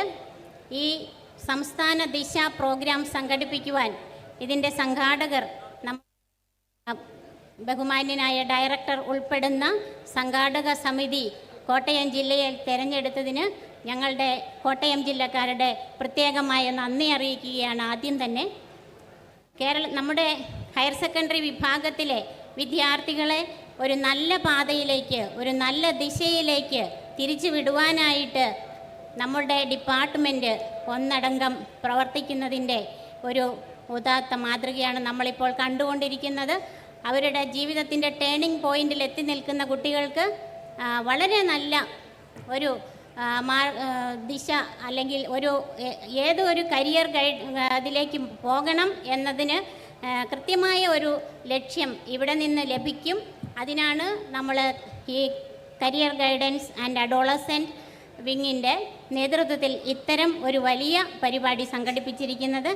M: ഈ സംസ്ഥാന ദിശ പ്രോഗ്രാം സംഘടിപ്പിക്കുവാൻ ഇതിൻ്റെ സംഘാടകർ ബഹുമാന്യനായ ഡയറക്ടർ ഉൾപ്പെടുന്ന സംഘാടക സമിതി കോട്ടയം ജില്ലയിൽ തിരഞ്ഞെടുത്തതിന് ഞങ്ങളുടെ കോട്ടയം ജില്ലക്കാരുടെ പ്രത്യേകമായ നന്ദി അറിയിക്കുകയാണ്. ആദ്യം തന്നെ നമ്മുടെ ഹയർ സെക്കൻഡറി വിഭാഗത്തിലെ വിദ്യാർത്ഥികളെ ഒരു നല്ല പാതയിലേക്ക്, ഒരു നല്ല ദിശയിലേക്ക് തിരിച്ചു വിടുവാനായിട്ട് നമ്മുടെ ഡിപ്പാർട്ട്മെൻറ്റ് ഒന്നടങ്കം പ്രവർത്തിക്കുന്നതിൻ്റെ ഒരു ഉദാത്ത മാതൃകയാണ് നമ്മളിപ്പോൾ കണ്ടുകൊണ്ടിരിക്കുന്നത്. അവരുടെ ജീവിതത്തിൻ്റെ ടേണിംഗ് പോയിന്റിൽ എത്തി നിൽക്കുന്ന കുട്ടികൾക്ക് വളരെ നല്ല ഒരു ദിശ അല്ലെങ്കിൽ ഏതൊരു കരിയർ അതിലേക്ക് പോകണം എന്നതിന് കൃത്യമായ ഒരു ലക്ഷ്യം ഇവിടെ നിന്ന് ലഭിക്കും. അതിനാണ് നമ്മൾ ഈ കരിയർ ഗൈഡൻസ് ആൻഡ് അഡോളസെൻറ്റ് വിങ്ങിൻ്റെ നേതൃത്വത്തിൽ ഇത്തരം ഒരു വലിയ പരിപാടി സംഘടിപ്പിച്ചിരിക്കുന്നത്.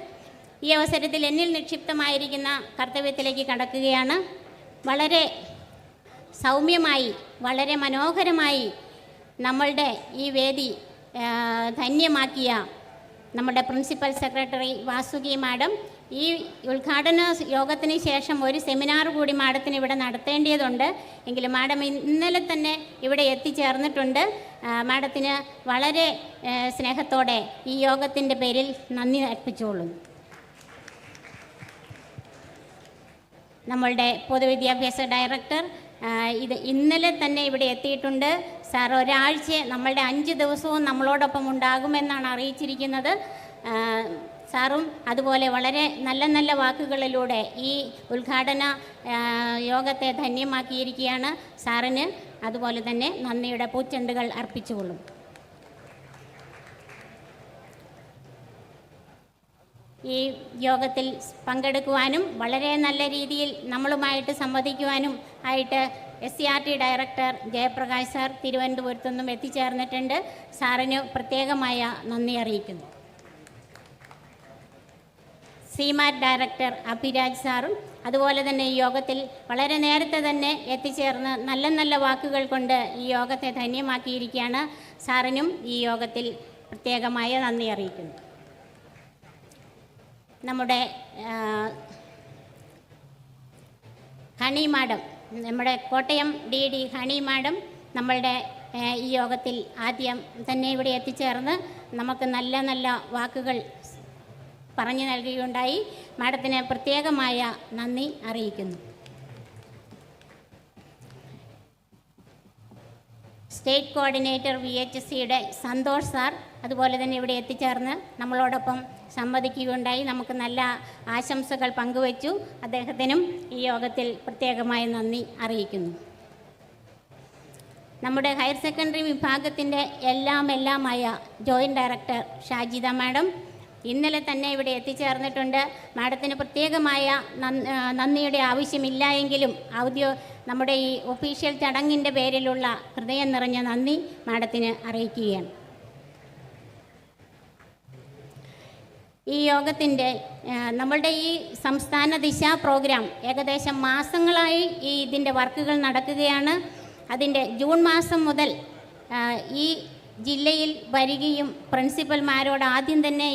M: ഈ അവസരത്തിൽ എന്നിൽ നിക്ഷിപ്തമായിരിക്കുന്ന കർത്തവ്യത്തിലേക്ക് കടക്കുകയാണ്. വളരെ സൗമ്യമായി, വളരെ മനോഹരമായി നമ്മളുടെ ഈ വേദി ധന്യമാക്കിയ നമ്മുടെ പ്രിൻസിപ്പൽ സെക്രട്ടറി വാസുകി മാഡം, ഈ ഉദ്ഘാടന യോഗത്തിന് ശേഷം ഒരു സെമിനാർ കൂടി മാഡത്തിന് ഇവിടെ നടത്തേണ്ടതുണ്ട്. എങ്കിലും മാഡം ഇന്നലെ തന്നെ ഇവിടെ എത്തിച്ചേർന്നിട്ടുണ്ട്. മാഡത്തിന് വളരെ സ്നേഹത്തോടെ ഈ യോഗത്തിൻ്റെ പേരിൽ നന്ദി അർപ്പിച്ചുകൊള്ളുന്നു. നമ്മളുടെ പൊതുവിദ്യാഭ്യാസ ഡയറക്ടർ ഇന്നലെ തന്നെ ഇവിടെ എത്തിയിട്ടുണ്ട്. സാർ ഒരാഴ്ച നമ്മളുടെ 5 ദിവസവും നമ്മളോടൊപ്പം ഉണ്ടാകുമെന്നാണ് അറിയിച്ചിരിക്കുന്നത്. സാറും അതുപോലെ വളരെ നല്ല നല്ല വാക്കുകളിലൂടെ ഈ ഉദ്ഘാടന യോഗത്തെ ധന്യമാക്കിയിരിക്കുകയാണ്. സാറിന് അതുപോലെ തന്നെ നന്ദിയുടെ പൂച്ചെണ്ടുകൾ അർപ്പിച്ചുകൊള്ളും. ഈ യോഗത്തിൽ പങ്കെടുക്കുവാനും വളരെ നല്ല രീതിയിൽ നമ്മളുമായിട്ട് സംവദിക്കുവാനും ആയിട്ട് SCRT ഡയറക്ടർ ജയപ്രകാശ് സാർ തിരുവനന്തപുരത്തു നിന്നും എത്തിച്ചേർന്നിട്ടുണ്ട്. സാറിന് പ്രത്യേകമായ നന്ദി അറിയിക്കുന്നു. CMAT ഡയറക്ടർ അഭിരാജ് സാറും അതുപോലെ തന്നെ ഈ യോഗത്തിൽ വളരെ നേരത്തെ തന്നെ എത്തിച്ചേർന്ന് നല്ല നല്ല വാക്കുകൾ കൊണ്ട് ഈ യോഗത്തെ ധന്യമാക്കിയിരിക്കുകയാണ്. സാറിനും ഈ യോഗത്തിൽ പ്രത്യേകമായ നന്ദി അറിയിക്കുന്നു. നമ്മുടെ ഹണി മാഡം, നമ്മുടെ കോട്ടയം DD ഹണി മാഡം നമ്മളുടെ ഈ യോഗത്തിൽ ആദ്യം തന്നെ ഇവിടെ എത്തിച്ചേർന്ന് നമുക്ക് നല്ല നല്ല വാക്കുകൾ പറഞ്ഞു നൽകുകയുണ്ടായി. മാഡത്തിന് പ്രത്യേകമായ നന്ദി അറിയിക്കുന്നു. സ്റ്റേറ്റ് കോർഡിനേറ്റർ VHSCയുടെ സന്തോഷ് സാർ അതുപോലെ തന്നെ ഇവിടെ എത്തിച്ചേർന്ന് നമ്മളോടൊപ്പം സംവദിക്കുകയുണ്ടായി. നമുക്ക് നല്ല ആശംസകൾ പങ്കുവച്ചു. അദ്ദേഹത്തിനും ഈ യോഗത്തിൽ പ്രത്യേകമായ നന്ദി അറിയിക്കുന്നു. നമ്മുടെ ഹയർ സെക്കൻഡറി വിഭാഗത്തിൻ്റെ എല്ലാമായ ജോയിൻറ്റ് ഡയറക്ടർ ഷാജിദ മാഡം ഇന്നലെ തന്നെ ഇവിടെ എത്തിച്ചേർന്നിട്ടുണ്ട്. മാഡത്തിന് പ്രത്യേകമായ നന്ദിയുടെ ആവശ്യമില്ല എങ്കിലും നമ്മുടെ ഈ ഒഫീഷ്യൽ ചടങ്ങിൻ്റെ പേരിലുള്ള ഹൃദയം നിറഞ്ഞ നന്ദി മാഡത്തിന് അറിയിക്കുകയാണ്. ഈ യോഗത്തിൻ്റെ നമ്മളുടെ ഈ സംസ്ഥാന ദിശ പ്രോഗ്രാം ഏകദേശം മാസങ്ങളായി ഇതിൻ്റെ വർക്കുകൾ നടക്കുകയാണ്. അതിൻ്റെ ജൂൺ മാസം മുതൽ ഈ ജില്ലയിൽ വരികയും പ്രിൻസിപ്പൽമാരോട് ആദ്യം തന്നെ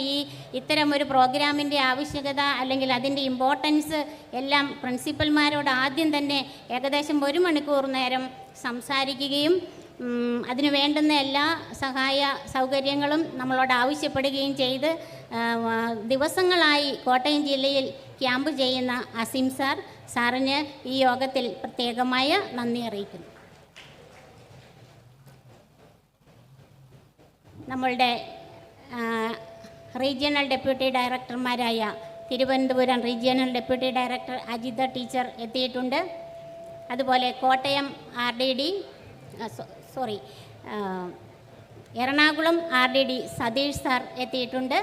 M: ഇത്തരം ഒരു പ്രോഗ്രാമിൻ്റെ ആവശ്യകത അല്ലെങ്കിൽ അതിൻ്റെ ഇമ്പോർട്ടൻസ് എല്ലാം പ്രിൻസിപ്പൽമാരോട് ആദ്യം തന്നെ ഏകദേശം 1 മണിക്കൂർ നേരം സംസാരിക്കുകയും അതിനു വേണ്ടുന്ന എല്ലാ സഹായ സൗകര്യങ്ങളും നമ്മളോട് ആവശ്യപ്പെടുകയും ചെയ്ത് ദിവസങ്ങളായി കോട്ടയം ജില്ലയിൽ ക്യാമ്പ് ചെയ്യുന്ന അസീം സാറിന് ഈ യോഗത്തിൽ പ്രത്യേകമായ നന്ദി അറിയിക്കുന്നു. നമ്മളുടെ റീജിയണൽ ഡെപ്യൂട്ടി ഡയറക്ടർമാരായ Thiruvananthapuram regional deputy director Ajitha teacher എത്തിയിട്ടുണ്ട്. അതുപോലെ Kottayam RDD Ernakulam RDD Satheesh sir എത്തിയിട്ടുണ്ട്.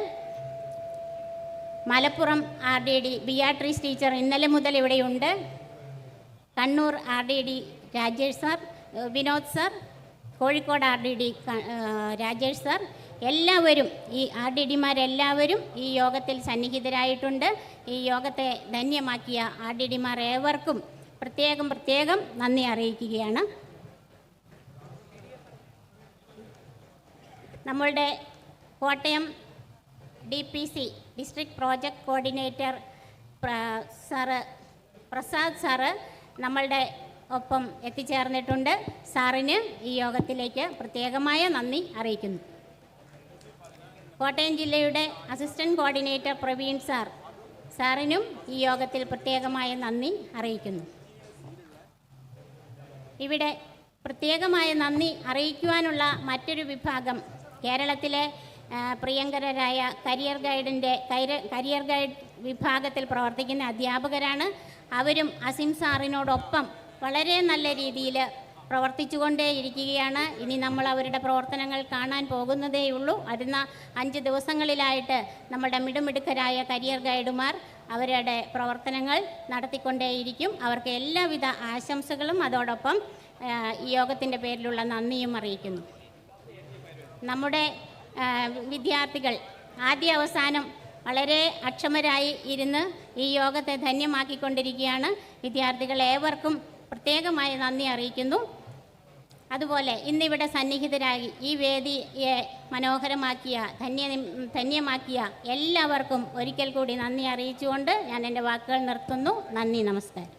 M: മലപ്പുറം RDD ബിയാട്രീസ് ടീച്ചർ ഇന്നലെ മുതൽ ഇവിടെയുണ്ട്. Kannur RDD Rajesh sir, Vinod sir, Kozhikode RDD Rajesh sir, എല്ലാവരും ഈ RDDമാരെല്ലാവരും ഈ യോഗത്തിൽ സന്നിഹിതരായിട്ടുണ്ട്. ഈ യോഗത്തെ ധന്യമാക്കിയ RDDമാർ ഏവർക്കും പ്രത്യേകം നന്ദി അറിയിക്കുകയാണ്. നമ്മളുടെ Kottayam DPC district project coordinator Prasad sir നമ്മളുടെ ഒപ്പം എത്തിച്ചേർന്നിട്ടുണ്ട്. സാറിന് ഈ യോഗത്തിലേക്ക് പ്രത്യേകമായ നന്ദി അറിയിക്കുന്നു. കോട്ടയം ജില്ലയുടെ അസിസ്റ്റൻറ്റ് കോർഡിനേറ്റർ പ്രവീൺ സാറിനും ഈ യോഗത്തിൽ പ്രത്യേകമായ നന്ദി അറിയിക്കുന്നു. ഇവിടെ പ്രത്യേകമായ നന്ദി അറിയിക്കുവാനുള്ള മറ്റൊരു വിഭാഗം കേരളത്തിലെ പ്രിയങ്കരായ കരിയർ ഗൈഡ് വിഭാഗത്തിൽ പ്രവർത്തിക്കുന്ന അധ്യാപകരാണ്. അവരും അസീം സാറിനോടൊപ്പം വളരെ നല്ല രീതിയിൽ പ്രവർത്തിച്ചുകൊണ്ടേയിരിക്കുകയാണ്. ഇനി നമ്മൾ അവരുടെ പ്രവർത്തനങ്ങൾ കാണാൻ പോകുന്നതേയുള്ളൂ. വരുന്ന 5 ദിവസങ്ങളിലായിട്ട് നമ്മുടെ മിടുമിടുക്കരായ കരിയർ ഗൈഡുമാർ അവരുടെ പ്രവർത്തനങ്ങൾ നടത്തിക്കൊണ്ടേയിരിക്കും. അവർക്ക് എല്ലാവിധ ആശംസകളും അതോടൊപ്പം ഈ യോഗത്തിൻ്റെ പേരിലുള്ള നന്ദിയും അറിയിക്കുന്നു. നമ്മുടെ വിദ്യാർത്ഥികൾ ആദ്യ അവസാനം വളരെ അക്ഷമരായി ഇരുന്ന് ഈ യോഗത്തെ ധന്യമാക്കിക്കൊണ്ടിരിക്കുകയാണ്. വിദ്യാർത്ഥികൾ ഏവർക്കും പ്രത്യേകമായ നന്ദി അറിയിക്കുന്നു. അതുപോലെ ഇന്നിവിടെ സന്നിഹിതരായി ഈ വേദിയെ മനോഹരമാക്കിയ ധന്യമാക്കിയ എല്ലാവർക്കും ഒരിക്കൽ കൂടി നന്ദി അറിയിച്ചുകൊണ്ട് ഞാൻ എൻ്റെ വാക്കുകൾ നിർത്തുന്നു. നന്ദി, നമസ്കാരം.